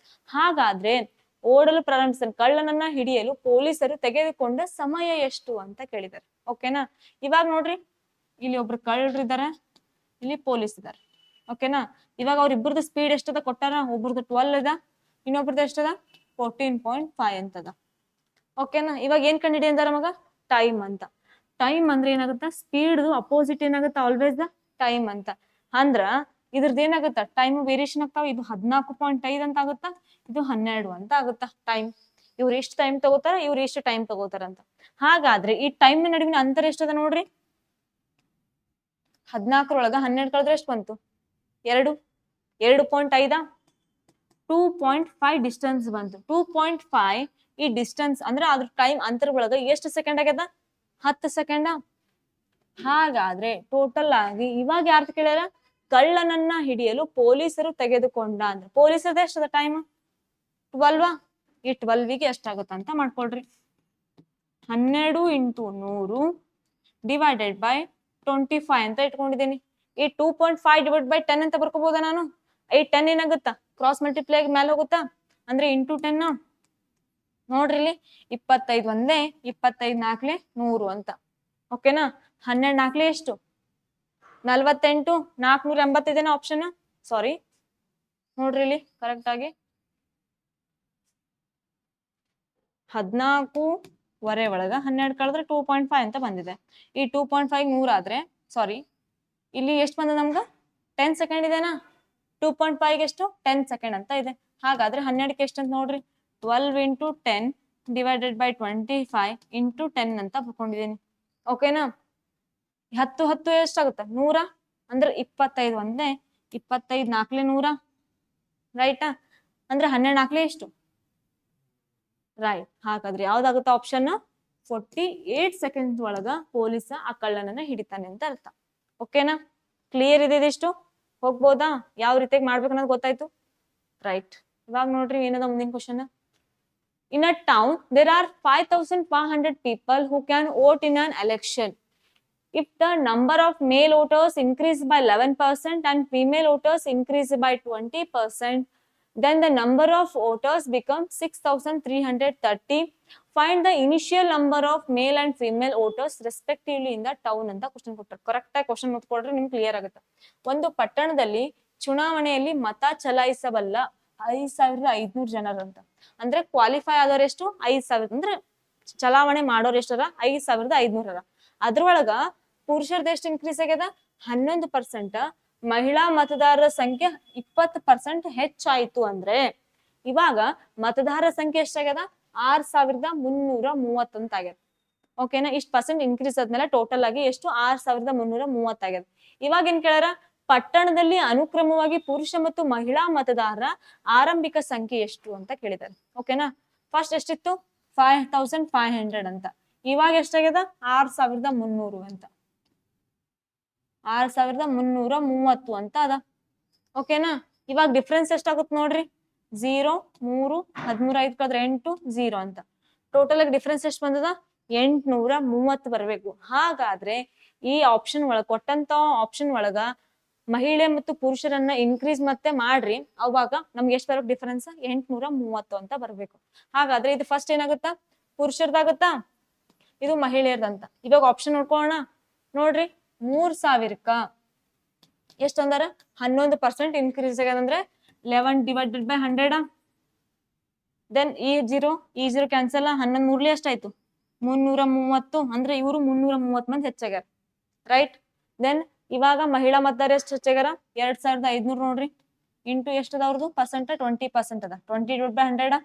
ಹಾಗಾದ್ರೆ ಓಡಲು ಪ್ರಾರಂಭಿಸ್ತಾನೆ. ಕಳ್ಳನನ್ನ ಹಿಡಿಯಲು ಪೊಲೀಸರು ತೆಗೆದುಕೊಂಡ ಸಮಯ ಎಷ್ಟು ಅಂತ ಕೇಳಿದ್ದಾರೆ. ಓಕೆನಾ? ಇವಾಗ ನೋಡ್ರಿ, ಇಲ್ಲಿ ಒಬ್ರು ಕಳ್ಳರಿದ್ದಾರೆ, ಇಲ್ಲಿ ಪೊಲೀಸ್ ಇದಾರೆ. ಓಕೆನಾ? ಇವಾಗ ಅವ್ರಿಬ್ಬರದ್ದು ಸ್ಪೀಡ್ ಎಷ್ಟದ ಕೊಟ್ಟಾರ? ಒಬ್ರದ್ದು 12 ಅದ, ಇನ್ನೊಬ್ರದ್ದು ಎಷ್ಟದ? 14.5 ಅಂತದ. ಓಕೆನಾ? ಇವಾಗ ಏನ್ ಕಂಡಿಡಿ ಅಂದಾರ ಮಗ? ಟೈಮ್ ಅಂತ. ಟೈಮ್ ಅಂದ್ರೆ ಏನಾಗುತ್ತ? ಸ್ಪೀಡ್ ಅಪೋಸಿಟ್ ಏನಾಗುತ್ತ? ಆಲ್ವೇಸ್ ದ ಟೈಮ್ ಅಂತ. ಅಂದ್ರ ಇದ್ರದ್ದು ಏನಾಗುತ್ತ? ಟೈಮ್ ವೇರಿಯೇಷನ್ ಆಗ್ತಾವ. ಇದು 14.5 ಅಂತ ಆಗುತ್ತಾ, ಇದು 12 ಅಂತ ಆಗುತ್ತಾ ಟೈಮ್. ಇವ್ರು ಎಷ್ಟು ಟೈಮ್ ತಗೋತಾರ, ಇವ್ರು ಎಷ್ಟು ಟೈಮ್ ತಗೋತಾರ ಅಂತ. ಹಾಗಾದ್ರೆ ಈ ಟೈಮ್ ನಡುವಿನ ಅಂತರ ಎಷ್ಟದ ನೋಡ್ರಿ? 14 12 ಕಳೆದ್ರೆ ಎಷ್ಟು ಬಂತು? 2. 2.5 2.5 ಡಿಸ್ಟೆನ್ಸ್ ಬಂತು. 2.5 ಈ ಡಿಸ್ಟೆನ್ಸ್ ಅಂದ್ರೆ ಅದ್ರ ಟೈಮ್ ಅಂತರ ಒಳಗ ಎಷ್ಟು ಸೆಕೆಂಡ್ ಆಗ್ಯದ? 10 ಸೆಕೆಂಡ್. ಹಾಗಾದ್ರೆ ಟೋಟಲ್ ಆಗಿ ಇವಾಗ ಯಾರ್ದು ಕೇಳ್ಯಾರ? ಕಳ್ಳನನ್ನ ಹಿಡಿಯಲು ಪೊಲೀಸರು ತೆಗೆದುಕೊಂಡ ಅಂದ್ರೆ ಪೊಲೀಸರದ ಎಷ್ಟದ ಟೈಮ್? 12. ಈ 12ಗೆ ಎಷ್ಟಾಗುತ್ತ ಅಂತ ಮಾಡ್ಕೊಳ್ರಿ. 12 × 100 ಡಿವೈಡೆಡ್ ಬೈ 25 ಅಂತ ಇಟ್ಕೊಂಡಿದ್ದೀನಿ. ಈ 2.5 ಡಿವೈಡ್ ಬೈ 10 ಅಂತ ಬರ್ಕೋಬಹುದಾ ನಾನು? ಈ 10 ಏನಾಗುತ್ತಾ? ಕ್ರಾಸ್ ಮಲ್ಟಿಪ್ಲೈ ಮೇಲೆ ಹೋಗುತ್ತಾ? ಅಂದ್ರೆ ಇಂಟು 10. ನೋಡ್ರಿ ಇಲ್ಲಿ 25 ಒಂದೇ, 25 4 100 ಅಂತ. ಓಕೆನಾ? 12 4 ಎಷ್ಟು? 48. 480 ಆಪ್ಷನ್. ಸಾರಿ, ನೋಡ್ರಿ ಇಲ್ಲಿ ಕರೆಕ್ಟ್ ಆಗಿ 14 ಒಳಗ 12 ಕಳೆದ್ರೆ 2.5 ಅಂತ ಬಂದಿದೆ. ಈ 2.5 100 ಆದ್ರೆ, ಸಾರಿ, ಇಲ್ಲಿ ಎಷ್ಟು ಬಂದ ನಮ್ಗ? 10 ಸೆಕೆಂಡ್ ಇದೆನಾ? 2.5 ಎಷ್ಟು? 10 ಸೆಕೆಂಡ್ ಅಂತ ಇದೆ. ಹಾಗಾದ್ರೆ 12ಕ್ಕೆ ಎಷ್ಟು ಅಂತ ನೋಡ್ರಿ? 12 × 10 ಡಿವೈಡೆಡ್ ಬೈ 25 × 10 ಅಂತ ಬರ್ಕೊಂಡಿದ್ದೀನಿ. ಓಕೆನಾ? 10 10 ಎಷ್ಟಾಗುತ್ತೆ? 100. ಅಂದ್ರೆ 25 ಒಂದೇ, 25 4 100. ರೈಟಾ? ಅಂದ್ರೆ 12 4 ಎಷ್ಟು? ರೈಟ್. ಹಾಗಾದ್ರೆ ಯಾವ್ದಾಗುತ್ತೆ ಆಪ್ಷನ್? 48 ಸೆಕೆಂಡ್ಸ್ ಒಳಗ ಪೊಲೀಸ ಆ ಕಳ್ಳನನ್ನ ಹಿಡಿತಾನೆ ಅಂತ ಅರ್ಥ. ಓಕೆನಾ? ಕ್ಲಿಯರ್ ಇದೆ ಇದಿಷ್ಟು? ಹೋಗ್ಬೋದಾ? ಯಾವ ರೀತಿಯಾಗಿ ಮಾಡ್ಬೇಕು ಅನ್ನೋದು ಗೊತ್ತಾಯ್ತು? ರೈಟ್. ಇವಾಗ ನೋಡ್ರಿ ಏನದ ಮುಂದಿನ question. In a town there are 5500 people who can vote in an election. If the number of male voters increase by 11% and female voters increase by 20%, then the number of voters becomes 6330. Find the initial number of male and female voters respectively in the town ಅಂತ question ಕೊಟ್ಟರು. Correct ಆಗಿ question ಓದ್ಕೊಡ್ರೆ ನಿಮ್ಗೆ clear ಆಗುತ್ತೆ. ಒಂದು ಪಟ್ಟಣದಲ್ಲಿ ಚುನಾವಣೆಯಲ್ಲಿ ಮತ ಚಲಾಯಿಸಬಲ್ಲ 5500 ಜನರಂತ. ಅಂದ್ರೆ ಕ್ವಾಲಿಫೈ ಆದವ್ರು ಎಷ್ಟು? 5000. ಅಂದ್ರೆ ಚಲಾವಣೆ ಮಾಡೋರು ಎಷ್ಟದ? 5500. ಅದ್ರೊಳಗ ಪುರುಷರದ ಎಷ್ಟು ಇನ್ಕ್ರೀಸ್ ಆಗ್ಯದ? 11%. ಮಹಿಳಾ ಮತದಾರರ ಸಂಖ್ಯೆ 20% ಹೆಚ್ಚಾಯ್ತು. ಅಂದ್ರೆ ಇವಾಗ ಮತದಾರರ ಸಂಖ್ಯೆ ಎಷ್ಟಾಗ್ಯದ? 6330 ಅಂತ ಆಗ್ಯದ. ಓಕೆನಾ? ಇಷ್ಟು ಪರ್ಸೆಂಟ್ ಇನ್ಕ್ರೀಸ್ ಆದ್ಮೇಲೆ ಟೋಟಲ್ ಆಗಿ ಎಷ್ಟು? 6330 ಆಗ್ಯದ. ಇವಾಗ ಏನ್ ಕೇಳಾರ? ಪಟ್ಟಣದಲ್ಲಿ ಅನುಕ್ರಮವಾಗಿ ಪುರುಷ ಮತ್ತು ಮಹಿಳಾ ಮತದಾರರ ಆರಂಭಿಕ ಸಂಖ್ಯೆ ಎಷ್ಟು ಅಂತ ಕೇಳಿದ್ದಾರೆ. ಓಕೆನಾ? ಫಸ್ಟ್ ಎಷ್ಟಿತ್ತು? 5500 ಅಂತ. ಇವಾಗ ಎಷ್ಟಾಗ್ಯದ? 6330 ಅಂತ. 6330 ಅಂತ ಅದ. ಓಕೆನಾ? ಇವಾಗ ಡಿಫ್ರೆನ್ಸ್ ಎಷ್ಟಾಗುತ್ತೆ ನೋಡ್ರಿ? 0 3 13 5 ಕಳೆದ್ರೆ 8 0 ಅಂತ. ಟೋಟಲ್ ಆಗಿ ಡಿಫ್ರೆನ್ಸ್ ಎಷ್ಟು ಬಂದದ? 830 ಬರಬೇಕು. ಹಾಗಾದ್ರೆ ಈ ಆಪ್ಷನ್ ಒಳಗ ಕೊಟ್ಟಂತ ಆಪ್ಷನ್ ಒಳಗ ಮಹಿಳೆ ಮತ್ತು ಪುರುಷರನ್ನ ಇನ್ಕ್ರೀಸ್ ಮತ್ತೆ ಮಾಡ್ರಿ, ಅವಾಗ ನಮ್ಗೆ ಎಷ್ಟು ಬರಬೇಕು ಡಿಫರೆನ್ಸ್? 830 ಅಂತ ಬರ್ಬೇಕು. ಹಾಗಾದ್ರೆ ಇದು ಫಸ್ಟ್ ಏನಾಗುತ್ತಾ? ಪುರುಷರದಾಗುತ್ತಾ? ಇದು ಮಹಿಳೆಯರ್ದಂತ. ಇವಾಗ ಆಪ್ಷನ್ ನೋಡ್ಕೊಳ್ಳೋಣ. ನೋಡ್ರಿ, 3000ಕ್ಕ ಎಷ್ಟು ಅಂದಾರ? 11% ಇನ್ಕ್ರೀಸ್ ಆಗ್ಯದಂದ್ರೆ 11 ಡಿವೈಡೆಡ್ ಬೈ 100. ದೆನ್ ಈ 0 ಕ್ಯಾನ್ಸಲ್. 11 ಮೂರ್ಲಿ ಎಷ್ಟಾಯ್ತು? 330. ಅಂದ್ರೆ ಇವರು 330 ಮಂದಿ ಹೆಚ್ಚಾಗ್ಯಾರ. ರೈಟ್. ದೆನ್ ಇವಾಗ ಮಹಿಳಾ ಮತದಾರ ಎಷ್ಟು ಹೆಚ್ಚಾಗ್ಯಾರ? 2500 ನೋಡ್ರಿ. ಇಂಟು ಎಷ್ಟು ಅದ ಅವ್ರದ್ದು? ಪರ್ಸೆಂಟ್ 20% ಅದ. 20 ಡಿವೈಡ್ ಬೈ 100.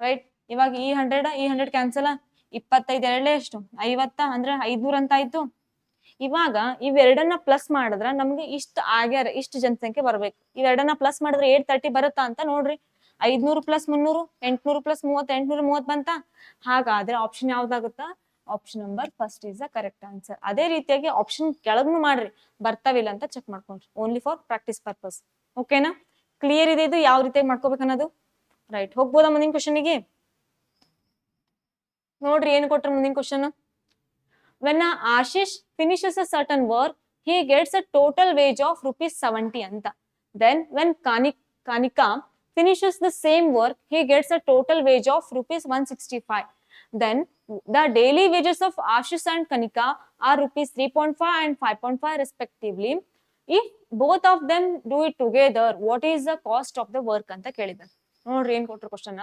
ರೈಟ್. ಇವಾಗ ಈ 100 ಕ್ಯಾನ್ಸಲ್, 25 ಎರಡೇ ಎಷ್ಟು 50 ಅಂದ್ರೆ 500 ಅಂತ ಆಯ್ತು. ಇವಾಗ ಇವೆರಡನ್ನ ಪ್ಲಸ್ ಮಾಡಿದ್ರ ನಮ್ಗೆ ಇಷ್ಟ ಆಗ್ಯಾರ, ಇಷ್ಟು ಜನಸಂಖ್ಯೆ ಬರ್ಬೇಕು. ಇವೆರಡನ್ನ ಪ್ಲಸ್ ಮಾಡಿದ್ರೆ 830 ಬರುತ್ತಾ ಅಂತ ನೋಡ್ರಿ. 500 + 300 800 + 30 830 ಬಂತ. ಹಾಗಾದ್ರೆ ಆಪ್ಷನ್ ಯಾವ್ದಾಗುತ್ತಾ? Option number first is the correct answer. ಅದೇ ರೀತಿಯಾಗಿ ಆಪ್ಷನ್ ಕೆಳಗ್ನು ಮಾಡ್ರಿ, ಬರ್ತಾವಿಲ್ಲ ಅಂತ ಚೆಕ್ ಮಾಡ್ಕೊಂಡ್ರಿ, ಓನ್ಲಿ ಫಾರ್ ಪ್ರಾಕ್ಟೀಸ್ ಪರ್ಪಸ್. ಓಕೆನಾ? ಕ್ಲಿಯರ್ ಇದೆ ಇದು ಯಾವ ರೀತಿಯಾಗಿ ಮಾಡ್ಕೋಬೇಕು ಅನ್ನೋದು? ರೈಟ್. ಹೋಗ್ಬೋದಾ ಮುಂದಿನ ಕ್ವಶನ್ಗೆ? ನೋಡ್ರಿ ಏನ್ ಕೊಟ್ರ ಮುಂದಿನ question. when Ashish finishes a certain work, he gets a total wage of ₹70 ಅಂತ. Then when Kanika finishes the same work, he gets a total wage of ₹165. Then the daily wages of Ashish and Kanika are ₹3.5 and 5.5 respectively. If both of them do it together, what is the cost of the work ಅಂತ ಕೇಳಿದ್ದಾರೆ. ನೋಡ್ರಿ ಏನ್ ಕೊಟ್ರು question.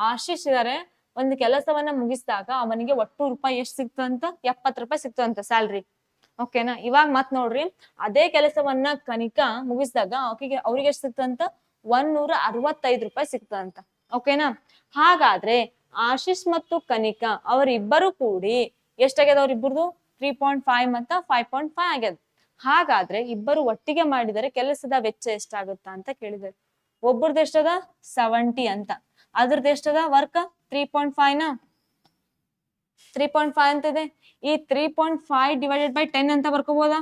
Ashish ಇದಾರೆ, ಒಂದು ಕೆಲಸವನ್ನ ಮುಗಿಸಿದಾಗ ಅವನಿಗೆ ಒಟ್ಟು ರೂಪಾಯಿ ಎಷ್ಟು ಸಿಕ್ತಂತ? 70 ರೂಪಾಯಿ ಸಿಕ್ತಂತ ಸ್ಯಾಲ್ರಿ. ಓಕೆನಾ? ಇವಾಗ ಮತ್ ನೋಡ್ರಿ, ಅದೇ ಕೆಲಸವನ್ನ ಕನಿಕಾ ಮುಗಿಸಿದಾಗ ಅವ್ರಿಗೆ ಎಷ್ಟು ಸಿಕ್ತಂತ? 165 ರೂಪಾಯಿ ಸಿಕ್ತಂತ. ಓಕೆನಾ? ಹಾಗಾದ್ರೆ ಆಶೀಶ್ ಮತ್ತು ಕನಿಕಾ ಅವರಿಬ್ಬರು ಕೂಡಿ ಎಷ್ಟಾಗ್ಯದ? ಅವ್ರಿಬ್ಬರದು 3.5 ಮತ್ತು 5.5 ಆಗ್ಯದ. ಹಾಗಾದ್ರೆ ಇಬ್ಬರು ಒಟ್ಟಿಗೆ ಮಾಡಿದರೆ ಕೆಲಸದ ವೆಚ್ಚ ಎಷ್ಟಾಗುತ್ತಾ ಅಂತ ಕೇಳಿದ್ದಾರೆ. ಒಬ್ಬರದ್ದು ಎಷ್ಟದ? 70 ಅಂತ. ಅದ್ರದ್ದು ಎಷ್ಟದ ವರ್ಕ್? 3.5 ನ 3.5 ಅಂತ ಇದೆ. ಈ 3.5 ಡಿವೈಡೆಡ್ ಬೈ 10 ಅಂತ ಬರ್ಕೋಬಹುದಾ?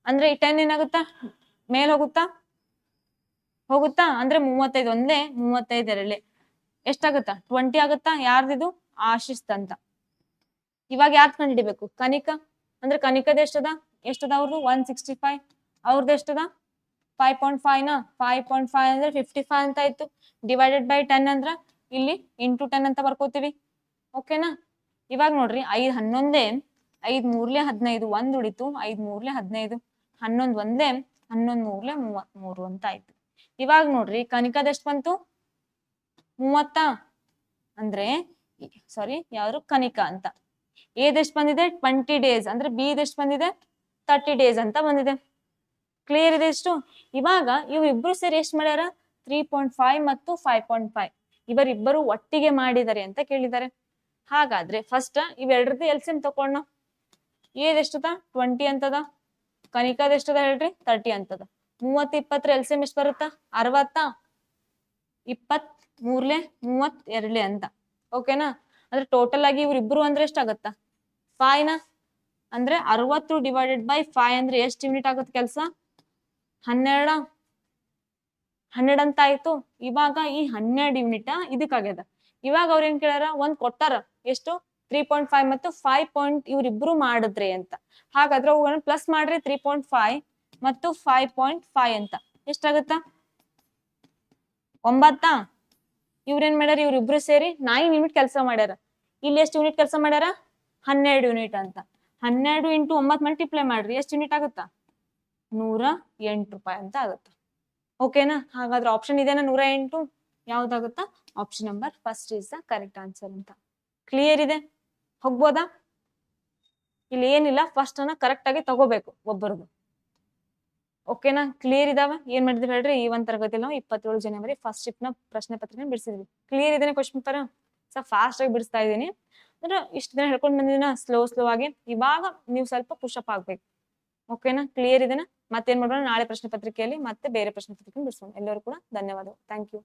ಅಂದ್ರೆ ಈ 10 ಏನಾಗುತ್ತಾ? ಮೇಲ್ ಹೋಗುತ್ತಾ ಅಂದ್ರೆ 35 ಒಂದೇ, 35 ಎರಡೇ ಎಷ್ಟಾಗುತ್ತಾ? 20 ಆಗುತ್ತಾ? ಯಾರ್ದಿದು? ಆಶಿಸ್ ಅಂತ. ಇವಾಗ ಯಾರ್ದು ಕಂಡು ಹಿಡಿಬೇಕು? ಕನಿಕಾ. ಅಂದ್ರೆ ಕನಿಕದ ಎಷ್ಟದ? ಅವ್ರದ್ದು 165. ಅವ್ರದ್ದು ಎಷ್ಟದ? 5.5 ನ 5.5 ಅಂದ್ರೆ 55 ಅಂತ ಆಯ್ತು. ಡಿವೈಡೆಡ್ ಬೈ 10 ಅಂದ್ರ ಇಲ್ಲಿ ಇಂಟು 10 ಅಂತ ಬರ್ಕೋತೀವಿ. ಓಕೆನಾ? ಇವಾಗ ನೋಡ್ರಿ 5 11 5 3 15 1 ಉಳಿತು. 5 3 15 11 ಒಂದೇ 11 3 33 ಅಂತ ಆಯ್ತು. ಇವಾಗ ನೋಡ್ರಿ ಕನಿಕದ ಎಷ್ಟು ಬಂತು? 30. ಅಂದ್ರೆ ಸಾರಿ ಯಾವ್ದು? ಕನಿಕಾ ಅಂತ. ಎದೆಷ್ಟು ಬಂದಿದೆ? 20 ಡೇಸ್. ಅಂದ್ರೆ ಬಿ ಇದೆಷ್ಟು ಬಂದಿದೆ? 30 ಡೇಸ್ ಅಂತ ಬಂದಿದೆ. ಕ್ಲಿಯರ್ ಇದೆ ಇಷ್ಟು? ಇವಾಗ ಇವ್ರಿಬ್ರು ಸೇರಿ ಎಷ್ಟು ಮಾಡ್ಯಾರ? 3.5 ಮತ್ತು 5.5 ಇವರಿಬ್ಬರು ಒಟ್ಟಿಗೆ ಮಾಡಿದ್ದಾರೆ ಅಂತ ಕೇಳಿದ್ದಾರೆ. ಹಾಗಾದ್ರೆ ಫಸ್ಟ್ ಇವೆರಡರದ್ದು ಎಲ್ಸಿಎಂ ತಕೊಂಡ. ಏದೆಷ್ಟದ? 20 ಅಂತದ. ಕನಿಕಾದ ಎಷ್ಟದ ಹೇಳ್ರಿ? 30 ಅಂತದ. 30 20 ಎಲ್ಸಿಎಂ ಎಷ್ಟು ಬರುತ್ತಾ? 60. 23 32 ಅಂತ. ಓಕೆನಾ? ಅಂದ್ರೆ ಟೋಟಲ್ ಆಗಿ ಇವ್ರಿಬ್ರು ಅಂದ್ರೆ ಎಷ್ಟಾಗತ್ತ? 5 ನ ಅಂದ್ರೆ 60 ಡಿವೈಡೆಡ್ ಬೈ 5 ಅಂದ್ರೆ ಎಷ್ಟು ಯೂನಿಟ್ ಆಗುತ್ತೆ ಕೆಲಸ? 12 ಅಂತ ಆಯ್ತು. ಇವಾಗ ಈ 12 ಯೂನಿಟ್ ಇದಕ್ಕಾಗ್ಯದ. ಇವಾಗ ಅವ್ರ ಏನ್ ಕೇಳ್ಯಾರ? ಒಂದ್ ಕೊಟ್ಟಾರ. ಎಷ್ಟು? 3.5 ಮತ್ತು 5 ಇವ್ರಿಬ್ರು ಮಾಡಿದ್ರಿ ಅಂತ. ಹಾಗಾದ್ರೆ ಅವುಗಳನ್ನ ಪ್ಲಸ್ ಮಾಡ್ರಿ. 3.5 ಮತ್ತು 5.5 ಅಂತ ಎಷ್ಟಾಗುತ್ತಾ? 9. ಇವ್ರೇನ್ ಮಾಡ್ಯಾರ? ಇವ್ರಿಬ್ರು ಸೇರಿ 9 ಯೂನಿಟ್ ಕೆಲಸ ಮಾಡ್ಯಾರ. ಇಲ್ಲಿ ಎಷ್ಟು ಯೂನಿಟ್ ಕೆಲಸ ಮಾಡ್ಯಾರ? 12 ಯೂನಿಟ್ ಅಂತ. 12 ಇಂಟು 9 ಮಲ್ಟಿಪ್ಲೈ ಮಾಡ್ರಿ, ಎಷ್ಟು ಯೂನಿಟ್ ಆಗುತ್ತಾ? 108 ರೂಪಾಯಿ ಅಂತ ಆಗುತ್ತ. ಓಕೆನಾ? ಹಾಗಾದ್ರೆ ಆಪ್ಷನ್ ಇದೆನಾ 108? ಯಾವ್ದಾಗುತ್ತಾ? Option number first is the correct answer ಅಂತ. ಕ್ಲಿಯರ್ ಇದೆ? ಹೋಗ್ಬೋದಾ? ಇಲ್ಲಿ ಏನಿಲ್ಲ, ಫಸ್ಟ್ ಅನ್ನ ಕರೆಕ್ಟ್ ಆಗಿ ತಗೋಬೇಕು ಒಬ್ಬರದು. ಓಕೆನಾ? ಕ್ಲಿಯರ್ ಇದಾವ? ಏನ್ ಮಾಡಿದ್ವಿ ಹೇಳ್ರಿ, ಈ ಒಂದ್ ತರಗತಿಯಲ್ಲಿ ನಾವು 27 ಜನವರಿ ಫಸ್ಟ್ ಶಿಫ್ಟ್ ನ ಪ್ರಶ್ನೆ ಪತ್ರಿಕೆ ಬಿಡಿಸಿದ್ವಿ. ಕ್ಲಿಯರ್ ಇದೇನೆ ಕ್ವಶನ್ ಪೇಪರ್? ಫಾಸ್ಟ್ ಆಗಿ ಬಿಡಿಸ್ತಾ ಇದೀನಿ. ಅಂದ್ರೆ ಇಷ್ಟು ದಿನ ಹೇಳ್ಕೊಂಡ್ ಬಂದಿದ್ದೀನ ಸ್ಲೋ ಆಗಿ. ಇವಾಗ ನೀವು ಸ್ವಲ್ಪ ಪುಷಪ್ ಆಗ್ಬೇಕು. ಓಕೆನಾ? ಕ್ಲಿಯರ್ ಇದೆನಾ? ಮತ್ತೇನ್ ಮಾಡೋಣ, ನಾಳೆ ಪ್ರಶ್ನೆ ಪತ್ರಿಕೆಯಲ್ಲಿ ಮತ್ತೆ ಬೇರೆ ಪ್ರಶ್ನೆ ಪತ್ರಿಕೆ ಬಿಡಿಸೋಣ. ಎಲ್ಲರೂ ಕೂಡ ಧನ್ಯವಾದಗಳು. Thank you.